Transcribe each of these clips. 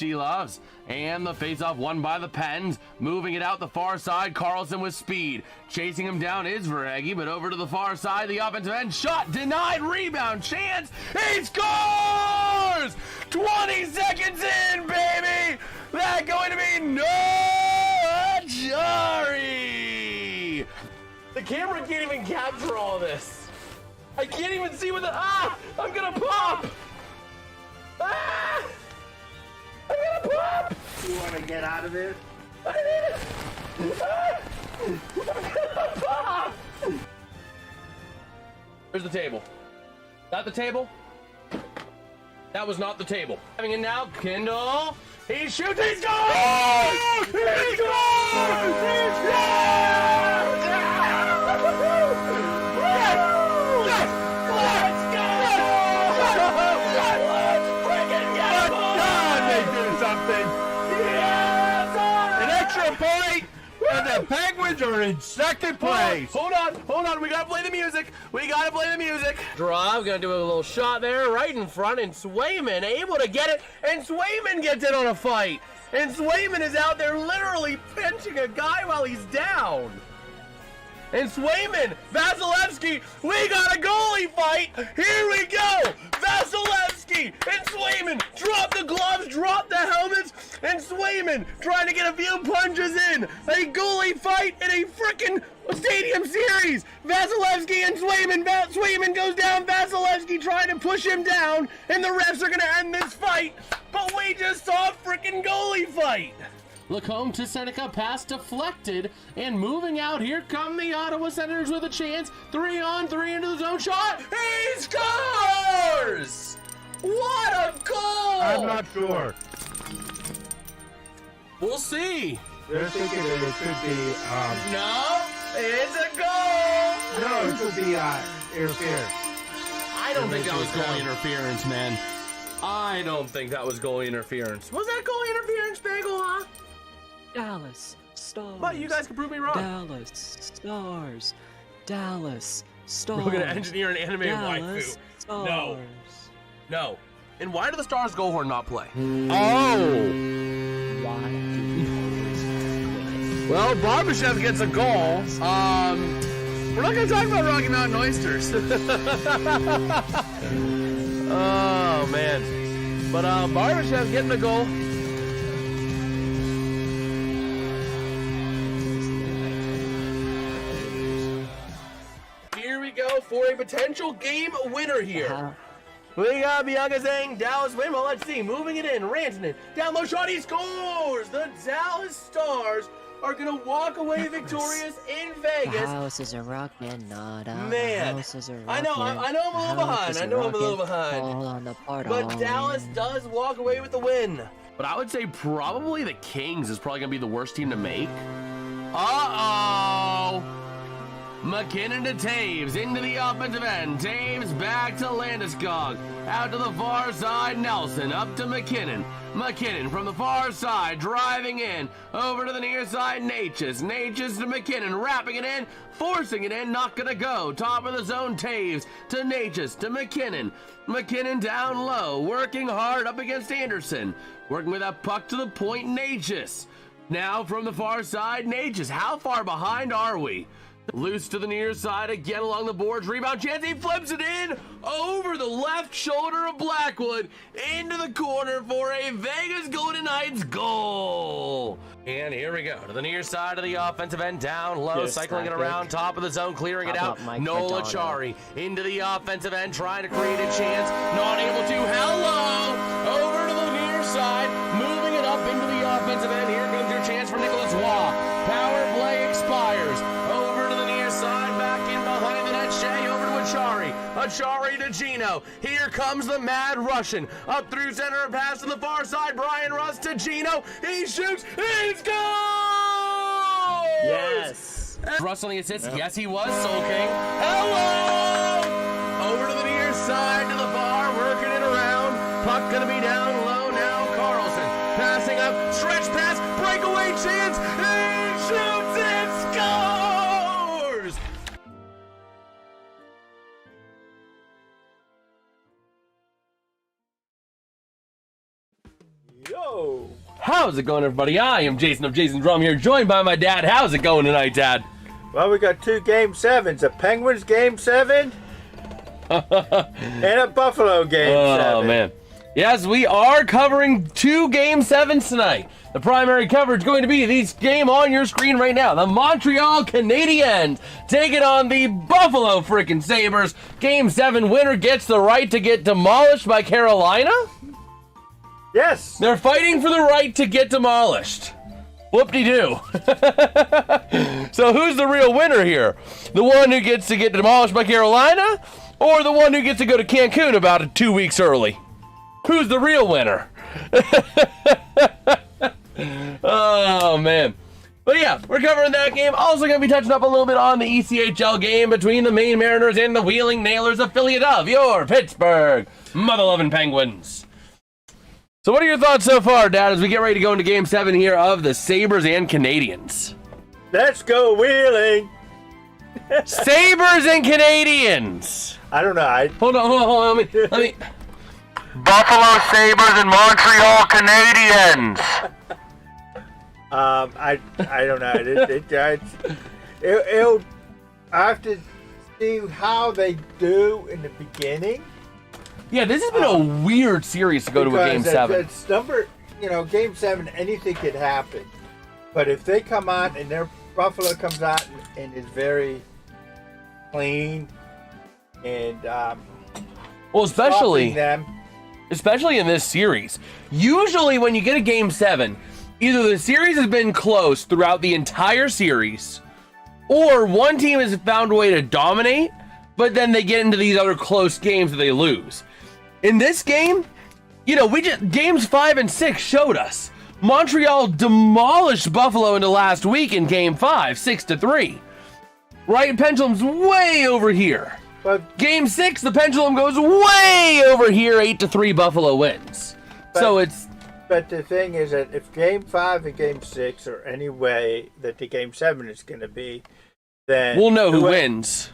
she loves. And the faceoff won by the Pens. Moving it out the far side, Carlson with speed. Chasing him down is Verhage, but over to the far side, the offensive end shot denied, rebound chance. He scores! 20 seconds in, baby! That's going to be no Jari! The camera can't even capture all this. I can't even see what the I'm gonna pop! I'm gonna pop! You want to get out of this? I did it! I'm gonna pop! Where's the table? That the table? That was not the table. Having it now, Kindle. He shoots, he scores! He scores! He scores! Let's go! Let's freaking get it! They do something. Yes! An extra point, and the Penguins are in second place. Hold on. We gotta play the music. Draw, we're gonna do a little shot there, right in front, and Swayman able to get it, and Swayman gets it on a fight. And Swayman is out there literally pinching a guy while he's down. And Swayman, Vasilevsky, we got a goalie fight. Here we go. Vasilevsky and Swayman drop the gloves, drop the helmets, and Swayman trying to get a few punches in. A goalie fight in a freaking stadium series. Vasilevsky and Swayman. Swayman goes down. Vasilevsky trying to push him down, and the refs are gonna end this fight. But we just saw a freaking goalie fight. Lacombe to Seneca, pass deflected, and moving out, here come the Ottawa Senators with a chance. 3-on-3 into the zone shot. He scores! What a goal! I'm not sure. We'll see. They're thinking that it could be, No, it's a goal! no, it could be, interference. I don't think that was goalie interference, man. I don't think that was goalie interference. Was that goalie interference, Bagel, huh? Dallas Stars. But you guys can prove me wrong. Dallas Stars. Dallas Stars. We're gonna engineer an anime Dallas waifu. Stars. No. And why do the Stars goal horn not play? Oh! Why do you always quit? Well, Barbashev gets a goal. We're not gonna talk about Rocky Mountain Oysters. Oh man. But Barbashev getting a goal. Here we go for a potential game winner here. We got Bianca saying Dallas win. Well, let's see. Moving it in. Rantanen. Down low shot. He scores. The Dallas Stars are going to walk away victorious in Vegas. The house is a rockin', not a Man, house is a rockin'. I know I'm a little behind. Fall on the part But Dallas does walk away with the win. But I would say probably the Kings is probably going to be the worst team to make. Uh-oh. McKinnon to Taves, into the offensive end. Taves back to Landeskog. Out to the far side, Nelson. Up to McKinnon. McKinnon from the far side, driving in. Over to the near side, Natchez. Natchez to McKinnon, wrapping it in. Forcing it in, not gonna go. Top of the zone, Taves to Natchez to McKinnon. McKinnon down low, working hard up against Anderson. Working with that puck to the point, Natchez. Now from the far side, Natchez. How far behind are we? Loose to the near side, again along the boards, rebound chance, he flips it in over the left shoulder of Blackwood into the corner for a Vegas Golden Knights goal. And here we go to the near side of the offensive end, down low, cycling it around, top of the zone, clearing it out. Nola Chari into the offensive end, trying to create a chance, not able to. Hello, over to the near side, moving it up into the offensive end. Here comes your chance for Nicholas Waugh. Power play expires. Over to the near side, back in behind the net. Shea over to Achari. Achari to Gino. Here comes the Mad Russian. Up through center, pass to the far side. Brian Russ to Gino. He shoots. He scores! Yes. Russ on the assist. Yep. Yes, he was. Soul King. Hello! Over to the near side, to the bar, working it around. Puck gonna be down low now. Carlson passing up. Stretch pass. Breakaway chance. He shoots and scores! Yo. How's it going, everybody? I am Jason of JasonsRealm here, joined by my dad. How's it going tonight, Dad? Well, we got 2 Game 7s. A Penguins Game 7 and a Buffalo Game 7. Oh, man. Yes, we are covering 2 Game 7s tonight. The primary coverage going to be this game on your screen right now. The Montreal Canadiens taking on the Buffalo freaking Sabres. Game 7 winner gets the right to get demolished by Carolina? Yes. They're fighting for the right to get demolished. Whoop-de-doo. So who's the real winner here? The one who gets to get demolished by Carolina? Or the one who gets to go to Cancun about 2 weeks early? Who's the real winner? Oh, man. But yeah, we're covering that game. Also going to be touching up a little bit on the ECHL game between the Maine Mariners and the Wheeling Nailers, affiliate of your Pittsburgh mother-loving Penguins. So what are your thoughts so far, Dad, as we get ready to go into Game 7 here of the Sabres and Canadiens? Let's go Wheeling. Sabres and Canadiens. I don't know. Hold on. Let me. Buffalo Sabres and Montreal Canadiens. I don't know. It'll I have to see how they do in the beginning. Yeah, this has been a weird series to go to a Game 7. It's Game 7, anything could happen. But if they come out and their Buffalo comes out and is very clean and well, especially in this series, usually when you get a Game 7, either the series has been close throughout the entire series, or one team has found a way to dominate, but then they get into these other close games that they lose. In this game, games 5 and 6 showed us. Montreal demolished Buffalo into last week in Game 5, 6-3. Right, pendulum's way over here. But Game 6, the pendulum goes way over here, 8-3 Buffalo wins. But the thing is that if Game 5 and Game 6 are any way that the Game 7 is going to be, then we'll know who wins.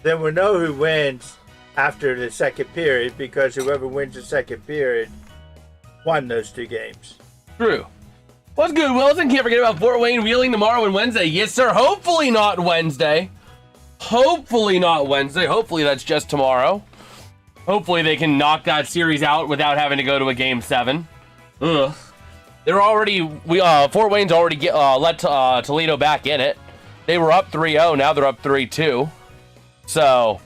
Then we'll know who wins after the second period, because whoever wins the second period won those 2 games. True. What's good, Wilson? Can't forget about Fort Wayne Wheeling tomorrow and Wednesday. Yes, sir. Hopefully not Wednesday. Hopefully that's just tomorrow. Hopefully they can knock that series out without having to go to a Game 7. Ugh. Fort Wayne's already let Toledo back in it. They were up 3-0. Now they're up 3-2. So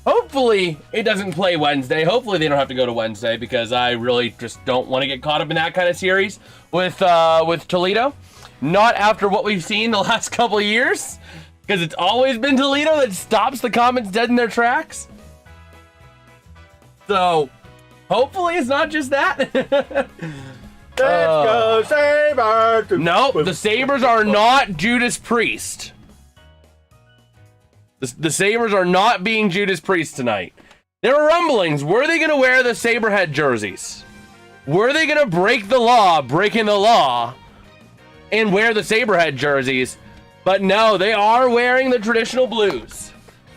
hopefully it doesn't play Wednesday. Hopefully they don't have to go to Wednesday, because I really just don't want to get caught up in that kind of series with Toledo. Not after what we've seen the last couple of years, because it's always been Toledo that stops the Comets dead in their tracks. So hopefully it's not just that. Let's go Sabres! Nope, the Sabres are not Judas Priest. The Sabres are not being Judas Priest tonight. There were rumblings. Were they going to wear the Saberhead jerseys? Were they going to breaking the law, and wear the Saberhead jerseys? But no, they are wearing the traditional blues.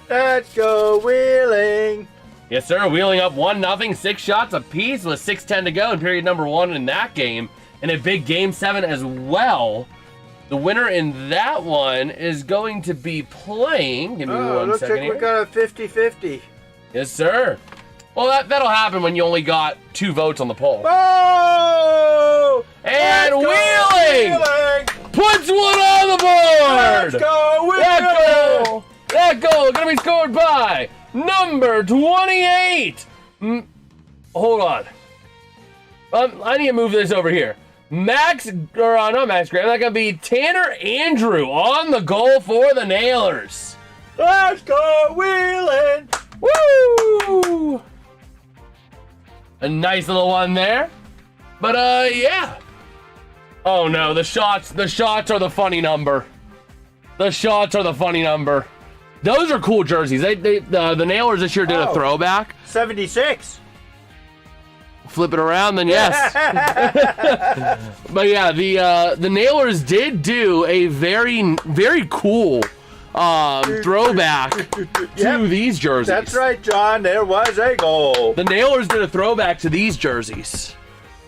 Let's go Wheeling! Yes, sir. Wheeling up 1-0, 6 shots apiece with 6:10 to go in period number 1 in that game. And a big Game 7 as well. The winner in that one is going to be playing. Give me 1 second here. Looks like we got a 50-50. Yes, sir. Well, that'll happen when you only got 2 votes on the poll. Oh! And Wheeling puts one on the board! Let's go Wheeling! That goal is going to be scored by number 28. Hold on. I need to move this over here. Not Max Graham. That's going to be Tanner Andrew on the goal for the Nailers. Let's go Wheeling! Woo! A nice little one there. But, yeah. Oh, no. The shots are the funny number. Those are cool jerseys. The Nailers this year did a throwback. 76. Flip it around, then yes. But yeah, the Nailers did do a very, very cool throwback to these jerseys. That's right, John. There was a goal. The Nailers did a throwback to these jerseys.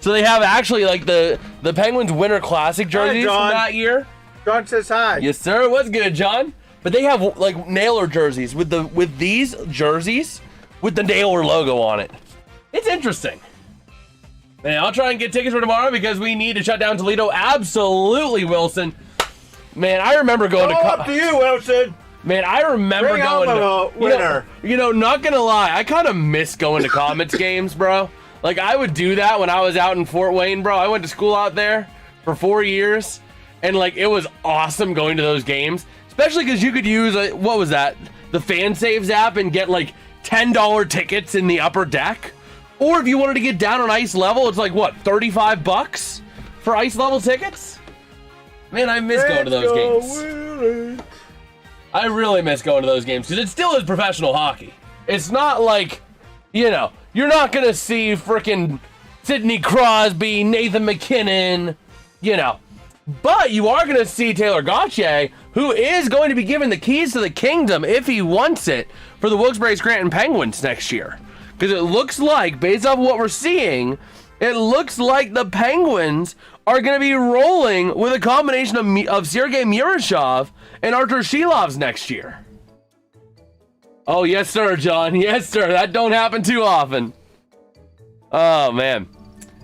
So they have actually like the Penguins Winter Classic jerseys from John. that year. John says hi. Yes, sir. What's good, John? But they have like Naylor jerseys with these jerseys with the Naylor logo on it. It's interesting. Man, I'll try and get tickets for tomorrow because we need to shut down Toledo. Absolutely, Wilson. Man, I remember going All up to you, Wilson. Man, I remember Bring going on to the winner. Not gonna lie, I kind of miss going to Comets games, bro. Like I would do that when I was out in Fort Wayne, bro. I went to school out there for 4 years, and like it was awesome going to those games, especially because you could use what was that, the Fan Saves app, and get like $10 tickets in the upper deck. Or if you wanted to get down on ice level, it's like what, $35 for ice level tickets? Man, I miss going to those games. Willie. I really miss going to those games because it still is professional hockey. It's not like, you're not going to see freaking Sidney Crosby, Nathan McKinnon, But you are going to see Taylor Gauthier, who is going to be given the keys to the kingdom if he wants it for the Wilkes-Barre-Scranton Penguins next year. Because it looks like, based off what we're seeing, it looks like the Penguins are going to be rolling with a combination of Sergei Murashov and Artur Shilovs next year. Oh, yes, sir, John. Yes, sir. That don't happen too often. Oh, man.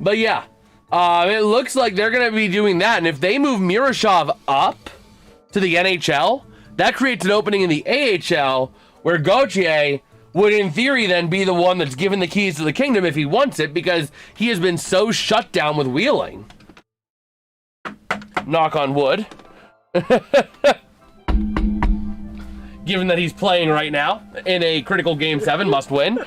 But, yeah. It looks like they're going to be doing that. And if they move Murashov up to the NHL, that creates an opening in the AHL where Gauthier would, in theory, then be the one that's given the keys to the kingdom if he wants it, because he has been so shut down with wheeling. Knock on wood. Given that he's playing right now in a critical Game 7, must win.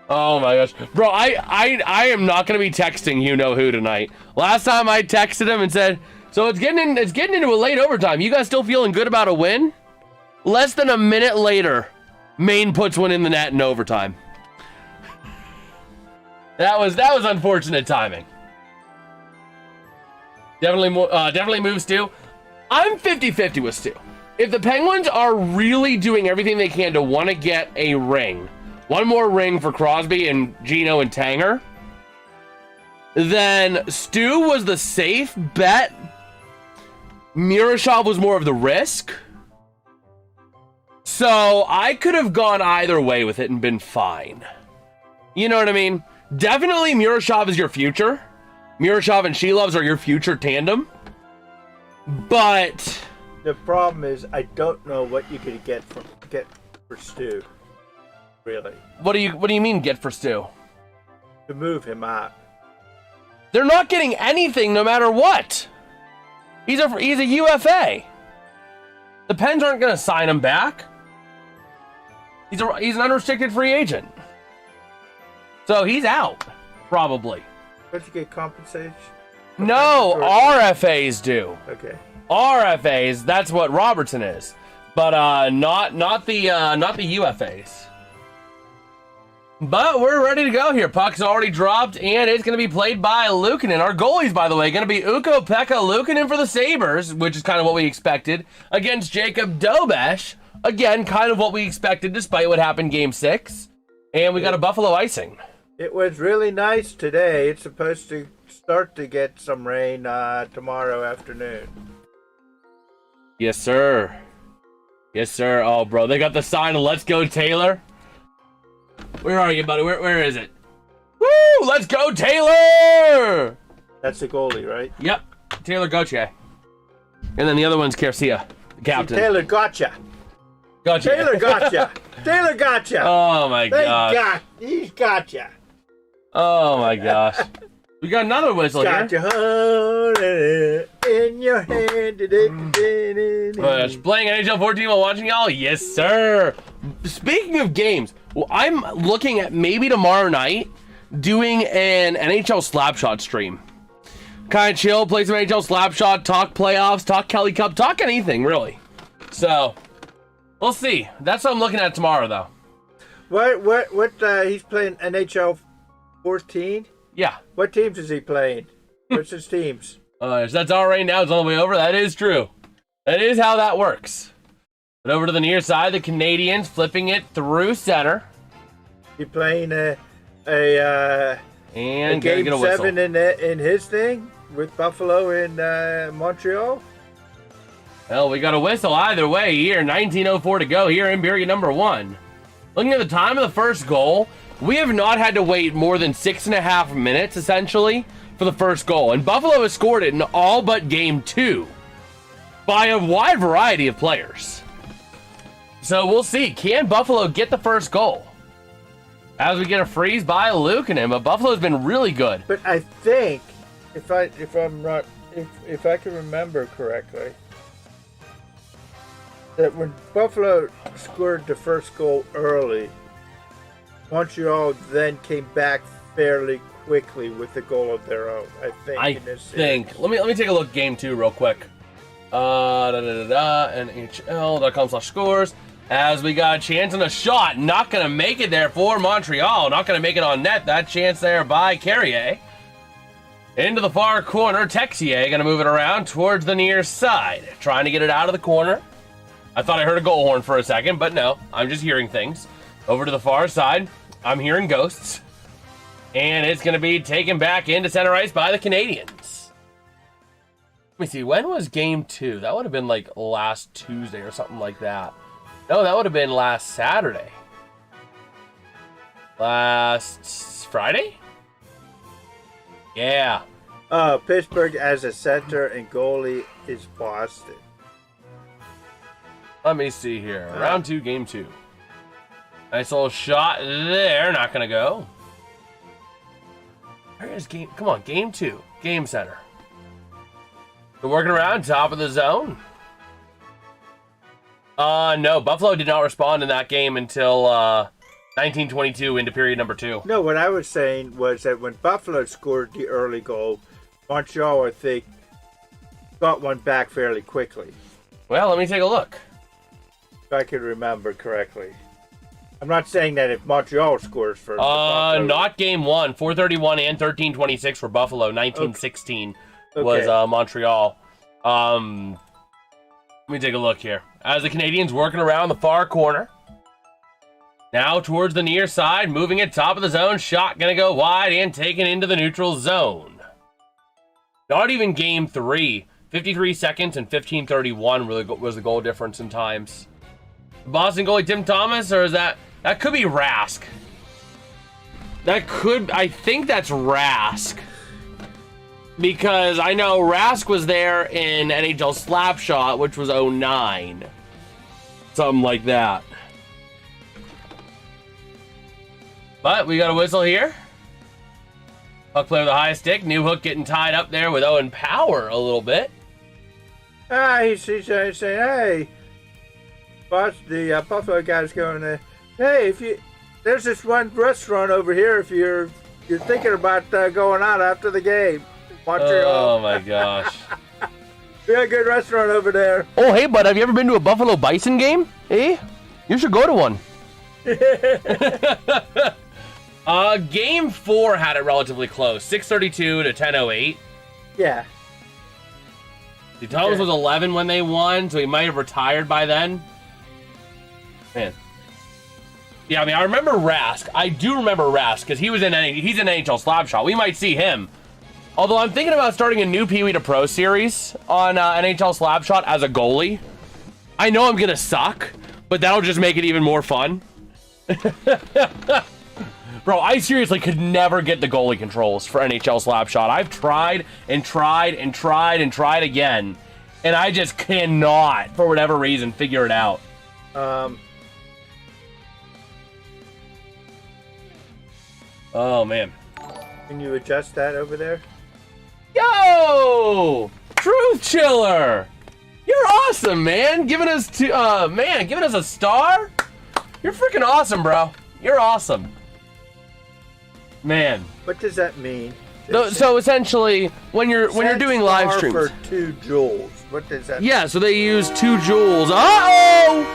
Oh my gosh. Bro, I am not going to be texting you-know-who tonight. Last time I texted him and said, so it's getting into a late overtime. You guys still feeling good about a win? Less than a minute later, Maine puts one in the net in overtime. That was unfortunate timing. Definitely moves Stu. I'm 50-50 with Stu. If the Penguins are really doing everything they can to want to get a ring, one more ring for Crosby and Gino and Tanger, then Stu was the safe bet. Murashov was more of the risk. So I could have gone either way with it and been fine. You know what I mean? Definitely Murashov is your future. Murashov and Shilovs are your future tandem. But the problem is I don't know what you could get for Stu. Really. What do you mean get for Stu? To move him up. They're not getting anything no matter what. He's a UFA. The Pens aren't going to sign him back. He's an unrestricted free agent. So he's out, probably. Don't you get compensation? No, RFAs do. Okay. RFAs, that's what Robertson is. But not the UFAs. But we're ready to go here. Puck's already dropped, and it's going to be played by Luukkonen. Our goalies, by the way, going to be Ukko-Pekka Luukkonen for the Sabres, which is kind of what we expected, against Jacob Dobesh. Again, kind of what we expected, despite what happened Game 6. And we got a Buffalo icing. It was really nice today. It's supposed to start to get some rain tomorrow afternoon. Yes, sir. Yes, sir. Oh, bro, they got the sign of Let's Go Taylor. Where are you, buddy? Where is it? Woo! Let's go, Taylor! That's the goalie, right? Yep. Taylor Gauthier. And then the other one's Garcia, the captain. Taylor gotcha. Gotcha. Taylor gotcha. Taylor gotcha. Oh, my gosh. He's gotcha. Oh, my gosh. We got another whistle Gotcha. Hold it in your hand. Playing NHL 14 while watching y'all? Yes, sir. Speaking of games, I'm looking at maybe tomorrow night doing an NHL Slapshot stream. Kind of chill, play some NHL Slapshot, talk playoffs, talk Kelly Cup, talk anything, really. So, we'll see. That's what I'm looking at tomorrow, though. What, he's playing NHL 14? Yeah. What teams is he playing? What's his teams? That's all right now. It's on the way over. That is true. That is how that works. But over to the near side, the Canadiens flipping it through center. He playing a And game get a whistle. 7 in his thing with Buffalo in Montreal. Well, we got a whistle either way here. 19:04 to go here in period number 1. Looking at the time of the first goal, we have not had to wait more than 6.5 minutes, essentially, for the first goal. And Buffalo has scored it in all but game 2 by a wide variety of players. So we'll see. Can Buffalo get the first goal? As we get a freeze by Luukkonen, but Buffalo's been really good. But I think, if I can remember correctly, that when Buffalo scored the first goal early, Montreal then came back fairly quickly with a goal of their own. I think. Let me take a look at game 2 real quick. NHL.com/scores. As we got a chance and a shot, not gonna make it there for Montreal. Not gonna make it on net. That chance there by Carrier. Into the far corner, Texier gonna move it around towards the near side, trying to get it out of the corner. I thought I heard a goal horn for a second, but no, I'm just hearing things. Over to the far side, I'm hearing ghosts. And it's going to be taken back into center ice by the Canadiens. Let me see, when was game 2? That would have been like last Tuesday or something like that. No, that would have been last Saturday. Last Friday? Yeah. Pittsburgh as a center and goalie is Boston. Let me see here. Round 2, game 2. Nice little shot there. Not going to go. Where's game? Come on, game 2. Game center. They're working around top of the zone. No, Buffalo did not respond in that game until 1922 into period number 2. No, what I was saying was that when Buffalo scored the early goal, Montreal, I think, got one back fairly quickly. Well, let me take a look. If I can remember correctly. I'm not saying that if Montreal scores first. Not game 1. 4:31 and 13:26 for Buffalo. 1916 was Montreal. Let me take a look here. As the Canadiens working around the far corner. Now towards the near side, moving it top of the zone. Shot gonna go wide and taken into the neutral zone. Not even game 3. 53 seconds and 15:31 really was the goal difference in times. Boston goalie Tim Thomas, or is that could be Rask? I think that's Rask. Because I know Rask was there in NHL Slapshot, which was 09. Something like that. But we got a whistle here. Puck play with the high stick. New Hook getting tied up there with Owen Power a little bit. He's saying, hey, boss, the Buffalo guy's going, hey, there's this one restaurant over here if you're thinking about going out after the game. Montreal. Oh my gosh. We got a good restaurant over there. Oh, hey, bud, have you ever been to a Buffalo Bison game? Eh? You should go to one. Game 4 had it relatively close. 6:32 to 10:08. Yeah. See, Thomas was 11 when they won, so he might have retired by then. Man. Yeah, I mean, I remember Rask. I do remember Rask, because he's in NHL Slapshot. We might see him. Although I'm thinking about starting a new Pee Wee to Pro series on NHL Slapshot as a goalie. I know I'm going to suck, but that'll just make it even more fun. Bro, I seriously could never get the goalie controls for NHL Slapshot. I've tried and tried and tried and tried again, and I just cannot, for whatever reason, figure it out. Oh, man. Can you adjust that over there? Yo! Truth Chiller! You're awesome, man. Giving us giving us a star? You're freaking awesome, bro. You're awesome. Man. What does that mean? So essentially, when you're doing live streams for 2 joules. What does that mean? Yeah, so they use 2 joules. Uh-oh!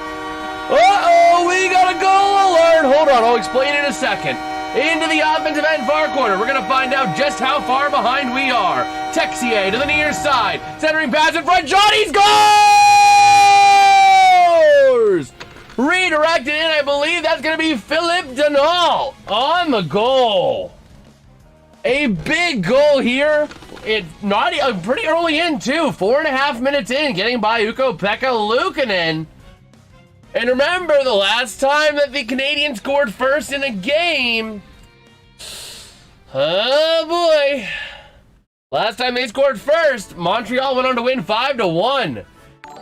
Uh-oh! We got a goal alert! Hold on, I'll explain in a second. Into the offensive end far corner. We're going to find out just how far behind we are. Texier to the near side. Centering pass in front. Johnny scores! Redirected in, I believe that's going to be Philip Denault on the goal. A big goal here. It's not pretty early in, too. 4.5 minutes in, getting by Ukko-Pekka Luukkonen. And remember, the last time that the Canadiens scored first in a game. Oh, boy. Last time they scored first, Montreal went on to win 5-1.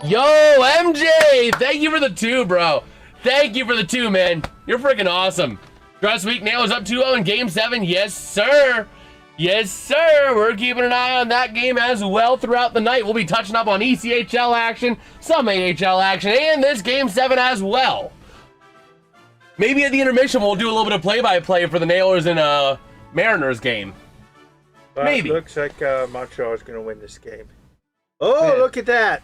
Yo, MJ, thank you for the 2, bro. Thank you for the 2, man. You're freaking awesome. Dress Week nails up 2-0 in Game 7. Yes, sir. Yes, sir. We're keeping an eye on that game as well throughout the night. We'll be touching up on ECHL action, some AHL action, and this Game 7 as well. Maybe at the intermission, we'll do a little bit of play-by-play for the Nailers and Mariners game. Maybe. Looks like Montreal is going to win this game. Oh, man. Look at that.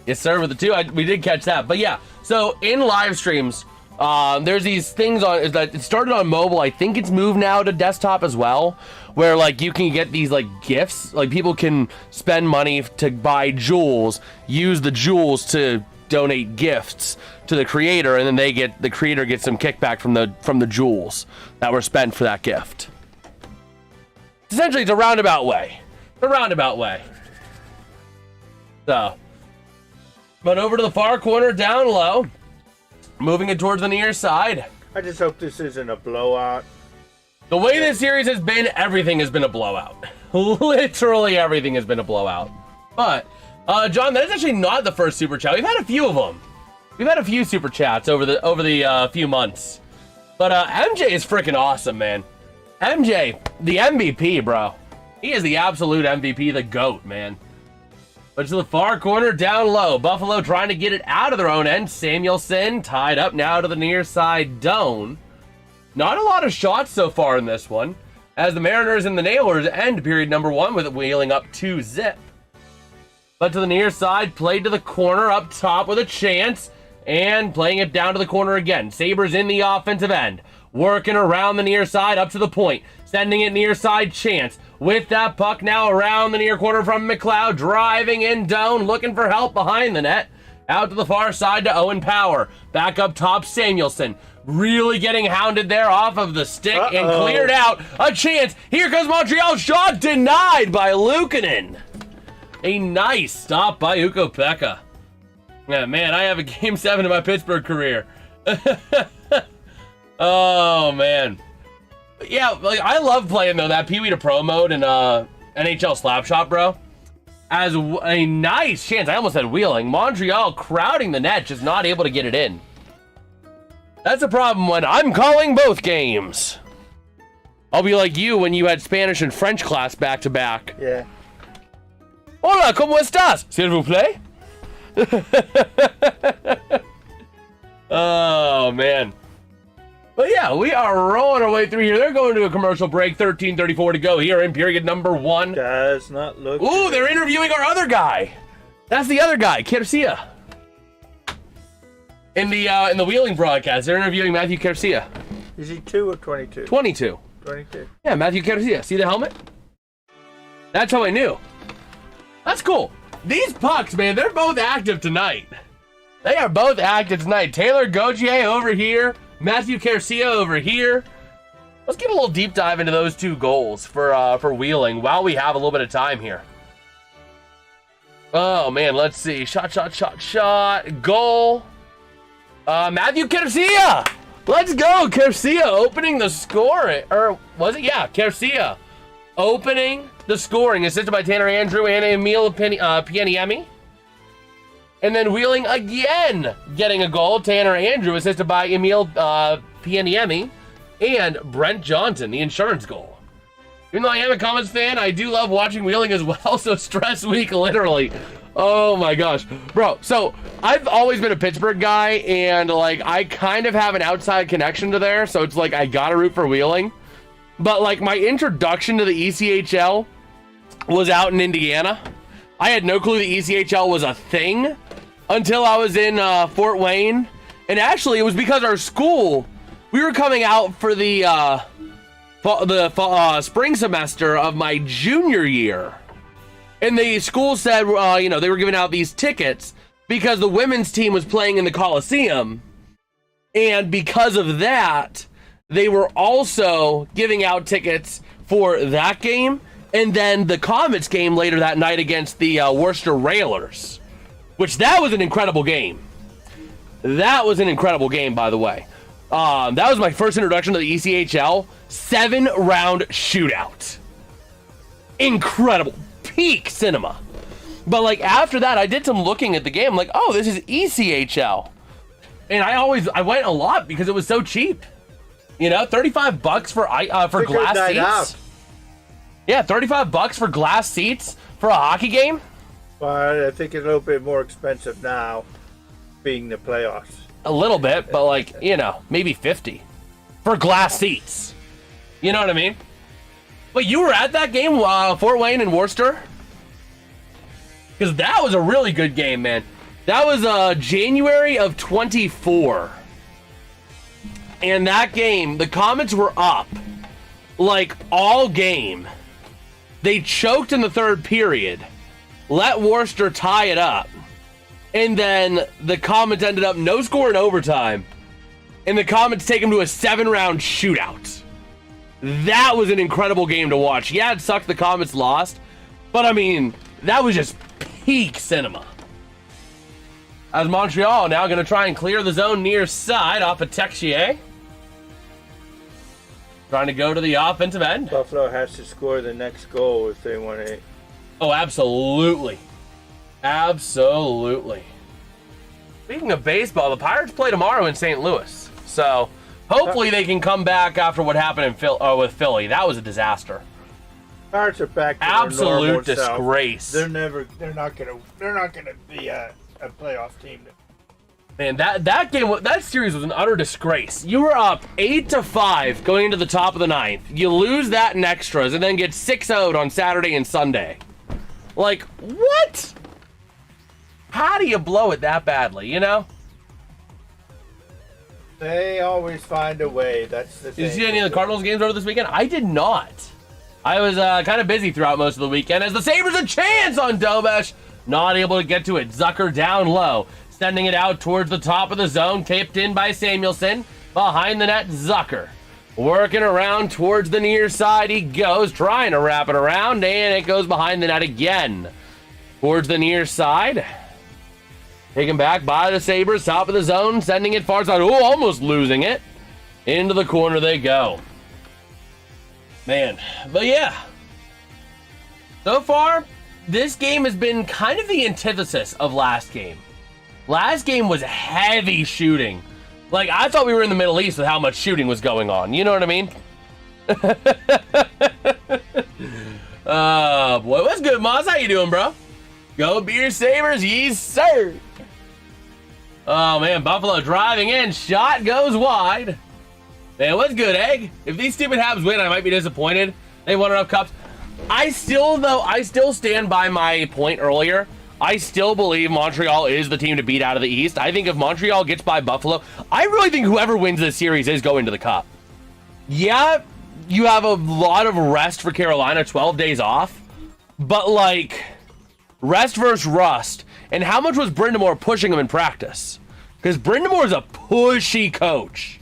Yes, sir, with the 2. We did catch that. But yeah, so in live streams, there's these things on, it started on mobile. I think it's moved now to desktop as well, where like you can get these like gifts. Like people can spend money to buy jewels, use the jewels to donate gifts to the creator, and then the creator gets some kickback from the jewels that were spent for that gift. Essentially, it's a roundabout way. So, but over to the far corner, down low, moving it towards the near side. I just hope this isn't a blowout. The way this series has been, everything has been a blowout. Literally everything has been a blowout. But, John, that is actually not the first super chat. We've had a few of them. We've had a few super chats over the few months. But MJ is freaking awesome, man. MJ, the MVP, bro. He is the absolute MVP, the GOAT, man. But to the far corner, down low. Buffalo trying to get it out of their own end. Samuelson tied up now to the near side Doan. Not a lot of shots so far in this one, as the Mariners and the Nailers end period number 1 with it wheeling up 2-0. But to the near side, played to the corner, up top with a chance, and playing it down to the corner again. Sabres in the offensive end. Working around the near side up to the point. Sending it near side chance. With that puck now around the near corner from McLeod. Driving in down. Looking for help behind the net. Out to the far side to Owen Power. Back up top Samuelson. Really getting hounded there off of the stick. And cleared out. A chance. Here comes Montreal. Shot denied by Luukkonen. A nice stop by Ukko-Pekka. Yeah, man, I have a Game 7 in my Pittsburgh career. Oh, man. Yeah, like I love playing, though, that Pee Wee to Pro mode in NHL Slapshot, bro. As a nice chance. I almost said wheeling. Montreal crowding the net, just not able to get it in. That's a problem when I'm calling both games. I'll be like you when you had Spanish and French class back-to-back. Yeah. Hola, ¿cómo estás? S'il vous plaît? Oh, man. But yeah, we are rolling our way through here. They're going to a commercial break. 13:34 to go here in period number 1. Does not look. Ooh, they're interviewing our other guy. That's the other guy, Garcia. In the wheeling broadcast, they're interviewing Matthew Garcia. Is he 2 or 22? 22. 22. Yeah, Matthew Garcia. See the helmet? That's how I knew. That's cool. These pucks, man, they're both active tonight. They are both active tonight. Taylor Gauthier over here. Matthew Garcia over here. Let's get a little deep dive into those 2 goals for wheeling while we have a little bit of time here. Oh, man, let's see. Shot. Goal. Matthew Garcia. Let's go. Garcia opening the scoring. Or was it? Yeah, Garcia opening the scoring. Assisted by Tanner Andrew and Emil Pianiemi. And then wheeling again, getting a goal. Tanner Andrew, assisted by Emil Pianiemi and Brent Johnson, the insurance goal. Even though I am a Comets fan, I do love watching wheeling as well, so stress week, literally. Oh my gosh. Bro, so I've always been a Pittsburgh guy, and like I kind of have an outside connection to there, so it's like I gotta root for wheeling. But like my introduction to the ECHL was out in Indiana. I had no clue the ECHL was a thing until I was in Fort Wayne. And actually, it was because our school, we were coming out for the spring semester of my junior year. And the school said, they were giving out these tickets because the women's team was playing in the Coliseum. And because of that, they were also giving out tickets for that game and then the Comets game later that night against the Worcester Railers, which that was an incredible game. That was an incredible game, by the way. That was my first introduction to the ECHL. 7-round shootout. Incredible. Peak cinema. But like after that, I did some looking at the game. I'm like, oh, this is ECHL. And I went a lot because it was so cheap. You know, $35 for glass seats. Out. Yeah, $35 for glass seats for a hockey game. But I think it's a little bit more expensive now, being the playoffs. A little bit, but like, you know, maybe 50 for glass seats. You know what I mean? But you were at that game, Fort Wayne and Worcester? Because that was a really good game, man. That was January of 24. And that game, the Comets were up like all game. They choked in the third period, let Worcester tie it up, and then the Comets ended up no score in overtime, and the Comets take them to a 7-round shootout. That was an incredible game to watch. Yeah, it sucked the Comets lost, but I mean, that was just peak cinema. As Montreal now going to try and clear the zone near side off of Texier. Trying to go to the offensive end. Buffalo has to score the next goal if they want to. Oh, absolutely. Absolutely. Speaking of baseball, the Pirates play tomorrow in St. Louis. So hopefully they can come back after what happened in with Philly. That was a disaster. Pirates are back to absolute their normal disgrace. Self. They're not gonna be a playoff team. Man, that series was an utter disgrace. You were up 8-5 going into the top of the ninth. You lose that in extras and then get 6-0'd on Saturday and Sunday. Like, what? How do you blow it that badly, you know? They always find a way. That's the thing. Did you see any of the Cardinals games over this weekend? I did not. I was kind of busy throughout most of the weekend as the Sabres a chance on Dobesh. Not able to get to it. Zucker down low. Sending it out towards the top of the zone. Taped in by Samuelson. Behind the net, Zucker. Working around towards the near side. He goes. Trying to wrap it around. And it goes behind the net again. Towards the near side. Taken back by the Sabres. Top of the zone. Sending it far side. Oh, almost losing it. Into the corner they go. Man. But yeah. So far, this game has been kind of the antithesis of last game. Last game was heavy shooting. Like, I thought we were in the Middle East with how much shooting was going on. You know what I mean? Oh, boy. What's good, Moz? How you doing, bro? Go Beer Sabres, yes, sir. Oh, man. Buffalo driving in. Shot goes wide. Man, what's good, Egg? If these stupid Habs win, I might be disappointed. They won enough cups. I still stand by my point earlier. I still believe Montreal is the team to beat out of the East. I think if Montreal gets by Buffalo, I really think whoever wins this series is going to the Cup. Yeah, you have a lot of rest for Carolina, 12 days off. But, like, rest versus rust. And how much was Brindamore pushing him in practice? Because Brindamore is a pushy coach.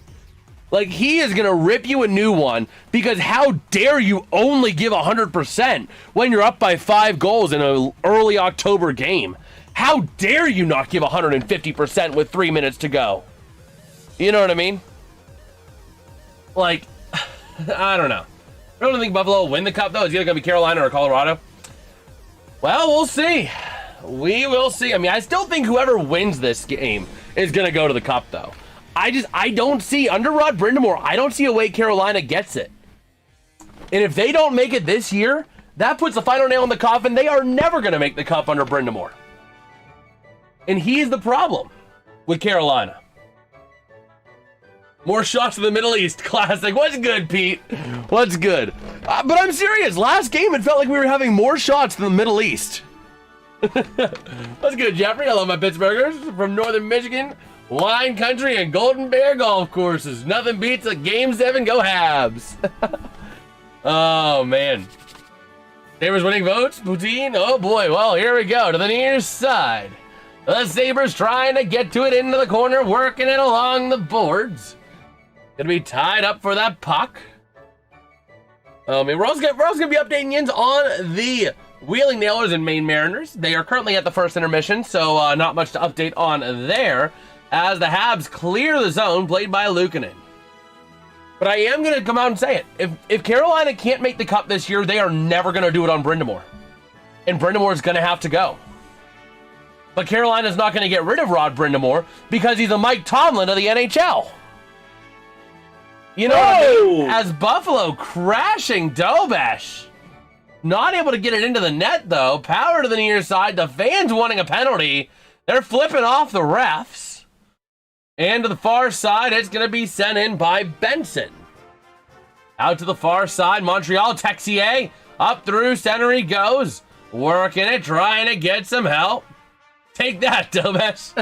Like, he is going to rip you a new one because how dare you only give 100% when you're up by 5 goals in an early October game? How dare you not give 150% with 3 minutes to go? You know what I mean? Like, I don't know. I don't think Buffalo will win the Cup, though. It's either going to be Carolina or Colorado. Well, we'll see. We will see. I mean, I still think whoever wins this game is going to go to the Cup, though. I don't see, under Rod Brindamore, I don't see a way Carolina gets it. And if they don't make it this year, that puts the final nail in the coffin. They are never going to make the Cup under Brindamore. And he is the problem with Carolina. More shots to the Middle East. Classic. What's good, Pete? What's good? But I'm serious. Last game, it felt like we were having more shots than the Middle East. What's good, Jeffrey? I love my Pittsburghers from Northern Michigan. Wine Country and Golden Bear golf courses. Nothing beats a Game 7. Go Habs. Oh, man. Sabres winning votes? Poutine? Oh, boy. Well, here we go. To the near side. The Sabres trying to get to it into the corner, working it along the boards. Gonna be tied up for that puck. We're also gonna be updating you on the Wheeling Nailers and Maine Mariners. They are currently at the first intermission, so not much to update on there, as the Habs clear the zone, played by Luukkonen. But I am going to come out and say it. If Carolina can't make the Cup this year, they are never going to do it on Brind'Amour. And Brind'Amour is going to have to go. But Carolina's not going to get rid of Rod Brind'Amour because he's a Mike Tomlin of the NHL. You know what I mean? As Buffalo crashing Dobesh. Not able to get it into the net, though. Power to the near side. The fans wanting a penalty. They're flipping off the refs. And to the far side, it's going to be sent in by Benson. Out to the far side, Montreal, Texier. Up through center he goes. Working it, trying to get some help. Take that, Dobesh.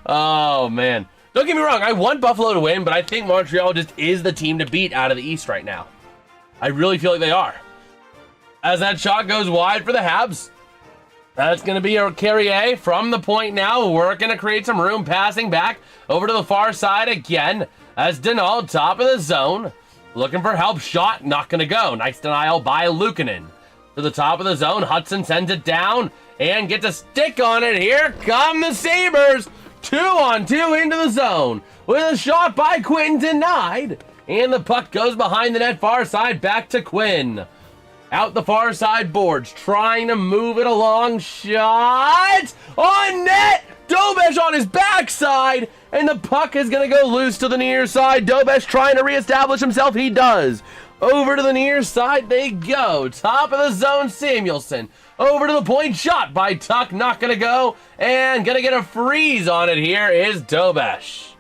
Oh, man. Don't get me wrong, I want Buffalo to win, but I think Montreal just is the team to beat out of the East right now. I really feel like they are. As that shot goes wide for the Habs. That's going to be a Carrier from the point now, working to create some room, passing back over to the far side again, as Denault, top of the zone, looking for help, shot, not going to go. Nice denial by Luukkonen. To the top of the zone, Hudson sends it down, and gets a stick on it. Here come the Sabres, 2-on-2 into the zone, with a shot by Quinn denied, and the puck goes behind the net, far side, back to Quinn. Out the far side boards, trying to move it along. Shot on net. Dobesh on his backside, and the puck is going to go loose to the near side. Dobesh trying to reestablish himself. He does. Over to the near side they go. Top of the zone, Samuelson. Over to the point, shot by Tuck. Not going to go, and going to get a freeze on it here is Dobesh,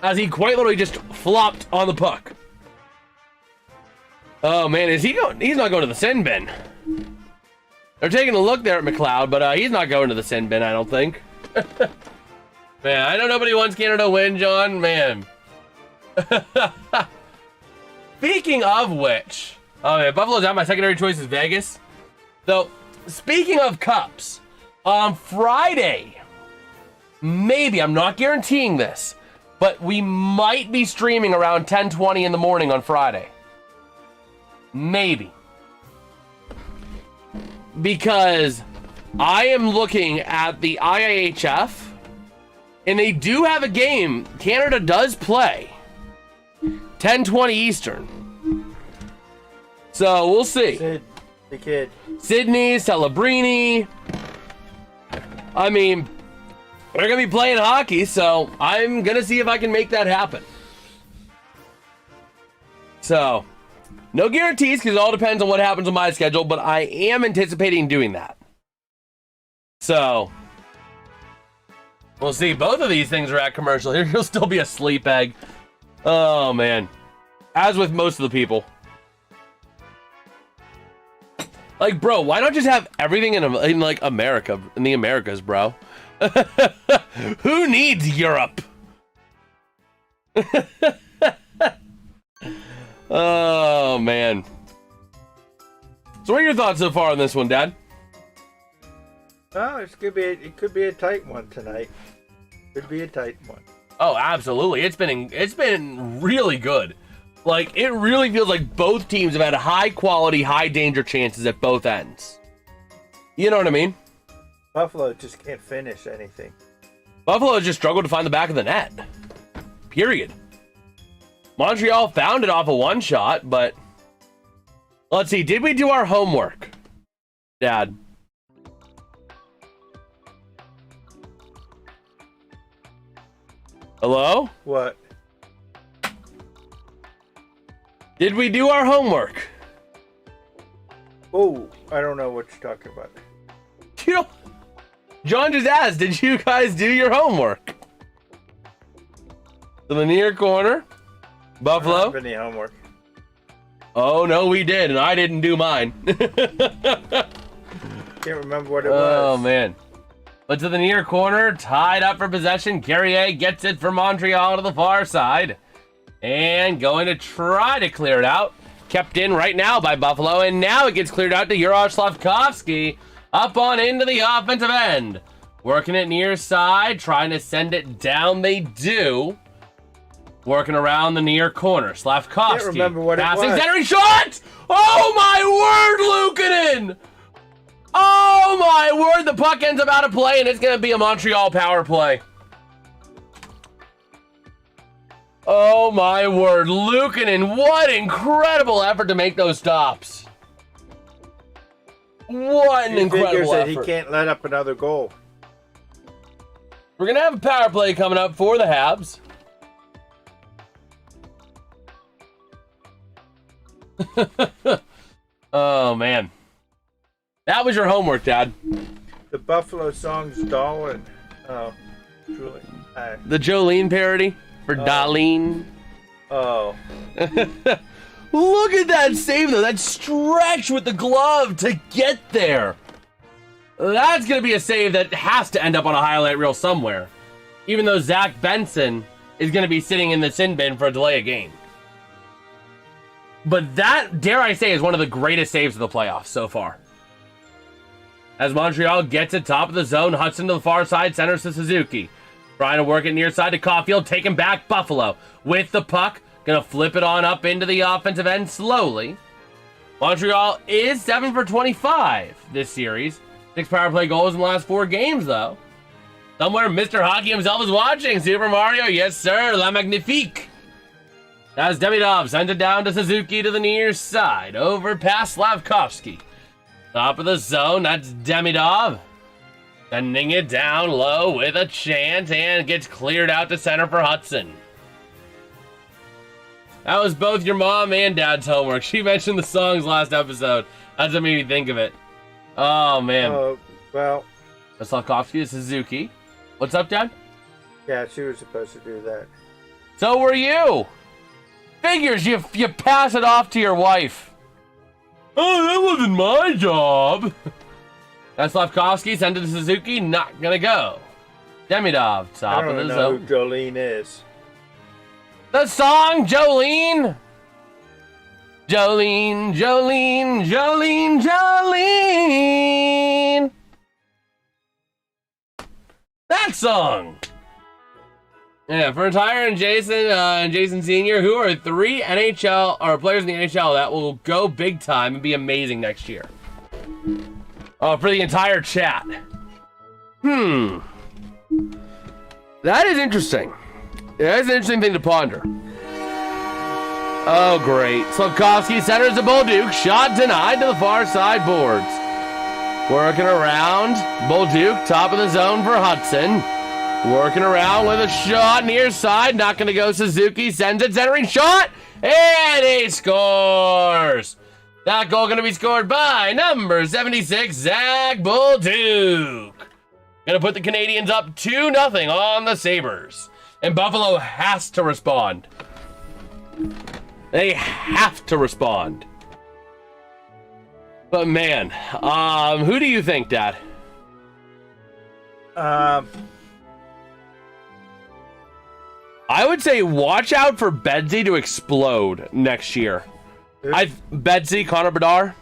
as he quite literally just flopped on the puck. Oh, man, is he going? He's not going to the sin bin. They're taking a look there at McLeod, but he's not going to the sin bin, I don't think. Man, I know nobody wants Canada to win, John. Man. Speaking of which, oh, yeah, Buffalo's out. My secondary choice is Vegas. So, speaking of cups, on Friday, maybe, I'm not guaranteeing this, but we might be streaming around 10:20 in the morning on Friday. Maybe. Because I am looking at the IIHF, and they do have a game. Canada does play 10:20 Eastern. So we'll see. Sid, the kid. Sydney, Celebrini. I mean, they're going to be playing hockey, so I'm going to see if I can make that happen. So, no guarantees, because it all depends on what happens on my schedule, but I am anticipating doing that. So, we'll see. Both of these things are at commercial. Here, you'll still be a sleep egg. Oh, man. As with most of the people. Like, bro, why not just have everything in like, America, in the Americas, bro? Who needs Europe? Oh, man. So what are your thoughts so far on this one, Dad? Oh, it could be a tight one tonight. Could be a tight one. Oh, absolutely. It's been really good. Like, it really feels like both teams have had high quality, high danger chances at both ends. You know what I mean? Buffalo just can't finish anything. Buffalo just struggled to find the back of the net. Period. Montreal found it off a one shot, but let's see. Did we do our homework, Dad? Hello? What? Did we do our homework? Oh, I don't know what you're talking about. You know, John just asked, did you guys do your homework? To the near corner. Buffalo. I don't have any homework. Oh, no, we did, and I didn't do mine. Can't remember what it was. Oh, man. But to the near corner, tied up for possession. Carrier gets it for Montreal to the far side. And going to try to clear it out. Kept in right now by Buffalo, and now it gets cleared out to Juraj Slavkovsky. Up on into the offensive end. Working it near side, trying to send it down. They do. Working around the near corner. Slavkovsky. Can't remember what passing, it was. centering shot! Oh my word, Luukkonen! Oh my word, the puck ends up out of play, and it's going to be a Montreal power play. Oh my word, Luukkonen, what incredible effort to make those stops. What an incredible effort. He can't let up another goal. We're going to have a power play coming up for the Habs. Oh, man. That was your homework, Dad. The Buffalo song's Darlin'. Oh, truly. The Jolene parody for Darlene. Oh. Look at that save, though. That stretch with the glove to get there. That's going to be a save that has to end up on a highlight reel somewhere. Even though Zach Benson is going to be sitting in the sin bin for a delay of game. But that, dare I say, is one of the greatest saves of the playoffs so far. As Montreal gets it top of the zone, Hudson to the far side, centers to Suzuki. Trying to work it near side to Caulfield, taking back Buffalo. With the puck, going to flip it on up into the offensive end slowly. Montreal is 7 for 25 this series. 6 power play goals in the last 4 games, though. Somewhere Mr. Hockey himself is watching. Super Mario, yes sir, La Magnifique. As Demidov sends it down to Suzuki to the near side. Over past Slavkovsky. Top of the zone, that's Demidov. Sending it down low with a chance and gets cleared out to center for Hudson. That was both your mom and dad's homework. She mentioned the songs last episode. That's what made me think of it. Oh, man. Well. Slavkovsky to Suzuki. What's up, Dad? Yeah, she was supposed to do that. So were you. Figures you pass it off to your wife. Oh, that wasn't my job. That's Slavkovsky, send it to Suzuki, not gonna go. Demidov, top of the zone. I don't know who Jolene is. The song, Jolene. Jolene, Jolene, Jolene, Jolene. That song. Yeah, for Tyre and Jason Sr., who are 3 NHL or players in the NHL that will go big time and be amazing next year. Oh, for the entire chat. That is interesting. Yeah, that's an interesting thing to ponder. Oh, great. Slavkovsky centers the Bolduc. Shot denied to the far side boards. Working around. Bolduc, top of the zone for Hudson. Working around with a shot near side. Not going to go. Suzuki sends it. Centering shot. And he scores. That goal going to be scored by number 76, Zach Bolduc. Going to put the Canadiens up 2-0 on the Sabres. And Buffalo has to respond. They have to respond. But man, who do you think, Dad? I would say watch out for Bedsy to explode next year. Bedsy, Connor Bedard.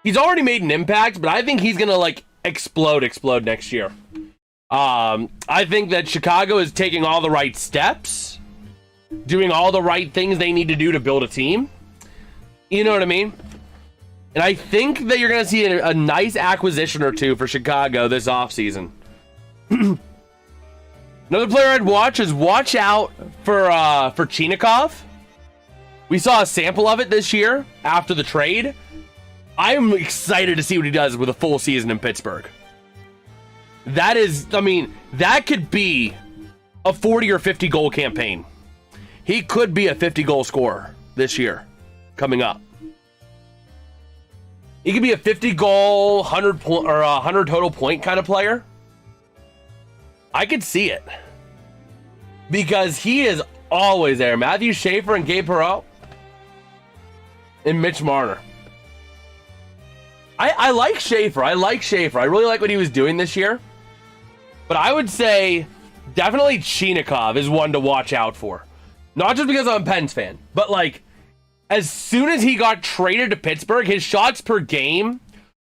He's already made an impact, but I think he's gonna like explode next year. I think that Chicago is taking all the right steps, doing all the right things they need to do to build a team. You know what I mean? And I think that you're gonna see a nice acquisition or two for Chicago this offseason. Another player I'd watch out for Chinakhov. We saw a sample of it this year after the trade. I'm excited to see what he does with a full season in Pittsburgh. That is, I mean, that could be a 40 or 50 goal campaign. He could be a 50 goal scorer this year coming up. He could be a 50 goal, 100 or 100 total point kind of player. I could see it because he is always there. Matthew Schaefer and Gabe Perreault and Mitch Marner. I like Schaefer. I really like what he was doing this year. But I would say definitely Chinakhov is one to watch out for. Not just because I'm a Pens fan, but like as soon as he got traded to Pittsburgh, his shots per game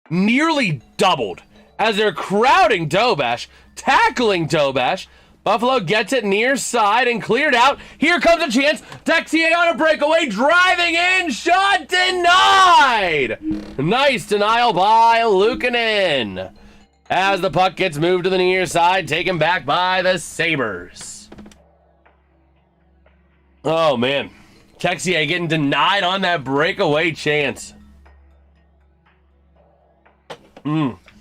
nearly doubled. as they're crowding Dobash, tackling Dobash. Buffalo gets it near side and cleared out. Here comes a chance. Texier on a breakaway, driving in, shot denied. Nice denial by Luukkonen. As the puck gets moved to the near side, taken back by the Sabres. Oh, man. Texier getting denied on that breakaway chance.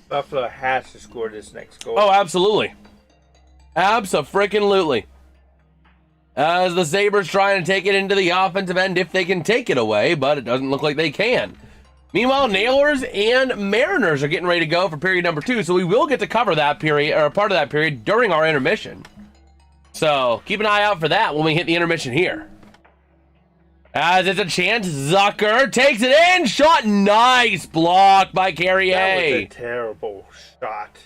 Buffalo has to score this next goal. Oh, absolutely. Abso-freaking-lutely. As the Sabres trying to take it into the offensive end if they can take it away, but it doesn't look like they can. Meanwhile, Nailers and Mariners are getting ready to go for period number 2, so we will get to cover that period, or part of that period, during our intermission. So keep an eye out for that when we hit the intermission here. As it's a chance, Zucker takes it in, shot, nice block by Carrier. That was a terrible shot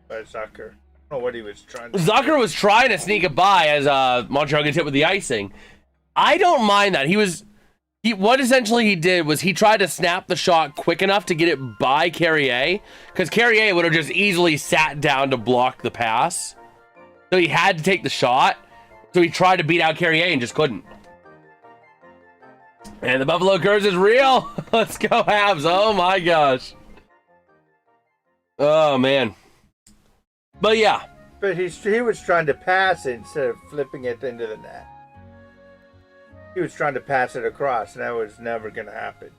by Zucker. I don't know what he was trying to Zucker do. was trying to sneak it by as Montreal gets hit with the icing. I don't mind that. What essentially he did was he tried to snap the shot quick enough to get it by Carrier, because Carrier would have just easily sat down to block the pass. So he had to take the shot. So he tried to beat out Carrier and just couldn't. And the Buffalo curse is real. Let's go Habs. Oh my gosh. Oh man. But yeah. But he was trying to pass it instead of flipping it into the net. He was trying to pass it across, and that was never going to happen.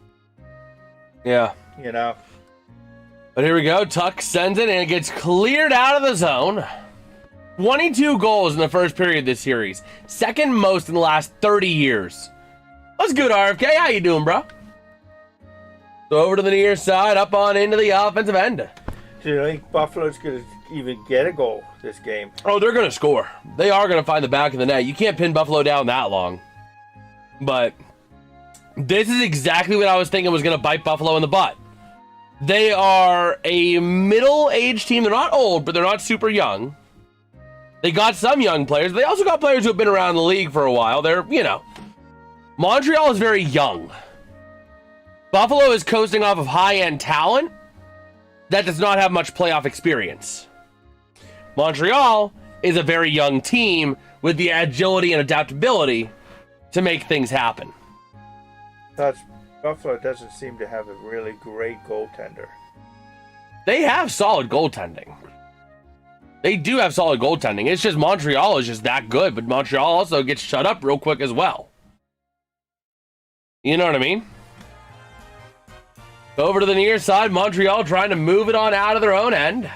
Yeah. You know? But here we go. Tuck sends it, and it gets cleared out of the zone. 22 goals in the first period of this series. Second most in the last 30 years. What's good, RFK? How you doing, bro? So over to the near side, up on into the offensive end. Do you think Buffalo's going to even get a goal this game? Oh, they're going to score. They are going to find the back of the net. You can't pin Buffalo down that long. But this is exactly what I was thinking was going to bite Buffalo in the butt. They are a middle-aged team. They're not old, but they're not super young. They got some young players. They also got players who have been around the league for a while. They're, Montreal is very young. Buffalo is coasting off of high-end talent that does not have much playoff experience. Montreal is a very young team with the agility and adaptability to make things happen. Buffalo doesn't seem to have a really great goaltender. They have solid goaltending. They do have solid goaltending. It's just Montreal is just that good, but Montreal also gets shut up real quick as well. You know what I mean? Over to the near side, Montreal trying to move it on out of their own end.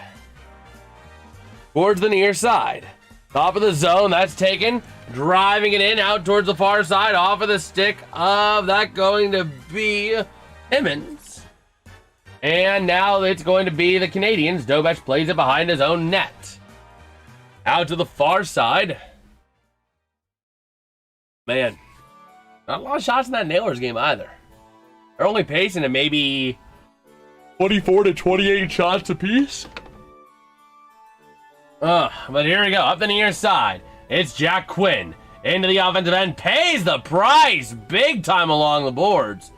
Towards the near side. Top of the zone, that's taken. Driving it in out towards the far side, off of the stick of that going to be Emmons. And now it's going to be the Canadiens. Dobash plays it behind his own net. Out to the far side. Man, not a lot of shots in that Nailers game either. They're only pacing at maybe 24 to 28 shots apiece. But here we go. Up the near side. It's Jack Quinn. Into the offensive end. Pays the price. Big time along the boards.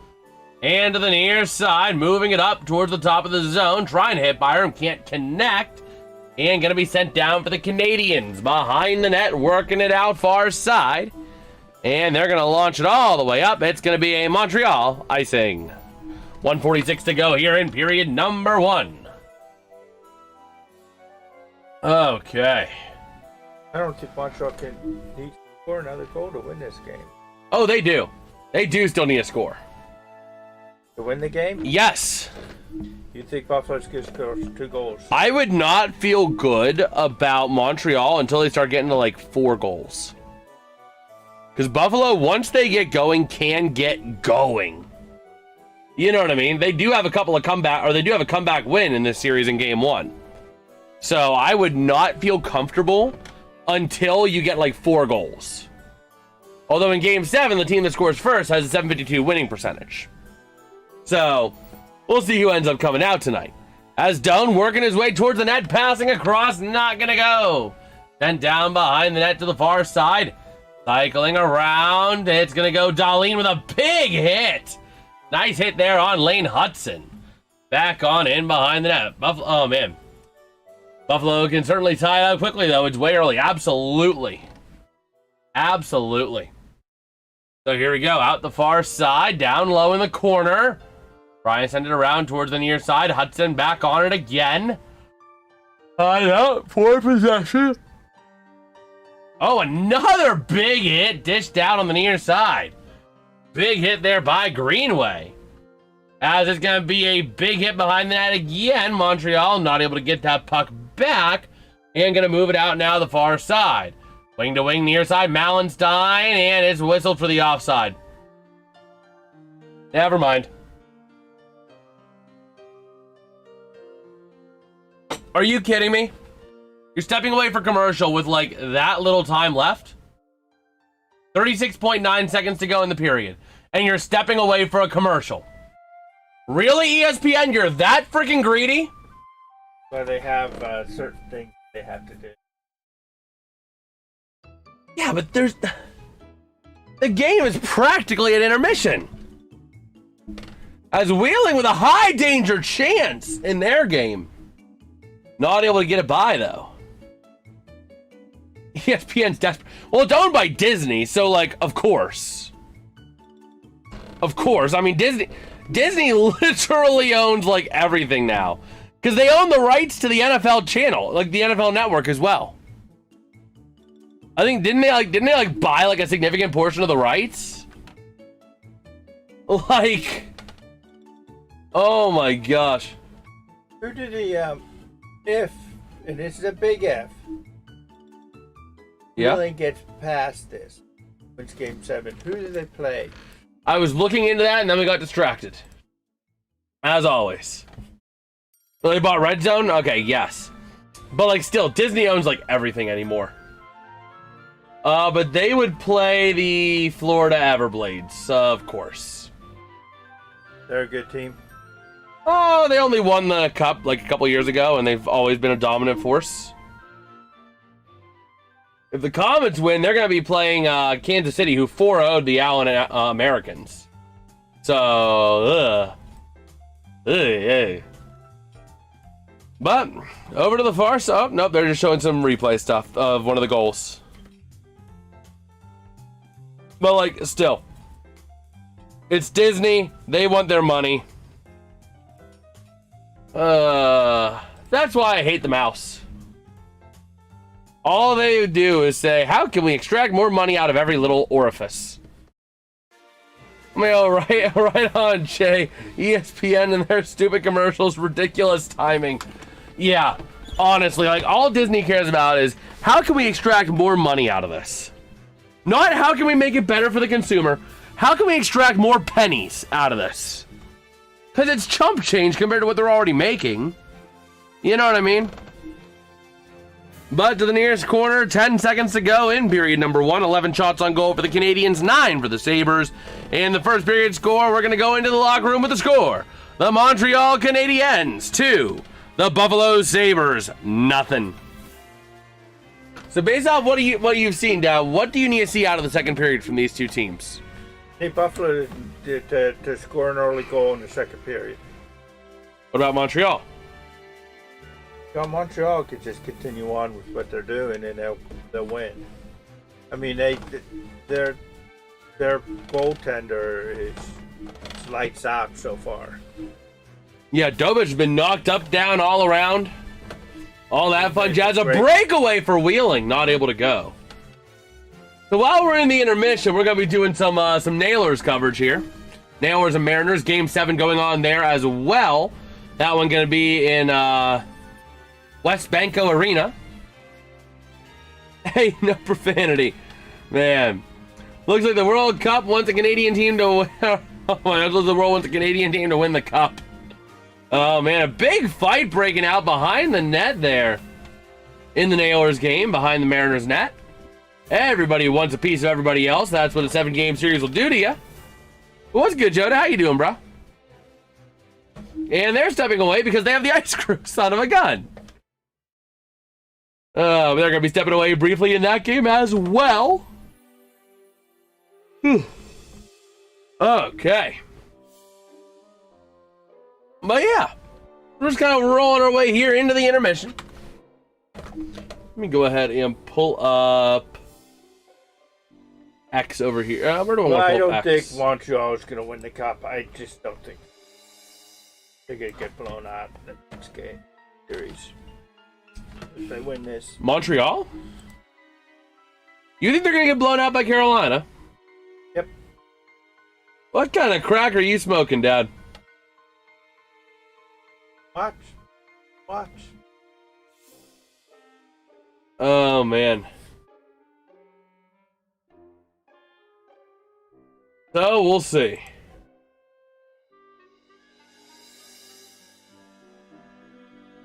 And to the near side. Moving it up towards the top of the zone. Trying to hit Byram. Can't connect. And going to be sent down for the Canadiens. Behind the net. Working it out far side. And they're going to launch it all the way up. It's going to be a Montreal icing. 1:46 to go here in period number 1. Okay. I don't think Montreal can need to score another goal to win this game. Oh, they do. They do still need a score. To win the game? Yes. You think Buffalo's going to score 2 goals? I would not feel good about Montreal until they start getting to like 4 goals. Because Buffalo, once they get going, can get going. You know what I mean? They do have a couple of they do have a comeback win in this series in game 1. So I would not feel comfortable until you get like 4 goals. Although in game 7, the team that scores first has a 752 winning percentage. So we'll see who ends up coming out tonight. As Doan working his way towards the net, passing across, not gonna go. Sent down behind the net to the far side. Cycling around, it's gonna go Dahlin with a big hit. Nice hit there on Lane Hudson. Back on in behind the net. Buffalo, oh man. Buffalo can certainly tie it up quickly, though. It's way early. Absolutely. Absolutely. So here we go. Out the far side. Down low in the corner. Brian sent it around towards the near side. Hudson back on it again. Tied out. 4 possession. Oh, another big hit. Dished out on the near side. Big hit there by Greenway. As it's going to be a big hit behind the net again. Montreal not able to get that puck back. And going to move it out now the far side. Wing to wing near side. Malenstein. And it's whistled for the offside. Never mind. Are you kidding me? You're stepping away for commercial with like that little time left? 36.9 seconds to go in the period. And you're stepping away for a commercial. Really, ESPN? You're that freaking greedy? Well, they have certain things they have to do. Yeah, but there's... The game is practically at intermission. As Wheeling with a high danger chance in their game. Not able to get it by, though. ESPN's desperate. Well, it's owned by Disney, so, like, of course. Of course. I mean, Disney literally owns, like, everything now. Because they own the rights to the NFL channel, like, the NFL network as well. I think, didn't they buy, like, a significant portion of the rights? Like, oh my gosh. Who did the, if, and this is a big if, yeah, Wheeling gets past this, wins Game 7, who do they play? I was looking into that and then we got distracted. As always. Well, they bought Red Zone? Okay, yes. But like still, Disney owns like everything anymore. But they would play the Florida Everblades, of course. They're a good team. Oh, they only won the cup like a couple years ago, and they've always been a dominant force. If the Comets win, they're going to be playing Kansas City, who 4-0'd the Allen Americans. So, But, over to the far side. Oh, nope, they're just showing some replay stuff of one of the goals. But, like, still. It's Disney. They want their money. That's why I hate the mouse. All they do is say, how can we extract more money out of every little orifice? I mean, oh, right on, Jay. ESPN and their stupid commercials, ridiculous timing. Yeah, honestly, like, all Disney cares about is, how can we extract more money out of this? Not how can we make it better for the consumer. How can we extract more pennies out of this? Because it's chump change compared to what they're already making. You know what I mean? But to the nearest corner, 10 seconds to go in period number 1. 11 shots on goal for the Canadiens, 9 for the Sabres. And the first period score, we're going to go into the locker room with the score. The Montreal Canadiens, 2. The Buffalo Sabres, nothing. So based off what you've seen, Dow, what do you need to see out of the second period from these two teams? Hey, Buffalo to score an early goal in the second period. What about Montreal? Well, Montreal could just continue on with what they're doing and they'll win. I mean, their goaltender is lights out so far. Yeah, Dobich has been knocked up, down, all around. All that fun jazz. A breakaway for Wheeling, not able to go. So while we're in the intermission, we're going to be doing some Nailers coverage here. Nailers and Mariners, Game 7 going on there as well. That one going to be in West Banco Arena. Hey, no profanity. Man. Looks like the World Cup wants a Canadian team to win. Oh my God, the world wants a Canadian team to win the cup. Oh man, a big fight breaking out behind the net there. In the Nailers game, behind the Mariners net. Everybody wants a piece of everybody else. That's what a 7-game series will do to you. What's good, Joda? How you doing, bro? And they're stepping away because they have the ice crew, son of a gun. They're going to be stepping away briefly in that game as well. Okay. But yeah, we're just kind of rolling our way here into the intermission. Let me go ahead and pull up X over here. Where do I want to I pull don't X? think Montreal is going to win the cup. I just don't think they're going to get blown out in the next game series. If they win this. Montreal? You think they're going to get blown out by Carolina? Yep. What kind of crack are you smoking, Dad? Watch. Oh, man. So, we'll see.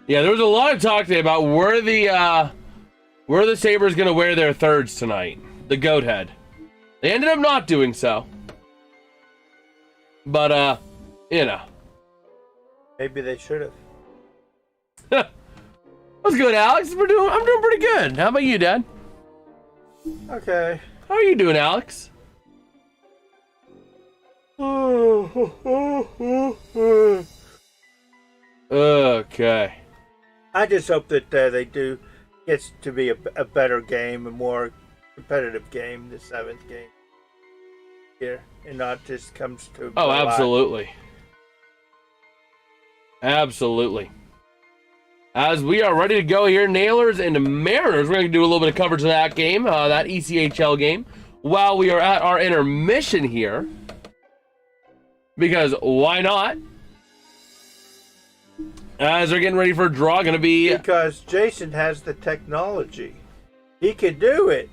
Yeah, there was a lot of talk today about where the Sabres going to wear their thirds tonight. The goat head. They ended up not doing so. But, you know. Maybe they should have. What's good, Alex? I'm doing pretty good. How about you, Dad? Okay. How are you doing, Alex? Okay. I just hope that they do gets to be a better game, a more competitive game, the seventh game here, and not just comes to. Oh, absolutely. Absolutely. As we are ready to go here, Nailers and Mariners, we're going to do a little bit of coverage of that game, that ECHL game, while we are at our intermission here. Because why not? As they're getting ready for a draw, going to be... Because Jason has the technology. He can do it.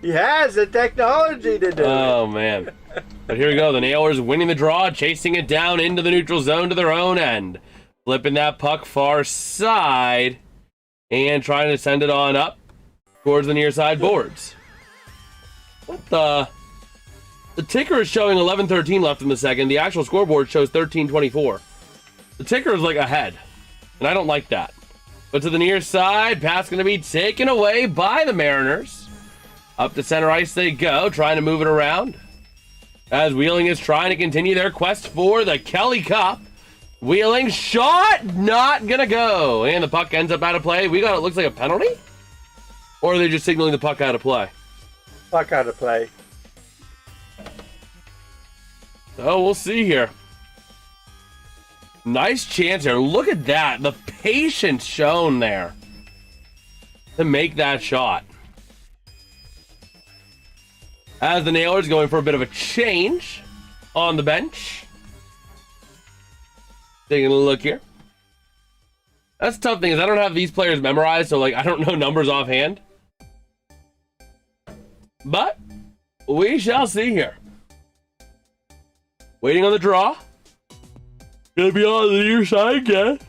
He has the technology to do it. Oh, man. But here we go. The Nailers winning the draw, chasing it down into the neutral zone to their own end. Flipping that puck far side and trying to send it on up towards the near side boards. What the... The ticker is showing 11:13 left in the second. The actual scoreboard shows 13:24. The ticker is like ahead, and I don't like that. But to the near side, pass going to be taken away by the Mariners. Up to center ice they go, trying to move it around. As Wheeling is trying to continue their quest for the Kelly Cup. Wheeling shot, not gonna go. And the puck ends up out of play. We got it looks like a penalty? Or are they just signaling the puck out of play? Puck out of play. So we'll see here. Nice chance here. Look at that. The patience shown there to make that shot. As the Nailers going for a bit of a change on the bench. Taking a look here. That's the tough thing is I don't have these players memorized, so like I don't know numbers offhand. But we shall see here. Waiting on the draw. Gonna be on the near side again.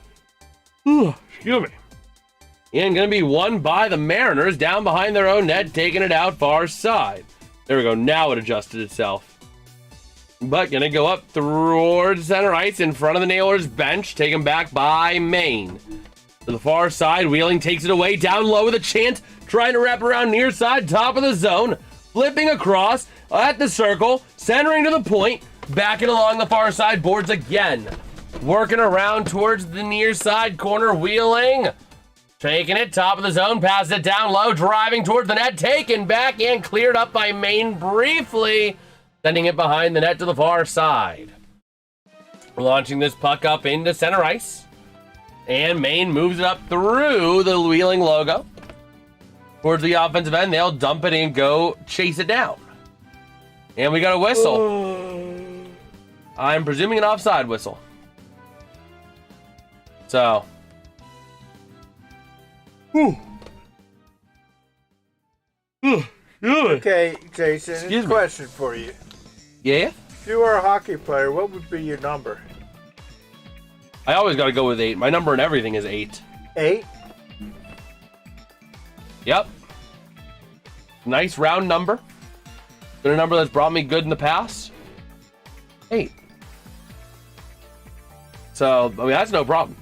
Excuse me. And gonna be won by the Mariners down behind their own net, taking it out far side. There we go. Now it adjusted itself. But gonna go up towards center ice in front of the Nailers bench, taken back by Maine. To the far side, Wheeling takes it away down low with a chance, trying to wrap around near side, top of the zone, flipping across at the circle, centering to the point, backing along the far side boards again. Working around towards the near side corner, Wheeling. Taking it, top of the zone, passes it down low, driving towards the net, taken back and cleared up by Maine briefly, sending it behind the net to the far side. Launching this puck up into center ice. And Maine moves it up through the Wheeling logo. Towards the offensive end, they'll dump it and go chase it down. And we got a whistle. I'm presuming an offside whistle. So. Okay, Jason, Excuse me. question for you. Yeah? If you were a hockey player, what would be your number? I always got to go with 8. My number and everything is 8. 8? Yep. Nice round number. Been a number that's brought me good in the past. 8. So, I mean, that's no problem.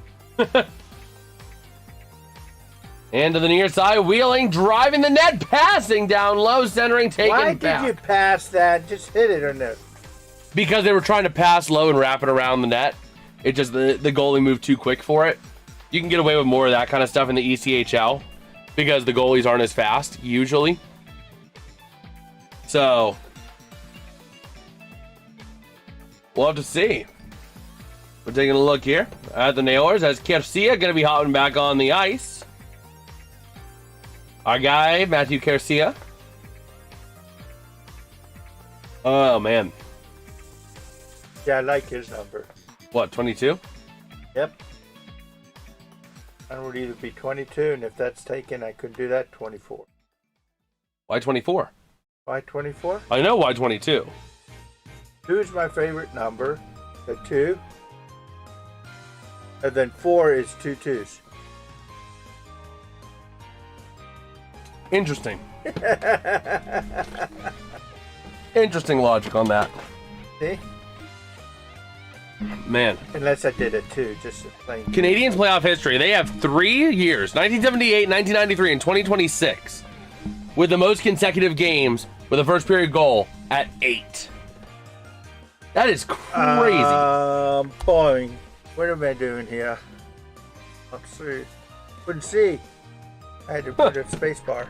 And to the near side, Wheeling, driving the net, passing down low, centering, taking Why back. did you pass that? Just hit it or no? Because they were trying to pass low and wrap it around the net. It just, the goalie moved too quick for it. You can get away with more of that kind of stuff in the ECHL because the goalies aren't as fast usually. So we'll have to see. We're taking a look here at the Nailers as Garcia going to be hopping back on the ice. Our guy, Matthew Garcia. Oh, man. Yeah, I like his number. What, 22? Yep. I would either be 22, and if that's taken, I could do that 24. Why 24? Why 24? I know why 22. 2 is my favorite number. The 2. And then 4 is 2 2s. Interesting. Interesting logic on that. See? Man. Unless I did a 2, just plain. Canadiens playoff history. They have 3 years, 1978, 1993, and 2026, with the most consecutive games with a first period goal at 8. That is crazy. Boing. What am I doing here? Let's see. Couldn't see. I had to put a space bar.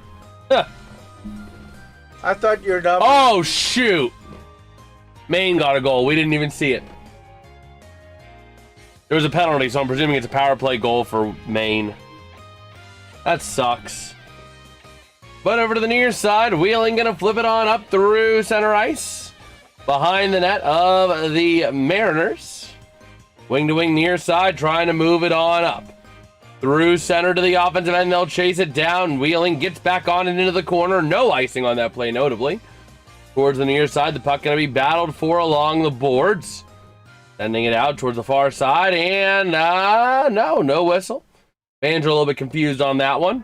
I thought your number. Oh, shoot. Maine got a goal. We didn't even see it. There was a penalty, so I'm presuming it's a power play goal for Maine. That sucks. But over to the near side, Wheeling gonna flip it on up through center ice. Behind the net of the Mariners. Wing to wing near side, trying to move it on up. Through center to the offensive end, they'll chase it down. Wheeling gets back on and into the corner. No icing on that play, notably. Towards the near side, the puck gonna be battled for along the boards. Sending it out towards the far side, and no whistle. Fans are a little bit confused on that one.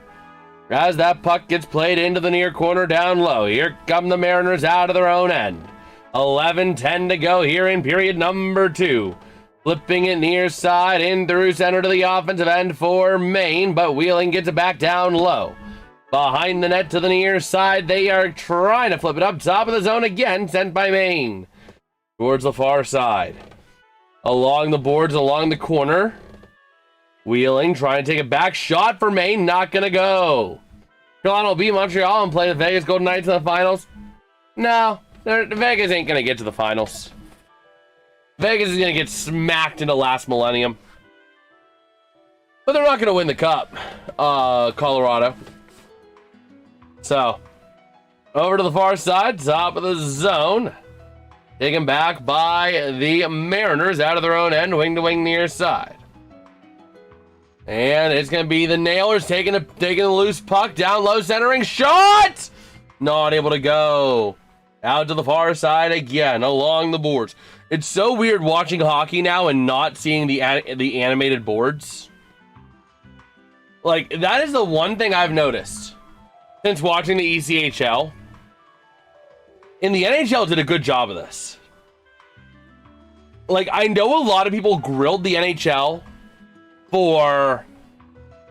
As that puck gets played into the near corner down low. Here come the Mariners out of their own end. 11:10 to go here in period number 2. Flipping it near side in through center to the offensive end for Maine, but Wheeling gets it back down low. Behind the net to the near side, they are trying to flip it up top of the zone again, sent by Maine. Towards the far side. Along the boards, along the corner. Wheeling, trying to take a back shot for Maine, not gonna go. Carolina will beat Montreal and play the Vegas Golden Knights in the finals. No, Vegas ain't gonna get to the finals. Vegas is gonna get smacked into last millennium. But they're not gonna win the cup, Colorado. So, over to the far side, top of the zone. Taken back by the Mariners out of their own end, wing to wing near side. And it's going to be the Nailers taking the loose puck down low, centering shot! Not able to go. Out to the far side again, along the boards. It's so weird watching hockey now and not seeing the animated boards. Like, that is the one thing I've noticed since watching the ECHL. And the NHL did a good job of this. Like, I know a lot of people grilled the NHL for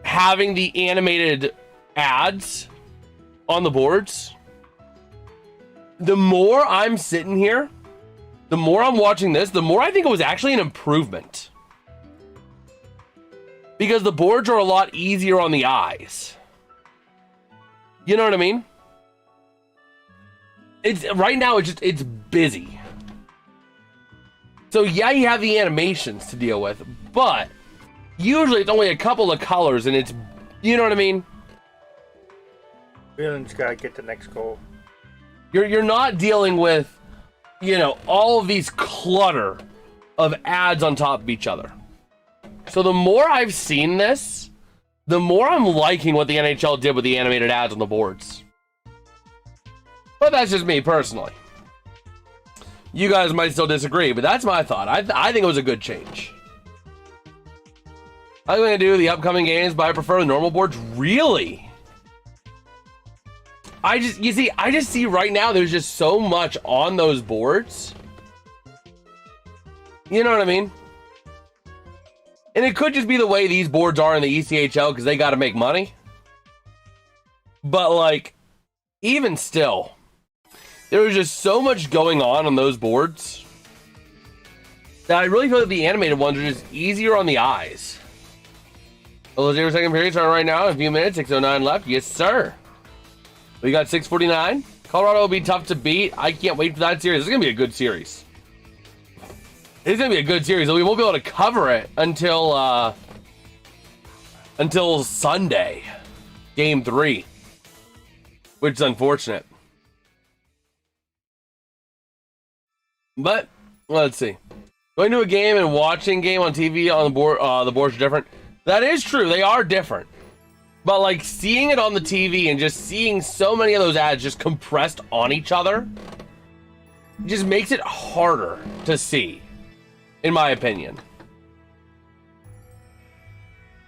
having the animated ads on the boards. The more I'm sitting here, the more I'm watching this, the more I think it was actually an improvement. Because the boards are a lot easier on the eyes. You know what I mean? It's right now it's busy. So yeah, you have the animations to deal with, but usually it's only a couple of colors and it's, you know what I mean? Wheeling's got to get the next goal. You're not dealing with, you know, all of these clutter of ads on top of each other. So the more I've seen this, the more I'm liking what the NHL did with the animated ads on the boards. But that's just me personally. You guys might still disagree, but that's my thought. I think it was a good change. I'm going to do the upcoming games, but I prefer the normal boards. Really? I just see right now there's just so much on those boards. You know what I mean? And it could just be the way these boards are in the ECHL because they got to make money. But like, even still, there was just so much going on those boards that I really feel like the animated ones are just easier on the eyes. Well, 0 second period starting right now. A few minutes, 6:09 left. Yes, sir. We got 6:49. Colorado will be tough to beat. I can't wait for that series. It's going to be a good series. It's going to be a good series. We won't be able to cover it until Sunday, Game 3, which is unfortunate. But let's see. Going to a game and watching game on TV on the boards are different. That is true. They are different. But like seeing it on the TV and just seeing so many of those ads just compressed on each other just makes it harder to see, in my opinion.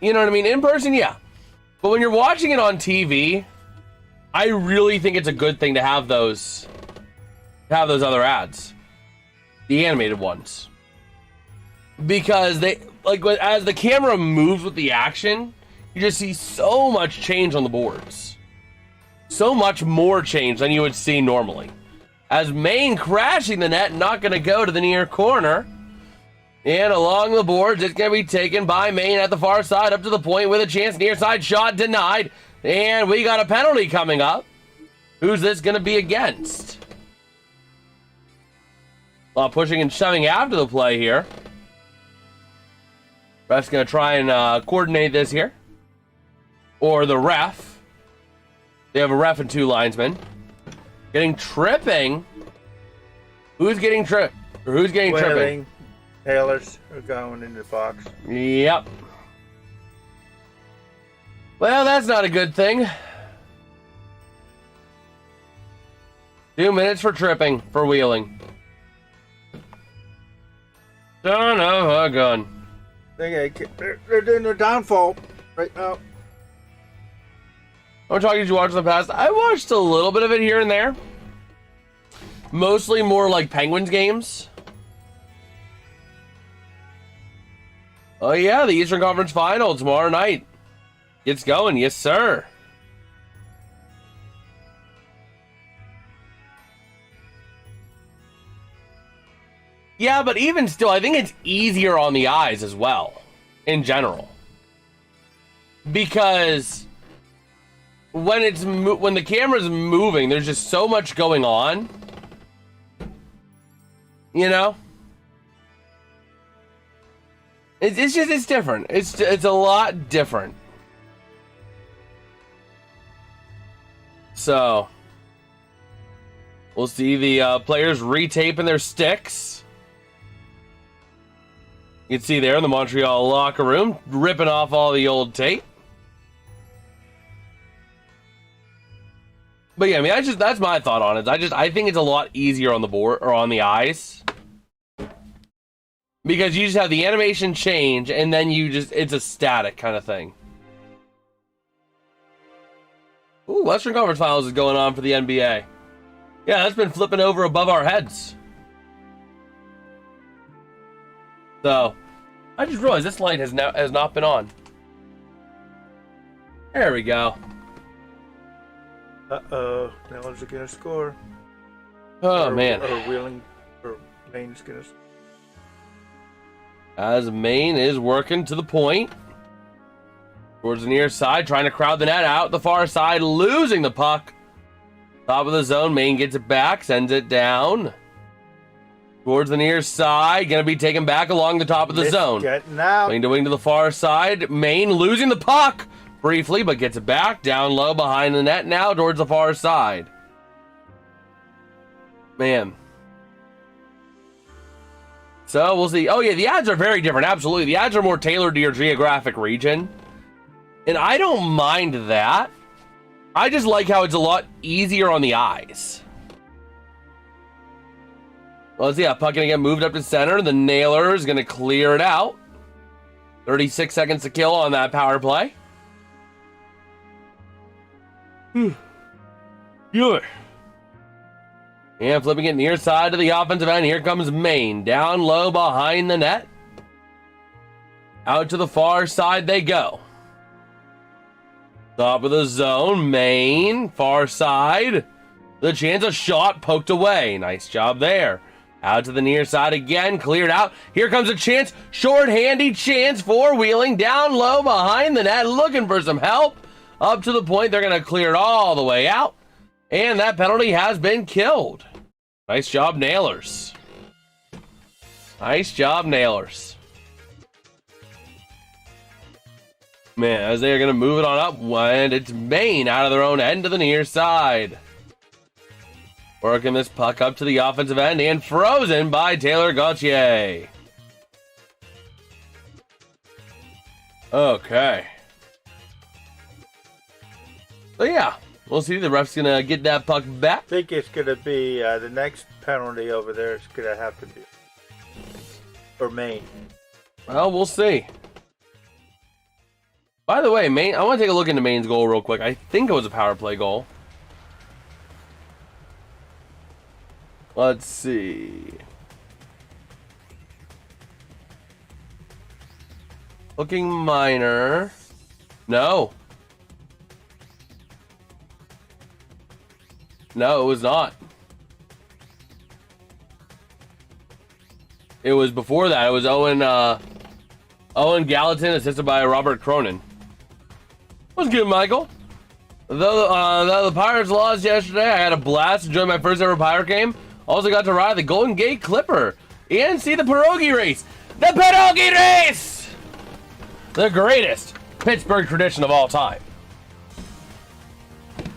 You know what I mean? In person, yeah. But when you're watching it on TV, I really think it's a good thing to have those other ads. The animated ones. Because they, like, as the camera moves with the action, you just see so much change on the boards. So much more change than you would see normally. As Maine crashing the net, not going to go to the near corner. And along the boards, it's going to be taken by Maine at the far side, up to the point with a chance. Near side shot denied. And we got a penalty coming up. Who's this going to be against? Pushing and shoving after the play here. Ref's going to try and coordinate this here. Or the ref. They have a ref and 2 linesmen. Getting tripping. Who's getting tripped? Or who's getting tripping? Taylors are going into the box. Yep. Well, that's not a good thing. 2 minutes for tripping, for wheeling. Son of a gun. They're doing their downfall right now. I'm talking, did you watch in the past? I watched a little bit of it here and there. Mostly more like Penguins games. Oh yeah, the Eastern Conference Final tomorrow night. It's going, yes sir. Yeah, but even still, I think it's easier on the eyes as well, in general. Because when the camera's moving, there's just so much going on. You know? It's different. It's a lot different. So we'll see the players retaping their sticks. You can see there in the Montreal locker room, ripping off all the old tape. But yeah, I mean, that's my thought on it. I think it's a lot easier on the board or on the eyes. Because you just have the animation change and then it's a static kind of thing. Ooh, Western Conference Finals is going on for the NBA. Yeah, that's been flipping over above our heads. So, I just realized this light has not been on. There we go. Uh-oh, Miller's gonna score. Oh, man. Or Wheeling, or Maine's gonna score. As Maine is working to the point. Towards the near side, trying to crowd the net out. The far side, losing the puck. Top of the zone, Maine gets it back, sends it down. Towards the near side, going to be taken back along the top of the zone. Getting out. Wing to wing to the far side. Maine losing the puck briefly, but gets it back down low behind the net now towards the far side. Man. So we'll see. Oh yeah, the ads are very different. Absolutely. The ads are more tailored to your geographic region. And I don't mind that. I just like how it's a lot easier on the eyes. Well, let's see. Puck gonna get moved up to center. The nailer is gonna clear it out. 36 seconds to kill on that power play. Good. And flipping it near side to the offensive end. Here comes Maine. Down low behind the net. Out to the far side they go. Top of the zone. Maine. Far side. The chance, a shot poked away. Nice job there. Out to the near side again, cleared out. Here comes a chance, short-handy chance for Wheeling, down low behind the net, looking for some help. Up to the point, they're going to clear it all the way out. And that penalty has been killed. Nice job, Nailers. Nice job, Nailers. Man, as they're going to move it on up, and it's Maine out of their own end to the near side. Working this puck up to the offensive end and frozen by Taylor Gauthier. Okay. So yeah, we'll see. The ref's going to get that puck back. I think it's going to be the next penalty over there is going to have to be for Maine. Well, we'll see. By the way, Maine, I want to take a look into Maine's goal real quick. I think it was a power play goal. Let's see. Looking minor. No. No, it was not. It was before that. It was Owen Gallatin, assisted by Robert Cronin. Was good, Michael. Though the Pirates lost yesterday, I had a blast. Enjoyed my first ever Pirate game. Also got to ride the Golden Gate Clipper and see the pierogi race. The pierogi race! The greatest Pittsburgh tradition of all time.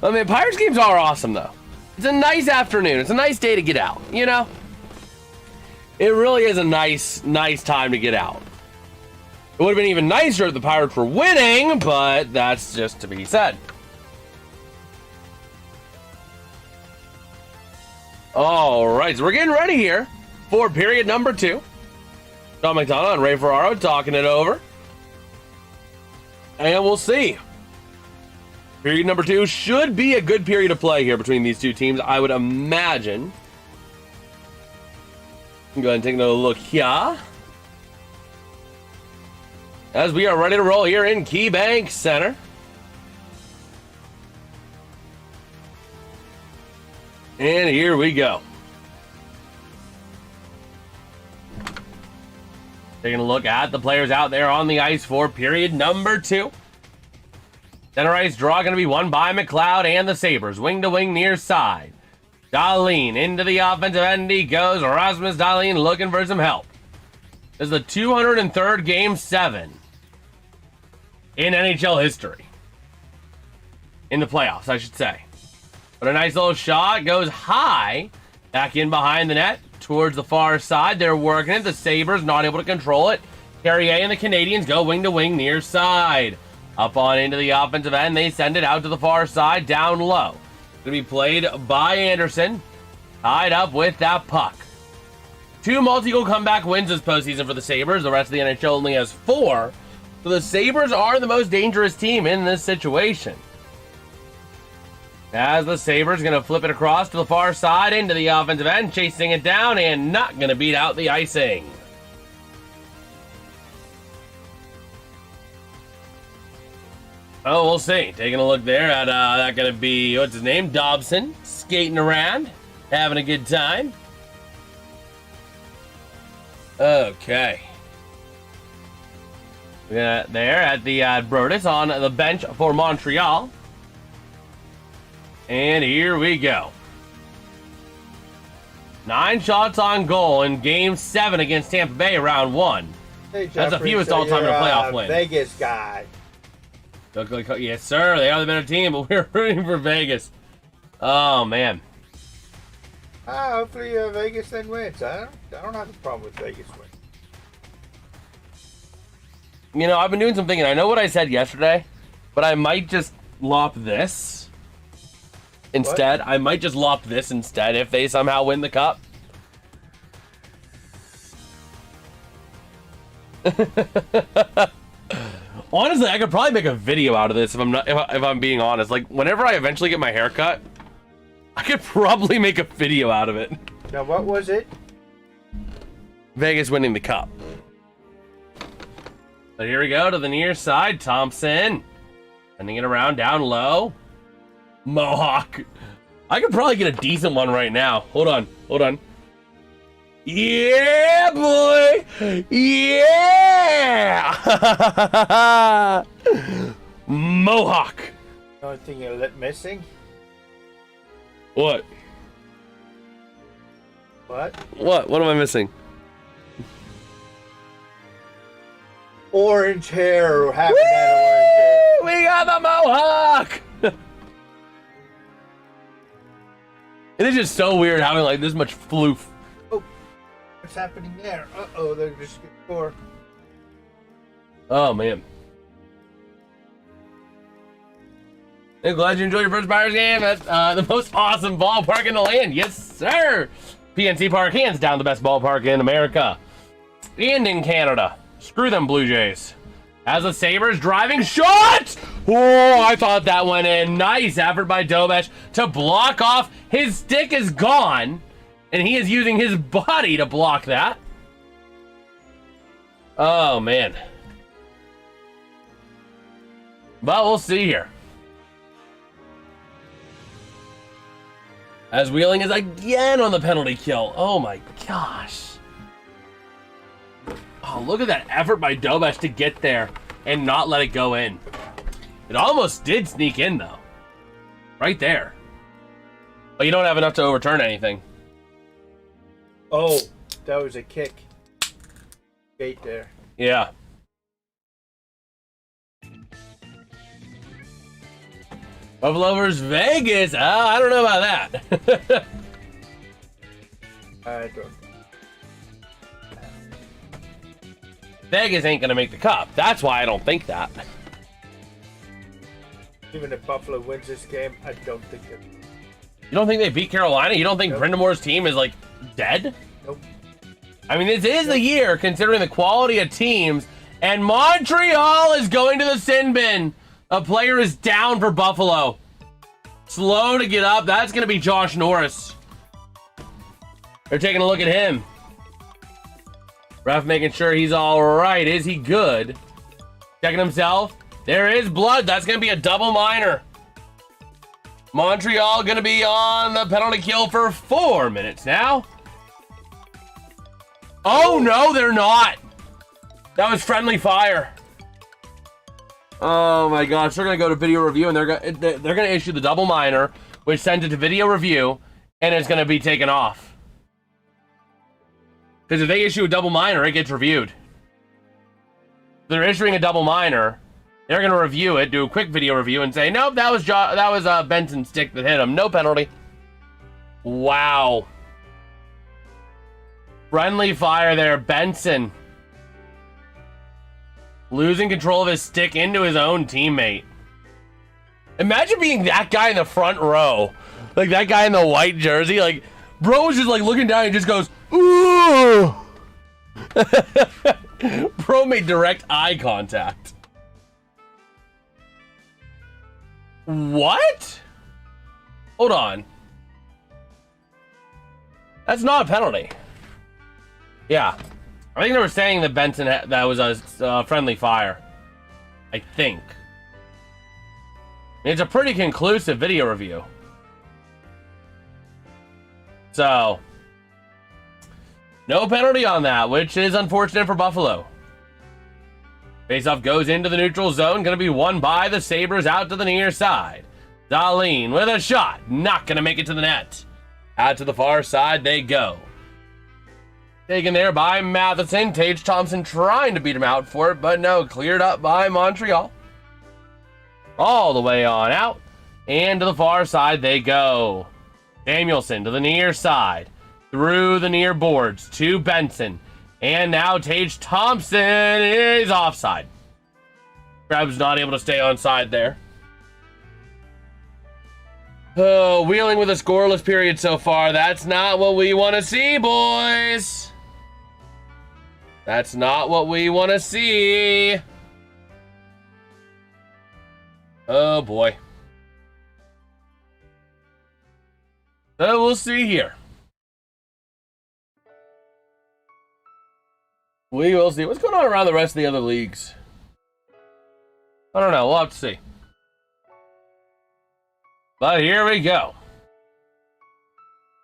I mean, Pirates games are awesome, though. It's a nice afternoon. It's a nice day to get out, you know? It really is a nice time to get out. It would have been even nicer if the Pirates were winning, but that's just to be said. All right, so we're getting ready here for period number 2. John McDonough and Ray Ferraro talking it over. And we'll see. Period number 2 should be a good period of play here between these two teams, I would imagine. Go ahead and take another look here. As we are ready to roll here in KeyBank Center. And here we go. Taking a look at the players out there on the ice for period number 2. Center ice draw going to be won by McLeod and the Sabres. Wing to wing near side. Dahlin into the offensive end he goes. Rasmus Dahlin looking for some help. This is the 203rd Game 7 in NHL history. In the playoffs, I should say. But a nice little shot goes high. Back in behind the net towards the far side. They're working it. The Sabres not able to control it. Carrier and the Canadiens go wing to wing near side. Up on into the offensive end. They send it out to the far side down low. Going to be played by Anderson. Tied up with that puck. 2 multi-goal comeback wins this postseason for the Sabres. The rest of the NHL only has 4. So the Sabres are the most dangerous team in this situation. As the Sabres going to flip it across to the far side into the offensive end, chasing it down and not going to beat out the icing. Oh, we'll see. Taking a look there at that going to be, what's his name? Dobson, skating around, having a good time. Okay. There at the Brodus on the bench for Montreal. And here we go. 9 shots on goal in Game 7 against Tampa Bay, round 1. Hey, that's the fewest all-time in a playoff win. Vegas guy. Yes, sir. They are the better team, but we're rooting for Vegas. Oh, man. Hopefully Vegas then wins. I don't have a problem with Vegas winning. You know, I've been doing some thinking. I know what I said yesterday, but I might just lop this. Instead, what? I might just lop this instead if they somehow win the cup. Honestly, I could probably make a video out of this if I'm being honest. Like, whenever I eventually get my hair cut, I could probably make a video out of it. Now, what was it? Vegas winning the cup. So here we go to the near side. Thompson sending it around down low. Mohawk. I could probably get a decent one right now. Hold on. Yeah, boy! Yeah! Mohawk! The only thing you're missing? What? What? What am I missing? Orange hair. Or having that orange hair. We got the Mohawk! It is just so weird having like this much floof. Oh, what's happening there? Uh-oh, they're just getting score. Oh, man. I'm glad you enjoyed your first Pirates game at the most awesome ballpark in the land. Yes, sir. PNC Park, hands down the best ballpark in America and in Canada. Screw them Blue Jays. As the Sabres driving shot. Oh, I thought that went in. Nice effort by Dobesh to block off. His stick is gone, and he is using his body to block that. Oh, man. But we'll see here. As Wheeling is again on the penalty kill. Oh my gosh. Oh, look at that effort by Dobesh to get there and not let it go in. It almost did sneak in though. Right there. But you don't have enough to overturn anything. Oh, that was a kick. Gate there. Yeah. Buffalo versus Vegas. I don't know about that. I don't. Vegas ain't gonna make the cup. That's why I don't think that. Even if Buffalo wins this game, I don't think it. You don't think they beat Carolina? You don't think Nope. Brindamore's team is like dead? Nope. I mean, this is the year considering the quality of teams, and Montreal is going to the sin bin. A player is down for Buffalo. Slow to get up. That's going to be Josh Norris. They're taking a look at him. Ref making sure he's all right. Is he good? Checking himself. There is blood. That's going to be a double minor. Montreal going to be on the penalty kill for 4 minutes now. Oh, no, they're not. That was friendly fire. Oh my gosh, they're gonna go to video review and they're gonna issue the double minor, which sends it to video review, and it's gonna be taken off. Because if they issue a double minor, it gets reviewed. They're issuing a double minor. They're gonna review it, do a quick video review, and say, nope, that was Benson's stick that hit him. No penalty. Wow. Friendly fire there, Benson. Losing control of his stick into his own teammate. Imagine being that guy in the front row. Like that guy in the white jersey. Like, bro was just like looking down and just goes, ooh. Bro made direct eye contact. What? Hold on. That's not a penalty. Yeah. I think they were saying that Benson that was a friendly fire. I think. It's a pretty conclusive video review. So, no penalty on that, which is unfortunate for Buffalo. Faceoff goes into the neutral zone, going to be won by the Sabres out to the near side. Dahlin with a shot, not going to make it to the net. Out to the far side they go. Taken there by Matheson. Tage Thompson trying to beat him out for it, but no, cleared up by Montreal. All the way on out. And to the far side they go. Samuelson to the near side. Through the near boards to Benson. And now Tage Thompson is offside. Krebs not able to stay onside there. Oh, Wheeling with a scoreless period so far. That's not what we want to see, boys. That's not what we want to see. Oh, boy. So we'll see here. We will see. What's going on around the rest of the other leagues? I don't know. We'll have to see. But here we go.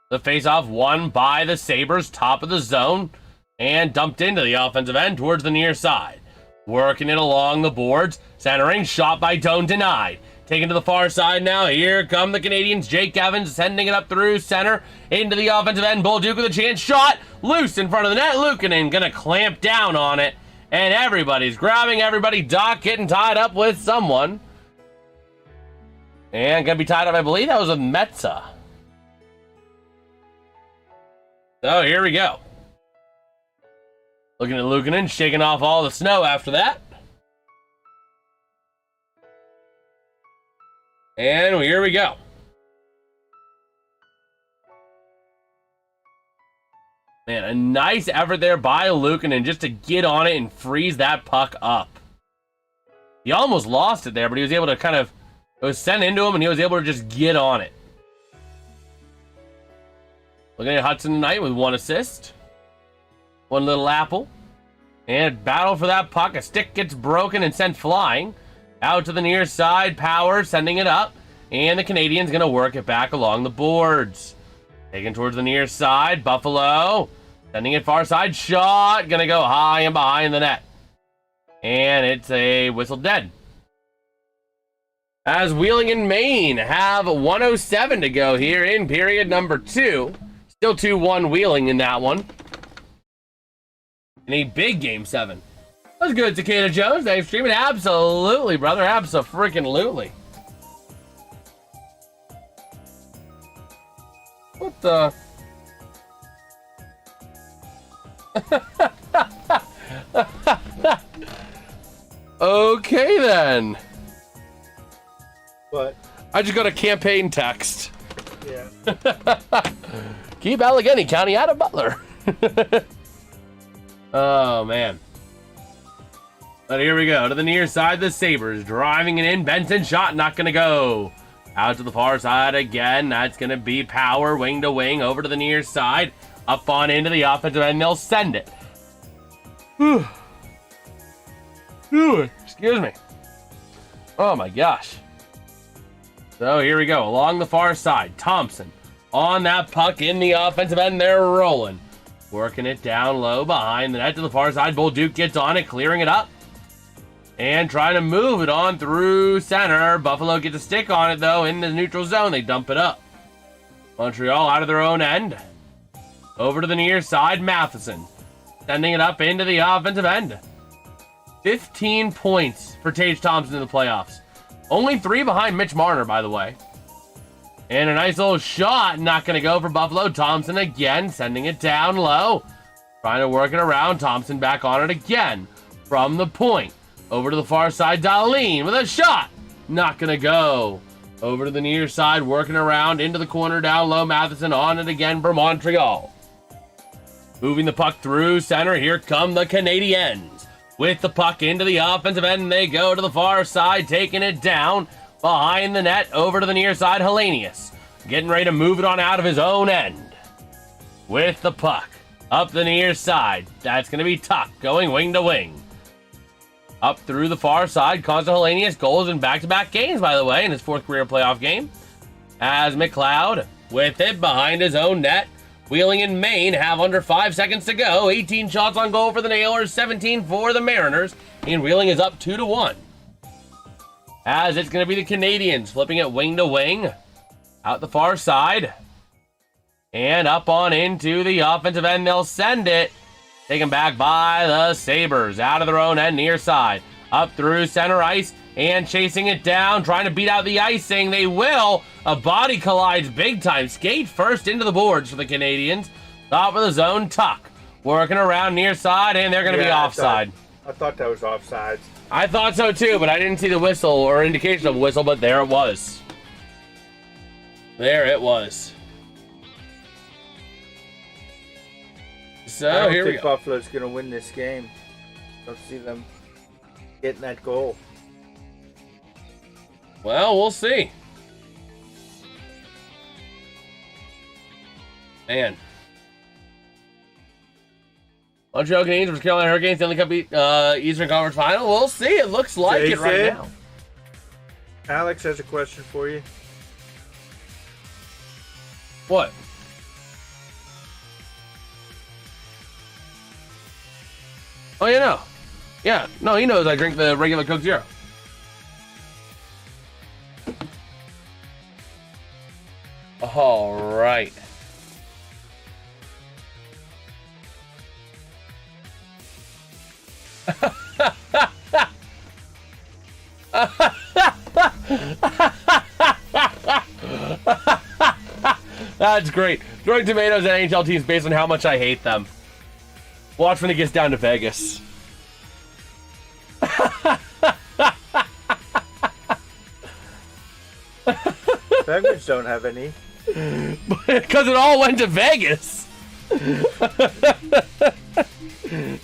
The faceoff won by the Sabres, top of the zone, and dumped into the offensive end towards the near side. Working it along the boards, centering, shot by Doan, denied. Taken to the far side now, here come the Canadiens. Jake Evans sending it up through center, into the offensive end. Bolduc with a chance, shot, loose in front of the net. Luukkonen gonna clamp down on it, and everybody's grabbing everybody. Doc getting tied up with someone. And gonna be tied up, I believe that was with Metza. So here we go. Looking at Luukkonen, shaking off all the snow after that. And here we go. Man, a nice effort there by Luukkonen just to get on it and freeze that puck up. He almost lost it there, but he was able to it was sent into him and he was able to just get on it. Looking at Hudson tonight with 1 assist. 1 little apple. And battle for that puck. A stick gets broken and sent flying. Out to the near side. Power sending it up. And the Canadiens going to work it back along the boards. Taken towards the near side. Buffalo. Sending it far side. Shot. Going to go high and behind the net. And it's a whistle dead. As Wheeling and Maine have 1:07 to go here in period number 2. Still 2-1 Wheeling in that one. In a big game 7. That was good, Takeda Jones. Thanks for streaming. Absolutely, brother. Abso-freaking-lutely. What the? Okay, then. What? I just got a campaign text. Yeah. Keep Allegheny County out of Butler. Oh, man. But here we go. To the near side, the Sabres driving it in. Benson shot, not going to go. Out to the far side again. That's going to be Power, wing to wing, over to the near side. Up on into the offensive end. They'll send it. Whew. Excuse me. Oh, my gosh. So here we go. Along the far side, Thompson on that puck in the offensive end. They're rolling. Working it down low behind the net to the far side. Bolduc gets on it, clearing it up. And trying to move it on through center. Buffalo gets a stick on it, though, in the neutral zone. They dump it up. Montreal out of their own end. Over to the near side, Matheson. Sending it up into the offensive end. 15 points for Tage Thompson in the playoffs. Only 3 behind Mitch Marner, by the way. And a nice little shot. Not going to go for Buffalo. Thompson again, sending it down low. Trying to work it around. Thompson back on it again. From the point. Over to the far side, Dahlin with a shot. Not going to go. Over to the near side, working around into the corner down low. Matheson on it again for Montreal. Moving the puck through center. Here come the Canadiens. With the puck into the offensive end, they go to the far side, taking it down behind the net. Over to the near side, Hellenius getting ready to move it on out of his own end. With the puck up the near side, that's going to be Tuck going wing to wing. Up through the far side, Consta Hellenius goals in back-to-back games, by the way, in his 4th career playoff game. As McLeod with it behind his own net. Wheeling and Maine have under 5 seconds to go. 18 shots on goal for the Nailers, 17 for the Mariners. And Wheeling is up 2-1. As it's going to be the Canadiens flipping it wing to wing. Out the far side. And up on into the offensive end. They'll send it. Taken back by the Sabres. Out of their own end, near side. Up through center ice. And chasing it down. Trying to beat out the icing. They will. A body collides big time. Skate first into the boards for the Canadiens. Top of the zone, Tuck. Working around near side, and they're going to be offside. I thought that was offsides. I thought so too, but I didn't see the whistle or indication of a whistle, but there it was. There it was. So I don't here we think go. Buffalo's going to win this game. Don't see them getting that goal. Well, we'll see. Man. Montreal Canadiens versus Carolina Hurricanes, Stanley Cup Eastern Conference Final. We'll see. It looks like it right now. Alex has a question for you. What? Oh, you know. Yeah, no, he knows I drink the regular Coke Zero. All right. That's great. Throwing tomatoes at NHL teams based on how much I hate them. Watch when it gets down to Vegas. Penguins don't have any. Because it all went to Vegas.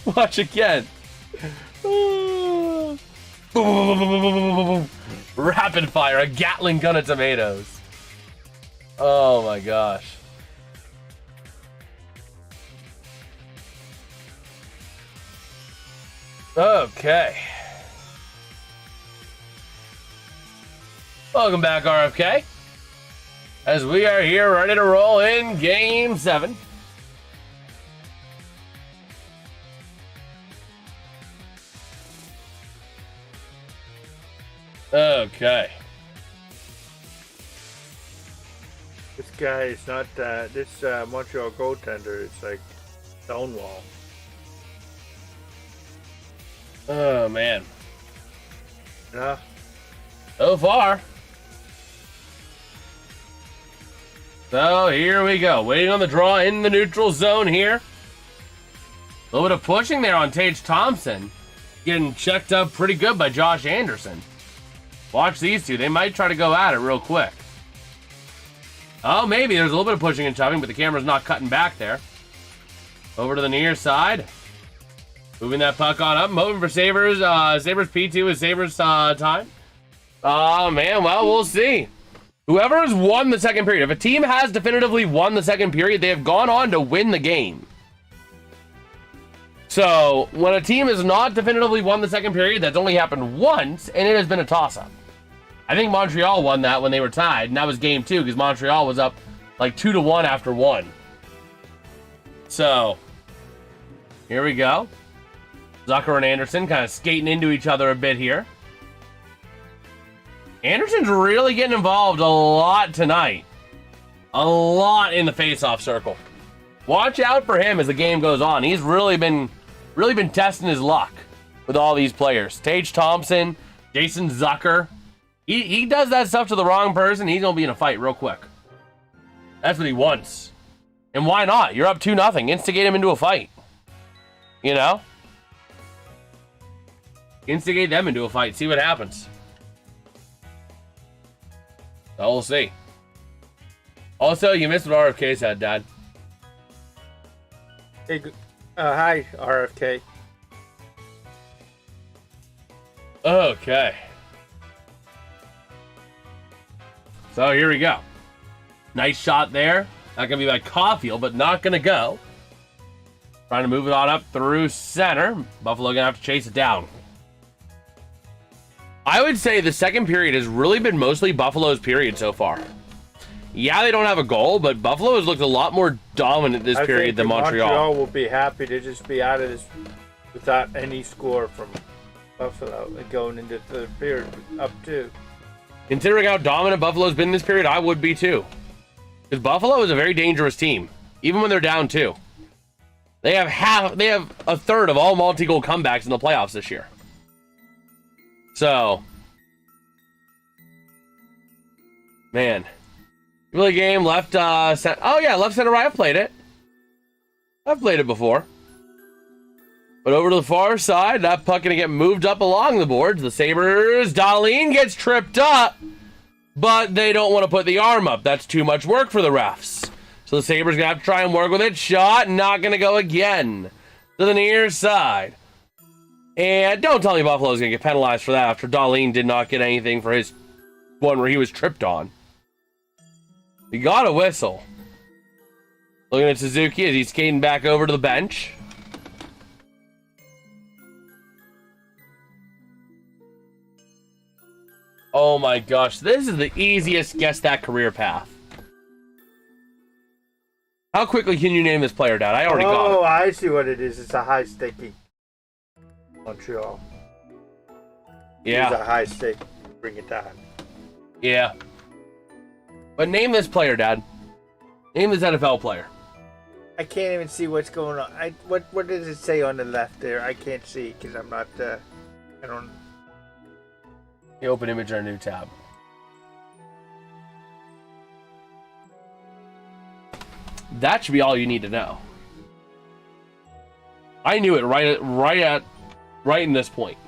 Watch again. Rapid fire, a Gatling gun of tomatoes. Oh my gosh. Okay. Welcome back, RFK. As we are here ready to roll in Game 7. Okay. This guy is not, this Montreal goaltender is like Stonewall. Oh, man. Yeah. So far. So here we go. Waiting on the draw in the neutral zone here. A little bit of pushing there on Tage Thompson. Getting checked up pretty good by Josh Anderson. Watch these two. They might try to go at it real quick. Oh, maybe. There's a little bit of pushing and shoving, but the camera's not cutting back there. Over to the near side. Moving that puck on up. Moving for Sabres. Sabres P2 is Sabres time. Oh, man. Well, we'll see. Whoever has won the second period. If a team has definitively won the second period, they have gone on to win the game. So, when a team has not definitively won the second period, that's only happened once, and it has been a toss-up. I think Montreal won that when they were tied, and that was game 2, because Montreal was up like 2-1 after 1. So, here we go. Zucker and Anderson kind of skating into each other a bit here. Anderson's really getting involved a lot tonight. A lot in the face-off circle. Watch out for him as the game goes on. He's really been testing his luck with all these players. Tage Thompson, Jason Zucker. He does that stuff to the wrong person, he's going to be in a fight real quick. That's what he wants. And why not? You're up 2-0. Instigate him into a fight. You know? Instigate them into a fight. See what happens. So we'll see. Also, you missed what RFK said, Dad. Hey, hi, RFK. Okay. So here we go. Nice shot there. Not going to be by Caulfield, but not going to go. Trying to move it on up through center. Buffalo going to have to chase it down. I would say the second period has really been mostly Buffalo's period so far. Yeah, they don't have a goal, but Buffalo has looked a lot more dominant this period than Montreal. Montreal will be happy to just be out of this without any score from Buffalo and going into the period up 2. Considering how dominant Buffalo's been this period, I would be too. Because Buffalo is a very dangerous team, even when they're down 2. They have a third of all multi-goal comebacks in the playoffs this year. So, man, really game left. Oh yeah, left center right. I've played it. I've played it before. But over to the far side, that puck gonna get moved up along the boards. The Sabres, Dahlin gets tripped up, but they don't want to put the arm up. That's too much work for the refs. So the Sabres gonna have to try and work with it. Shot, not gonna go again. To the near side. And don't tell me Buffalo's going to get penalized for that after Dahlin did not get anything for his one where he was tripped on. He got a whistle. Looking at Suzuki as he's skating back over to the bench. Oh my gosh, this is the easiest guess that career path. How quickly can you name this player, Dad? I already got it. Oh, I see what it is. It's a high sticky. Montreal. Yeah. It's a high stake. Bring it down. Yeah. But name this player, Dad. Name this NFL player. I can't even see what's going on. What does it say on the left there? I can't see because I'm not. I don't. You open image on a new tab. That should be all you need to know. I knew it right in this point.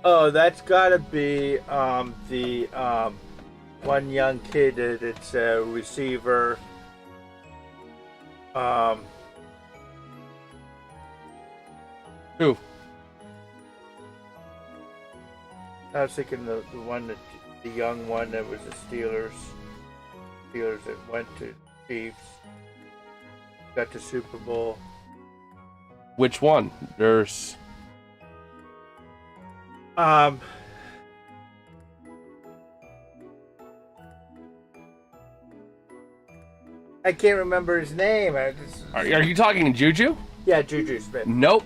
Oh, that's gotta be the one young kid that's a receiver. Who? I was thinking the one that the young one that was the Steelers that went to Chiefs, got the Super Bowl. Which one? There's. I can't remember his name. Are you talking Juju? Yeah, Juju Smith. Nope.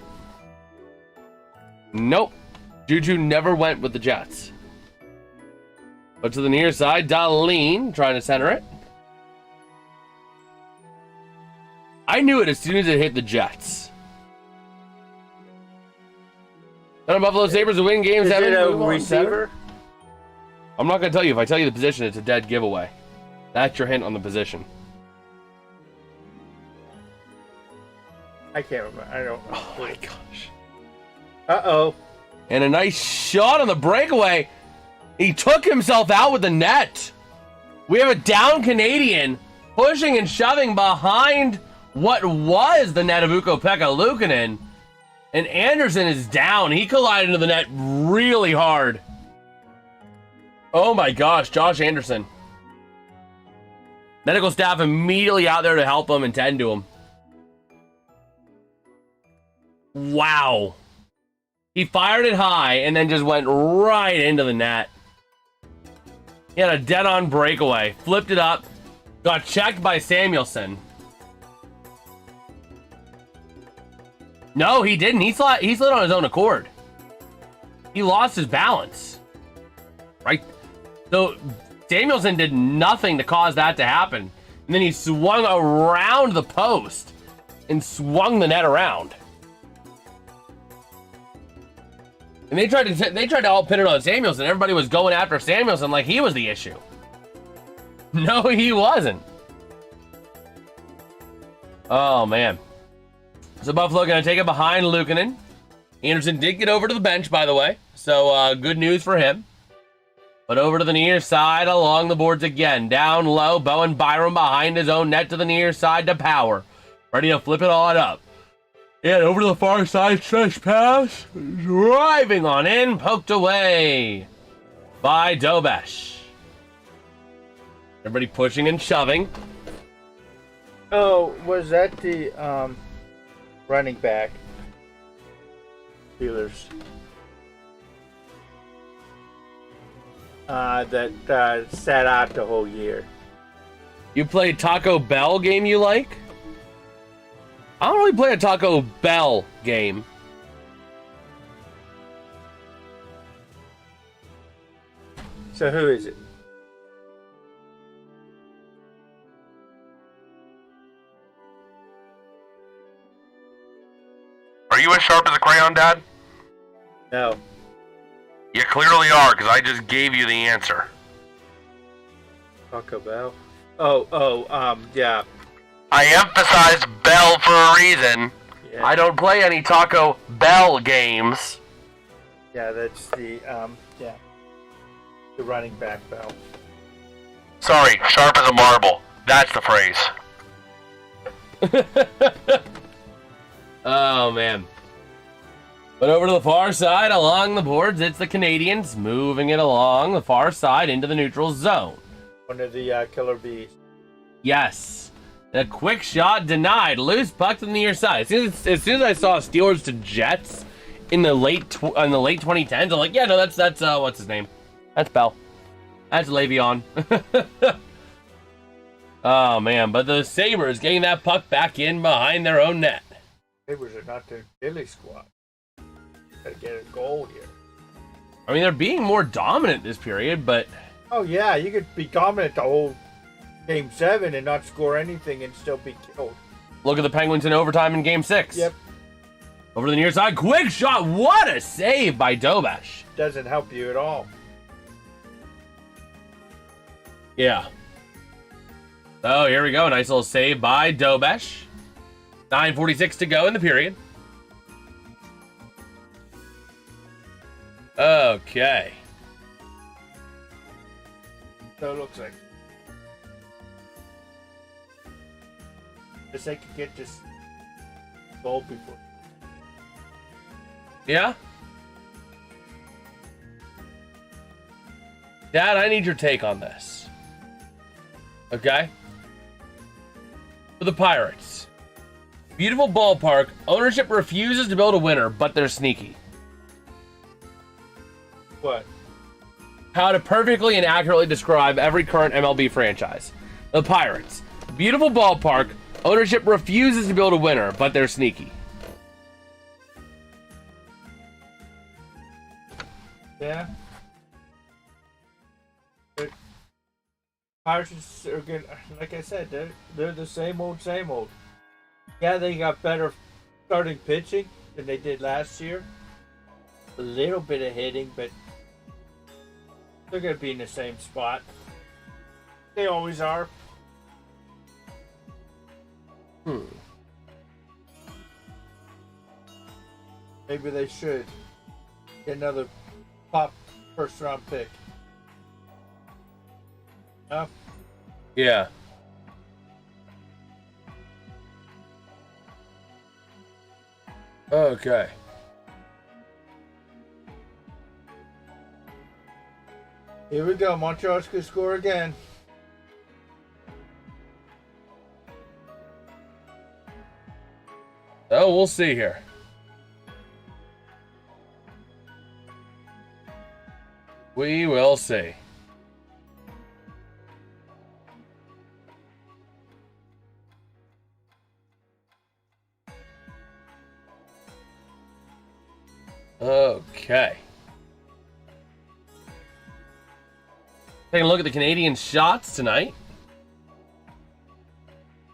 Nope. Juju never went with the Jets. But to the near side, Darlene trying to center it. I knew it as soon as it hit the Jets. And Buffalo Sabres to win game Is 7. it a move on, receiver? 7. I'm not going to tell you. If I tell you the position, it's a dead giveaway. That's your hint on the position. I can't remember. I don't know. Oh my gosh. Uh-oh. And a nice shot on the breakaway. He took himself out with the net. We have a down Canadian pushing and shoving behind what was the net of Ukko-Pekka Luukkonen. And Anderson is down. He collided into the net really hard. Oh my gosh, Josh Anderson. Medical staff immediately out there to help him and tend to him. Wow. He fired it high and then just went right into the net. He had a dead-on breakaway. Flipped it up. Got checked by Samuelson. No, he didn't. He slid on his own accord. He lost his balance. Right? So Samuelson did nothing to cause that to happen. And then he swung around the post and swung the net around. And they tried to all pin it on Samuelson. Everybody was going after Samuelson like he was the issue. No, he wasn't. Oh, man. So Buffalo going to take it behind Luukkonen. Anderson did get over to the bench, by the way. So good news for him. But over to the near side along the boards again. Down low, Bowen Byram behind his own net to the near side to Power. Ready to flip it on up. And over to the far side, stretch pass. Driving on in, poked away by Dobesh. Everybody pushing and shoving. Oh, was that the running back? Steelers. That sat out the whole year. You played Taco Bell game you like? I don't really play a Taco Bell game. So who is it? Are you as sharp as a crayon, Dad? No. You clearly are, because I just gave you the answer. Taco Bell. Yeah. I emphasized Bell for a reason. Yeah. I don't play any Taco Bell games. Yeah, that's the the running back Bell. Sorry, sharp as a marble. That's the phrase. Oh, man. But over to the far side along the boards, it's the Canadiens moving it along the far side into the neutral zone. One of the killer bees. Yes. A quick shot denied. Loose puck to the near side. As soon as I saw Steelers to Jets in the late 2010s, I'm like, yeah, no, that's what's his name? That's Bell. That's Le'Veon. Oh, man. But the Sabres getting that puck back in behind their own net. Sabres are not the Philly squad. Gotta get a goal here. I mean, they're being more dominant this period, but Oh yeah, you could be dominant the whole Game 7 and not score anything and still be killed. look at the Penguins in overtime in Game 6. Yep. Over to the near side, quick shot. What a save by Dobesh. Doesn't help you at all. Yeah. So here we go. Nice little save by Dobesh. 9:46 to go in the period. Okay. So it looks like. Guess they could get this goal before. Yeah? Dad, I need your take on this. Okay? For the Pirates. Beautiful ballpark. Ownership refuses to build a winner, but they're sneaky. What? How to perfectly and accurately describe every current MLB franchise. The Pirates. Beautiful ballpark. Ownership refuses to build a winner, but they're sneaky. Yeah. Pirates are good. Like I said, they're the same old, same old. Yeah, they got better starting pitching than they did last year. A little bit of hitting, but they're going to be in the same spot. They always are. Maybe they should get another top first round pick. No? Yeah. Okay. Here we go. Montreal's going to score again. Oh, we'll see here. We will see. Okay. Taking a look at the Canadian shots tonight.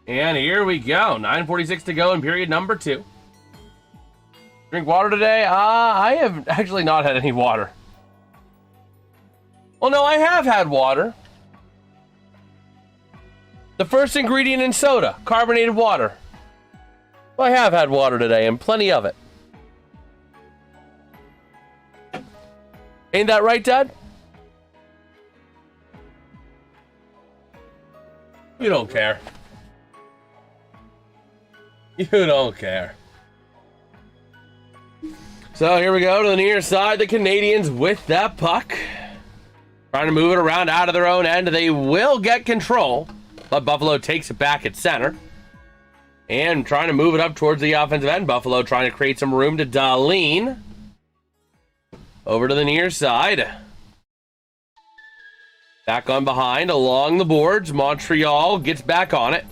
And here we go. 9:46 to go in period number 2. Drink water today? I have actually not had any water. Well, no, I have had water. The first ingredient in soda, carbonated water. Well, I have had water today, and plenty of it. Ain't that right, Dad? You don't care. You don't care. So here we go to the near side. The Canadiens with that puck. Trying to move it around out of their own end. They will get control. But Buffalo takes it back at center. And trying to move it up towards the offensive end. Buffalo trying to create some room to Dahlin. Over to the near side. Back on behind along the boards. Montreal gets back on it.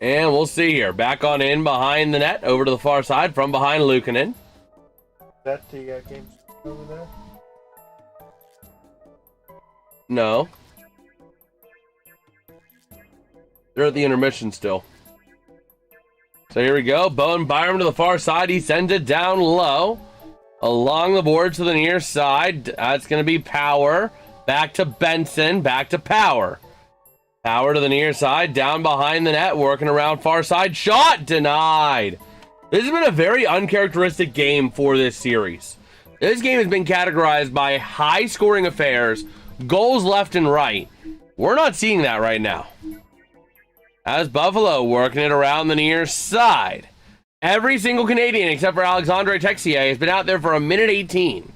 And we'll see here. Back on in behind the net. Over to the far side from behind Luukkonen. That the game over there? No. They're at the intermission still. So here we go. Bowen Byram to the far side. He sends it down low. Along the board to the near side. That's going to be Power. Back to Benson. Back to Power. Power to the near side. Down behind the net. Working around far side. Shot denied. This has been a very uncharacteristic game for this series. This game has been categorized by high scoring affairs. Goals left and right. We're not seeing that right now. As Buffalo working it around the near side. Every single Canadian except for Alexandre Texier has been out there for 1:18.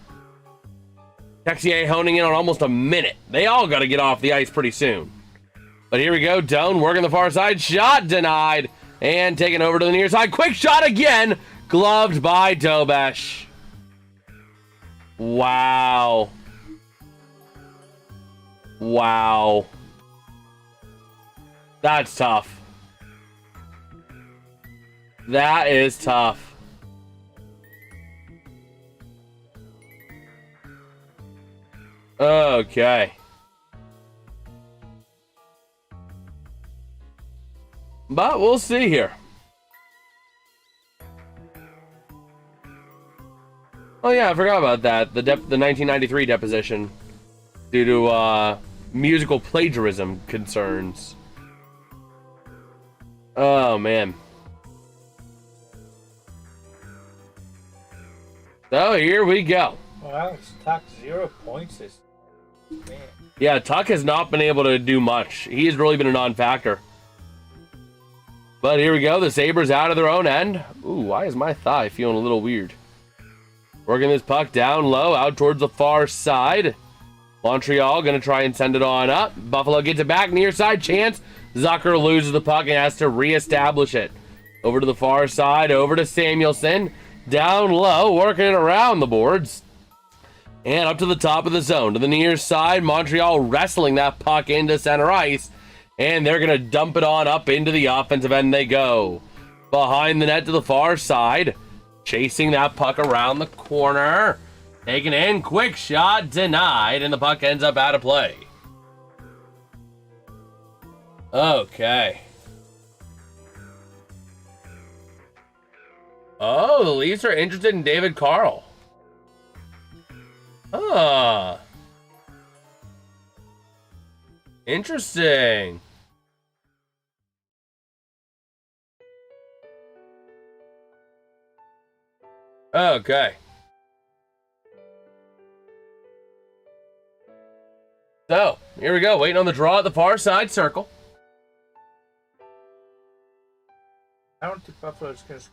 Texier honing in on almost a minute. They all got to get off the ice pretty soon. But here we go. Doan working the far side. Shot denied. And taken over to the near side. Quick shot again. Gloved by Dobesh. Wow. Wow. That is tough. Okay. But we'll see here. Oh yeah, I forgot about that. The 1993 deposition due to musical plagiarism concerns. Oh man. So here we go. Well, Alex Tuck 0 points this. Man. Yeah, Tuck has not been able to do much. He's really been a non-factor. But here we go. The Sabres out of their own end. Ooh, why is my thigh feeling a little weird? Working this puck down low, out towards the far side. Montreal going to try and send it on up. Buffalo gets it back, near side chance. Zucker loses the puck and has to reestablish it. Over to the far side, over to Samuelson. Down low, working it around the boards. And up to the top of the zone. To the near side, Montreal wrestling that puck into center ice. And they're going to dump it on up into the offensive end they go. Behind the net to the far side. Chasing that puck around the corner. Taken in, quick shot, denied, and the puck ends up out of play. Okay. Oh, the Leafs are interested in David Carl. Huh. Interesting. Okay. So, here we go. Waiting on the draw at the far side circle. I don't think Buffalo's going to.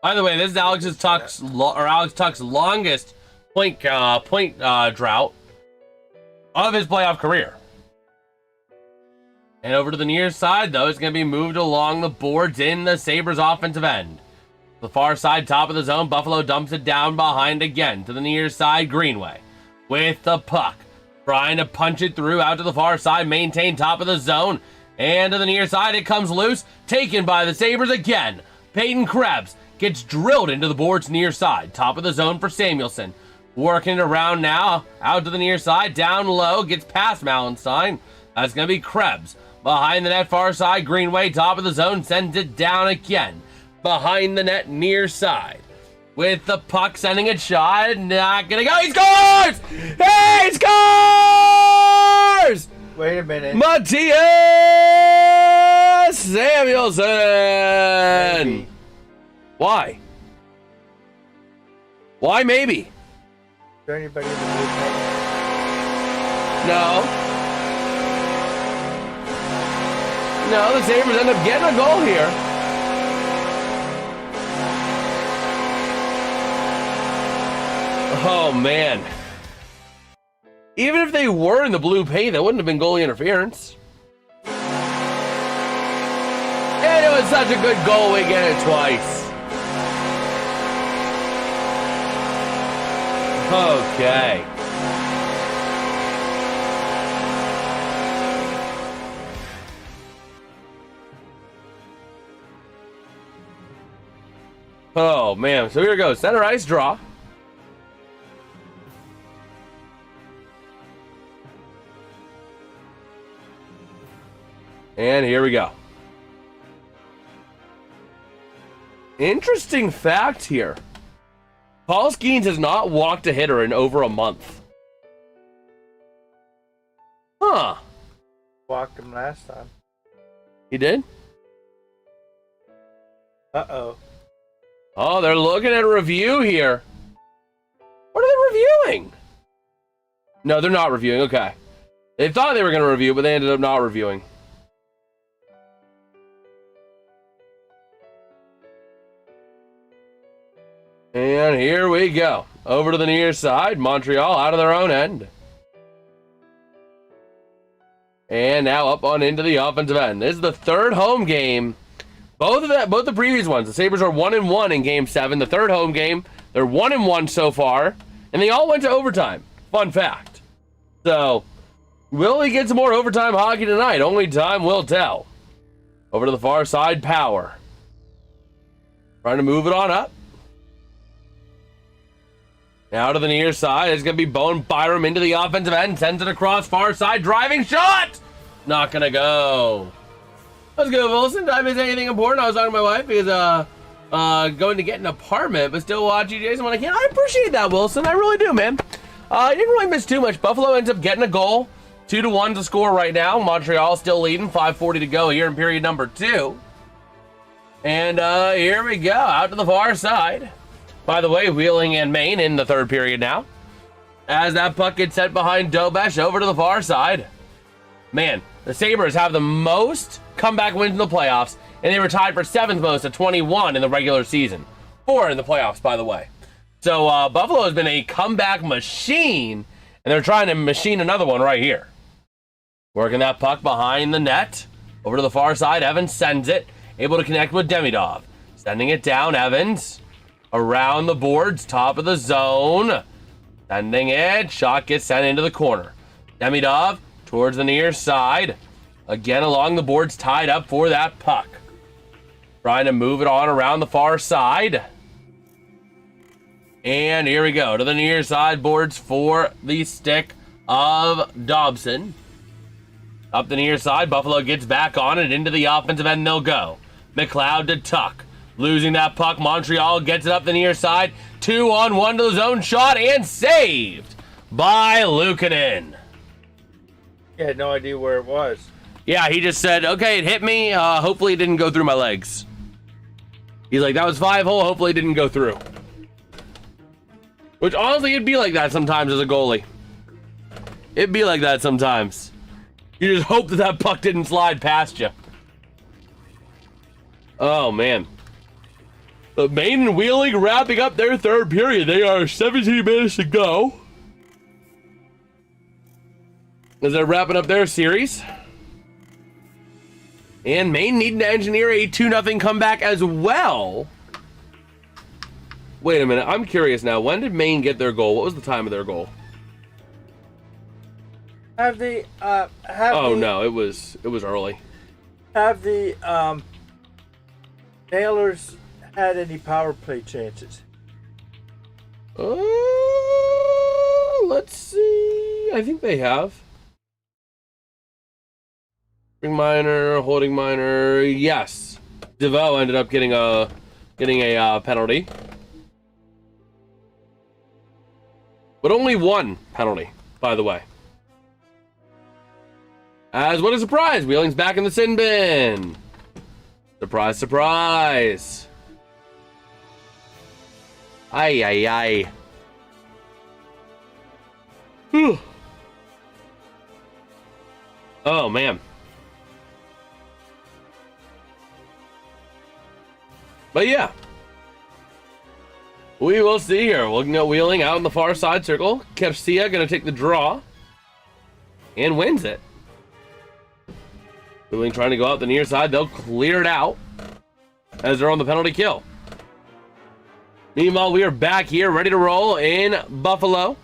By the way, this is Alex Tuck's longest point drought of his playoff career. And over to the near side, though, it's going to be moved along the boards in the Sabres offensive end. The far side, top of the zone, Buffalo dumps it down behind again. To the near side, Greenway with the puck. Trying to punch it through out to the far side, maintain top of the zone. And to the near side, it comes loose. Taken by the Sabres again. Peyton Krebs gets drilled into the boards near side. Top of the zone for Samuelson. Working it around now. Out to the near side, down low, gets past Malenstein. That's going to be Krebs. Behind the net, far side, Greenway, top of the zone, sends it down again. Behind the net, near side. With the puck, sending a shot, not gonna go, he scores! He scores! Wait a minute. Matthias Samuelson! Maybe. Why? Why maybe? Is there anybody in the blue paint? No. No, the Sabres end up getting a goal here. Oh, man. Even if they were in the blue paint, that wouldn't have been goalie interference. And it was such a good goal, we get it twice. Okay. Oh, man. So here goes. Center ice draw. And here we go. Interesting fact here. Paul Skeens has not walked a hitter in over a month. Huh. Walked him last time. He did? Uh-oh. Oh, they're looking at a review here. What are they reviewing? No, they're not reviewing. Okay. They thought they were going to review, but they ended up not reviewing. And here we go. Over to the near side. Montreal out of their own end. And now up on into the offensive end. This is the third home game. Both the previous ones. The Sabres are 1-1 in Game 7. The third home game, they're 1-1 so far. And they all went to overtime. Fun fact. So, will we get some more overtime hockey tonight? Only time will tell. Over to the far side, Power. Trying to move it on up. Now to the near side. It's going to be Bowen Byram into the offensive end. Sends it across far side. Driving shot! Not going to go. Let's go, Wilson. Did I miss anything important? I was talking to my wife because going to get an apartment, but still watching Jason when I can. I appreciate that, Wilson. I really do, man. You didn't really miss too much. Buffalo ends up getting a goal. 2-1 to score right now. Montreal still leading. 5:40 to go here in period number 2. And here we go. Out to the far side. By the way, Wheeling and Maine in the third period now. As that puck gets set behind Dobesh over to the far side. Man, the Sabres have the most comeback wins in the playoffs, and they were tied for 7th most at 21 in the regular season. 4 in the playoffs, by the way. So Buffalo has been a comeback machine, and they're trying to machine another one right here. Working that puck behind the net. Over to the far side, Evans sends it. Able to connect with Demidov. Sending it down, Evans. Around the boards, top of the zone. Sending it. Shot gets sent into the corner. Demidov towards the near side. Again along the boards, tied up for that puck. Trying to move it on around the far side. And here we go to the near side boards for the stick of Dobson. Up the near side, Buffalo gets back on it. Into the offensive end they'll go. McLeod to Tuck. Losing that puck, Montreal gets it up the near side. 2-on-1 to the zone shot and saved by Luukkonen. He had no idea where it was. Yeah, he just said, okay, it hit me. Hopefully it didn't go through my legs. He's like, that was 5-hole. Hopefully it didn't go through. Which honestly, it'd be like that sometimes as a goalie. It'd be like that sometimes. You just hope that that puck didn't slide past you. Oh, man. The Maine and Wheeling wrapping up their third period. They are 17 minutes to go. As they're wrapping up their series. And Maine needing to engineer a 2-0 comeback as well. Wait a minute. I'm curious now. When did Maine get their goal? What was the time of their goal? No, it was early. Have the Nailers had any power play chances? Let's see. I think they have. Holding minor. Yes. DeVoe ended up getting a penalty. But only one penalty, by the way. As what a surprise, Wheeling's back in the sin bin. Surprise, surprise. Ay, ay, ay. Whew. Oh, man. But yeah. We will see here. Looking at Wheeling out in the far side circle. Kepsia going to take the draw. And wins it. Wheeling trying to go out the near side. They'll clear it out. As they're on the penalty kill. Meanwhile, we are back here, ready to roll in Buffalo.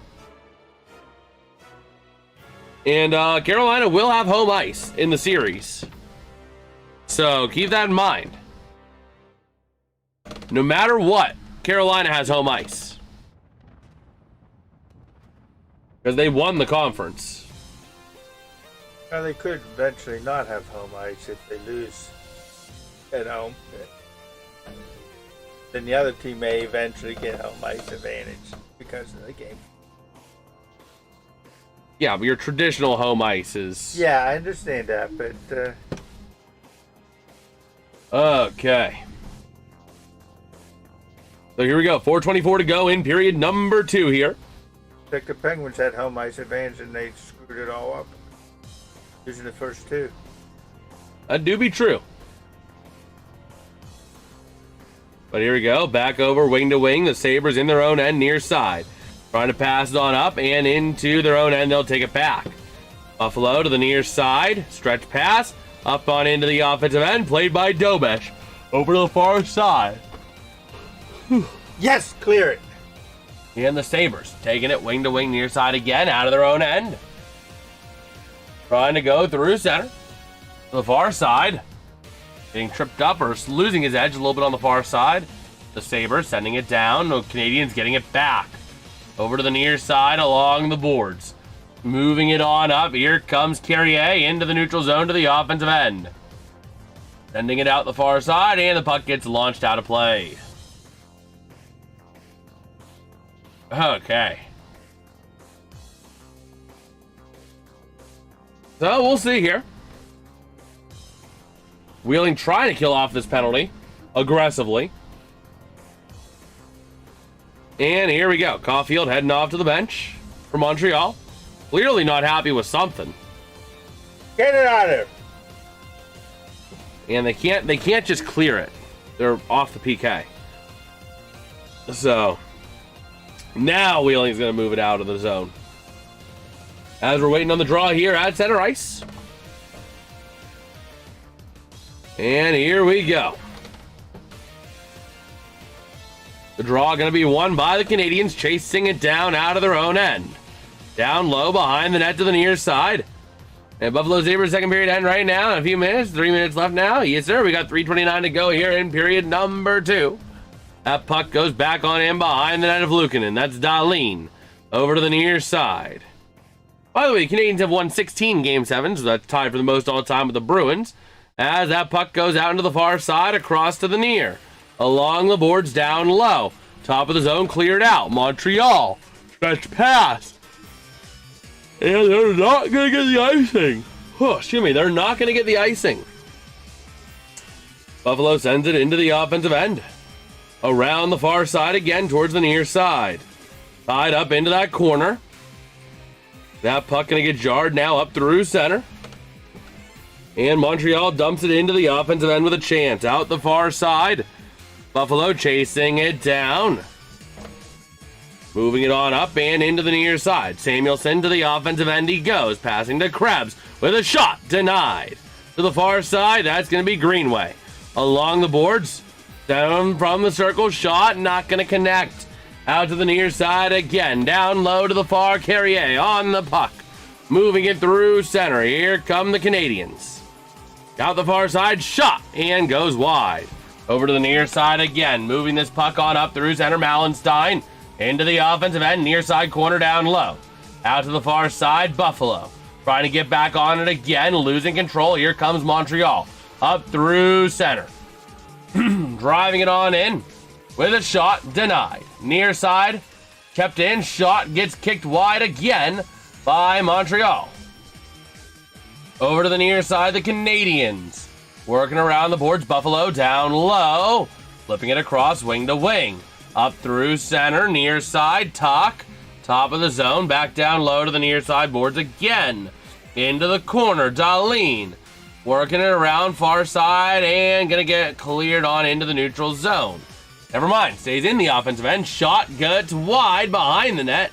And Carolina will have home ice in the series. So keep that in mind. No matter what, Carolina has home ice. Because they won the conference. Well, they could eventually not have home ice if they lose at home. Then the other team may eventually get home ice advantage because of the game. Yeah, but your traditional home ice is... Yeah, I understand that, but... Okay. So here we go. 4:24 to go in period number 2 here. I think the Penguins had home ice advantage and they screwed it all up. Using the first 2. That do be true. But here we go. Back over wing to wing. The Sabres in their own end near side. Trying to pass it on up and into their own end. They'll take it back. Buffalo to the near side. Stretch pass. Up on into the offensive end. Played by Dobesh. Over to the far side. Yes, clear it. And the Sabres taking it wing to wing near side again. Out of their own end. Trying to go through center. To the far side. Getting tripped up or losing his edge a little bit on the far side. The Sabres sending it down. The Canadiens getting it back. Over to the near side along the boards. Moving it on up. Here comes Carrier into the neutral zone to the offensive end. Sending it out the far side, and the puck gets launched out of play. Okay. So we'll see here. Wheeling trying to kill off this penalty aggressively. And here we go. Caulfield heading off to the bench for Montreal. Clearly not happy with something. Get it out of there. And they can't just clear it. They're off the PK. So now Wheeling's going to move it out of the zone. As we're waiting on the draw here at center ice. And here we go. The draw going to be won by the Canadiens, chasing it down out of their own end. Down low behind the net to the near side. And Buffalo Sabres second period end right now in a few minutes. 3 minutes left now. Yes, sir. We got 3:29 to go here in period number 2. That puck goes back on in behind the net of Luukkonen. That's Dahlin over to the near side. By the way, the Canadiens have won 16 Game 7s. So that's tied for the most all-time with the Bruins. As that puck goes out into the far side across to the near. Along the boards down low. Top of the zone cleared out. Montreal. Stretch pass. And they're not going to get the icing. Oh, excuse me. They're not going to get the icing. Buffalo sends it into the offensive end. Around the far side again towards the near side. Tied up into that corner. That puck going to get jarred now up through center. And Montreal dumps it into the offensive end with a chance. Out the far side. Buffalo chasing it down. Moving it on up and into the near side. Samuelson to the offensive end he goes. Passing to Krebs with a shot. Denied. To the far side, that's going to be Greenway. Along the boards. Down from the circle. Shot. Not going to connect. Out to the near side again. Down low to the far. Carrier on the puck. Moving it through center. Here come the Canadiens. Out the far side. Shot. And goes wide. Over to the near side again. Moving this puck on up through center. Mallenstein. Into the offensive end, near side corner down low. Out to the far side, Buffalo. Trying to get back on it again, losing control. Here comes Montreal. Up through center. Driving it on in with a shot, denied. Near side, kept in, shot gets kicked wide again by Montreal. Over to the near side, the Canadiens. Working around the boards, Buffalo down low. Flipping it across, wing to wing. Up through center, near side, Talk. Top of the zone, back down low to the near side boards again. Into the corner, Dahlin. Working it around far side and going to get cleared on into the neutral zone. Never mind, stays in the offensive end. Shot gets wide behind the net.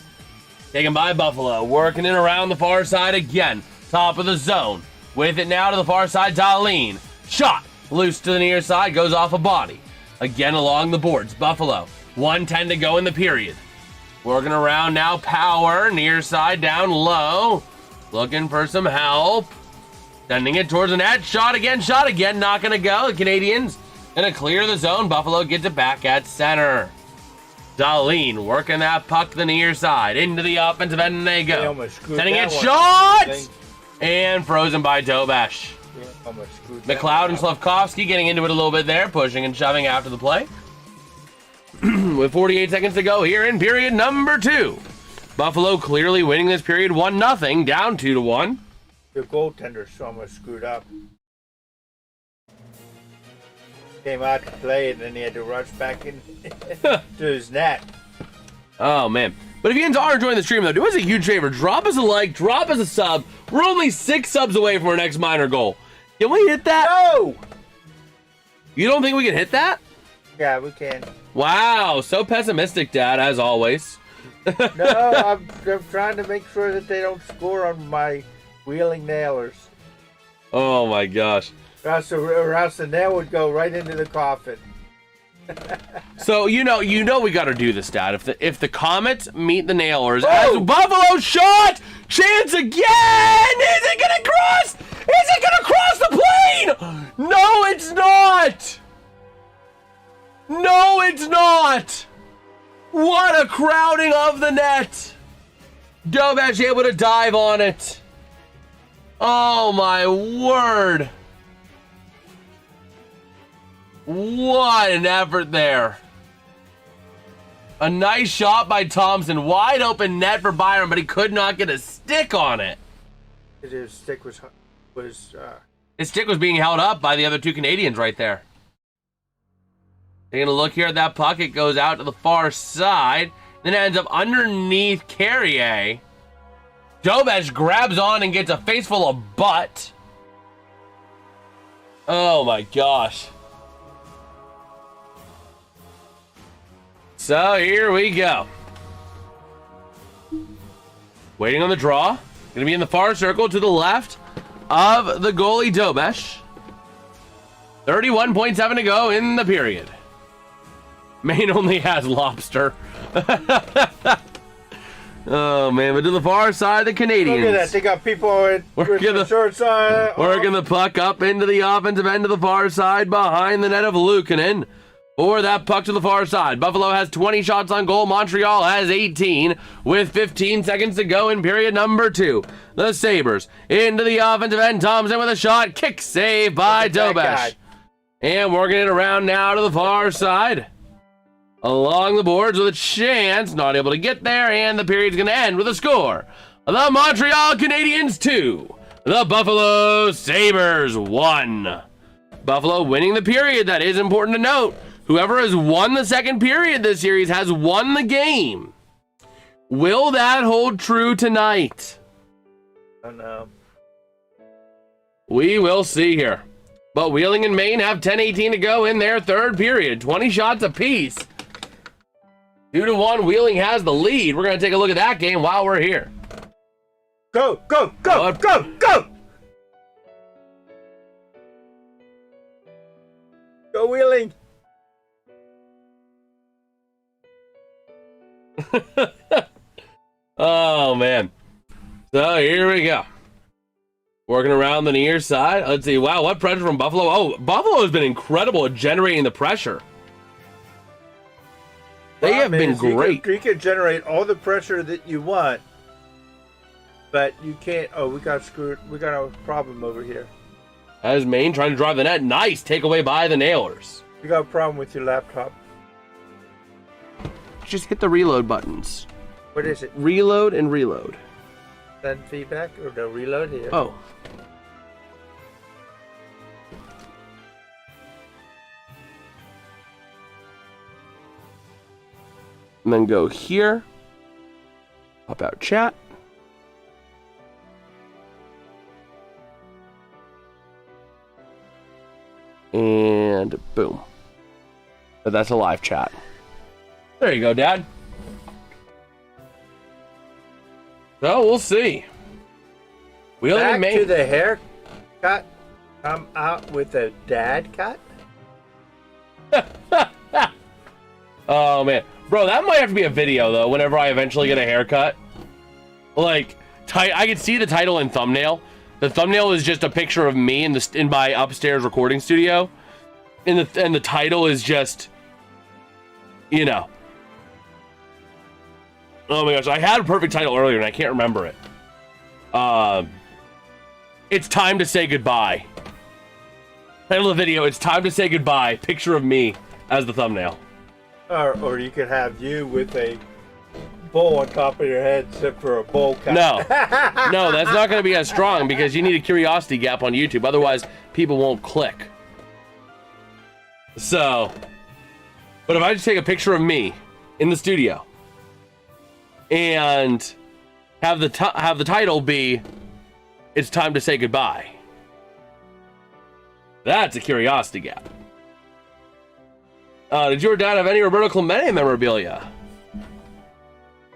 Taken by Buffalo. Working it around the far side again. Top of the zone. With it now to the far side, Dahlin. Shot loose to the near side, goes off a body. Again along the boards, Buffalo. 1:10 to go in the period. Working around now, Power, near side down low. Looking for some help. Sending it towards the net. Shot again, not going to go. The Canadiens going to clear the zone. Buffalo gets it back at center. Dahlin working that puck to the near side. Into the offensive end and they go. Sending it, shot! And frozen by Dobash. McLeod and Slavkovsky getting into it a little bit there. Pushing and shoving after the play. With 48 seconds to go here in period number 2. Buffalo clearly winning this period 1-0, down 2-1. The goaltender's so much screwed up. Came out to play and then he had to rush back in to his net. Oh, man. But if you guys are enjoying the stream, though, do us a huge favor. Drop us a like, drop us a sub. We're only 6 subs away from our next minor goal. Can we hit that? No! You don't think we can hit that? Yeah, we can. Wow, so pessimistic, Dad, as always. No, I'm trying to make sure that they don't score on my wheeling nailers. Oh my gosh. Or else the nail would go right into the coffin. So you know we got to do this, Dad. If the Comets meet the Nailers, as Buffalo shot, chance again. Is it gonna cross? Is it gonna cross the plane? No, it's not. What? What a crowding of the net! Dobesh able to dive on it. Oh my word. What an effort there. A nice shot by Thompson. Wide open net for Byron, but he could not get a stick on it. His stick was His stick was being held up by the other two Canadians right there. Taking a look here at that puck. It goes out to the far side. Then it ends up underneath Carrier. Dobesh grabs on and gets a face full of butt. Oh my gosh. So here we go. Waiting on the draw. Gonna be in the far circle to the left of the goalie Dobesh. 31.7 to go in the period. Maine only has lobster. Oh man, but to the far side, the Canadians. Look at that. They got people with the short side. Working the puck up into the offensive end of the far side behind the net of Luukkonen. Or that puck to the far side. Buffalo has 20 shots on goal. Montreal has 18 with 15 seconds to go in period number 2. The Sabres into the offensive end. Thompson with a shot. Kick save by Dobesh. And working it around now to the far side. Along the boards with a chance. Not able to get there. And the period's going to end with a score. The Montreal Canadiens 2. The Buffalo Sabres 1. Buffalo winning the period. That is important to note. Whoever has won the second period this series has won the game. Will that hold true tonight? I don't know. We will see here. But Wheeling and Maine have 10:18 to go in their third period. 20 shots apiece. 2-1, Wheeling has the lead. We're going to take a look at that game while we're here. Go, go, go, go, go! Go Wheeling! Oh man. So here we go. Working around the near side. Let's see. Wow, what pressure from Buffalo. Oh, Buffalo has been incredible at generating the pressure. They have been great. You can generate all the pressure that you want, but you can't. Oh, we got screwed. We got a problem over here. As Maine trying to drive the net. Nice takeaway by the Nailers. You got a problem with your laptop. Just hit the reload buttons. What is it? Reload and reload. Send feedback or no reload here? Oh. And then go here. Pop out chat. And boom. But that's a live chat. There you go, Dad. So we'll see. Back to the haircut. Come out with a dad cut. Oh man, bro, that might have to be a video though. Whenever I eventually get a haircut, like, I can see the title and thumbnail. The thumbnail is just a picture of me in my upstairs recording studio, and the title is just, you know. Oh my gosh, I had a perfect title earlier and I can't remember it. It's time to say goodbye. Title of the video, it's time to say goodbye. Picture of me as the thumbnail. Or you could have you with a bowl on top of your head except for a bowl cut. No, no, that's not going to be as strong because you need a curiosity gap on YouTube. Otherwise, people won't click. So, but if I just take a picture of me in the studio and have the title be, "It's time to say goodbye," that's a curiosity gap. Did your dad have any Roberto Clemente memorabilia?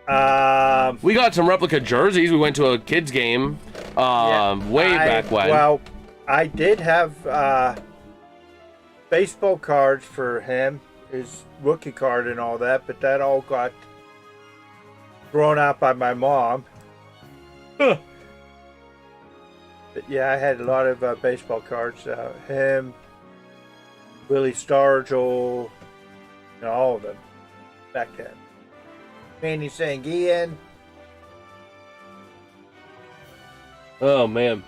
We got some replica jerseys. We went to a kids game back when. Well, I did have baseball cards for him, his rookie card and all that, but that all got thrown out by my mom. But yeah, I had a lot of baseball cards. Him, Willie Stargell, all of them. back then. Manny saying Ian. Oh, man.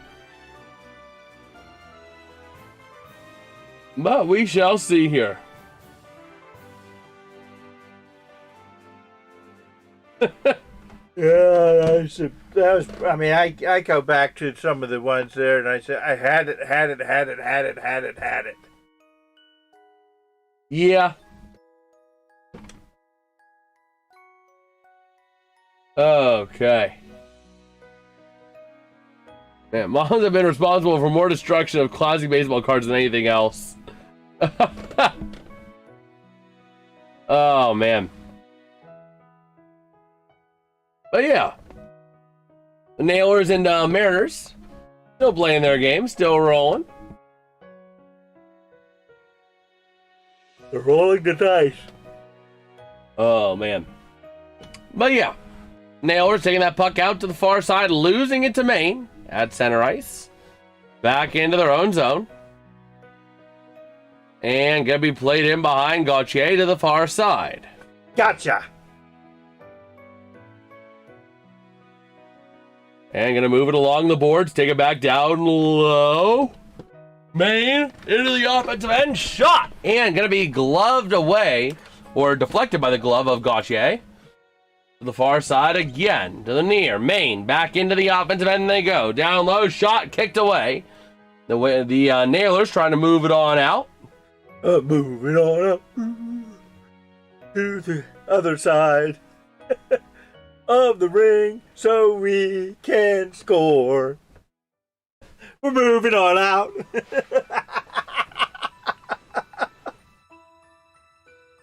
But we shall see here. Yeah, that was. I mean, I go back to some of the ones there, and I say I had it. Yeah. Okay. Man, moms have been responsible for more destruction of classic baseball cards than anything else. Oh, man. But yeah. The Nailers and Mariners still playing their game, still rolling. They're rolling the dice. Oh, man. But yeah. Nailers taking that puck out to the far side, losing it to Maine at center ice. Back into their own zone. And going to be played in behind Gauthier to the far side. Gotcha. And going to move it along the boards, take it back down low. Maine into the offensive end, shot. And going to be gloved away, or deflected by the glove of Gauthier. To the far side again, to the near. Maine back into the offensive end they go. Down low, shot, kicked away. The Nailers trying to move it on out. Moving on up to the other side of the ring so we can score. We're moving on out.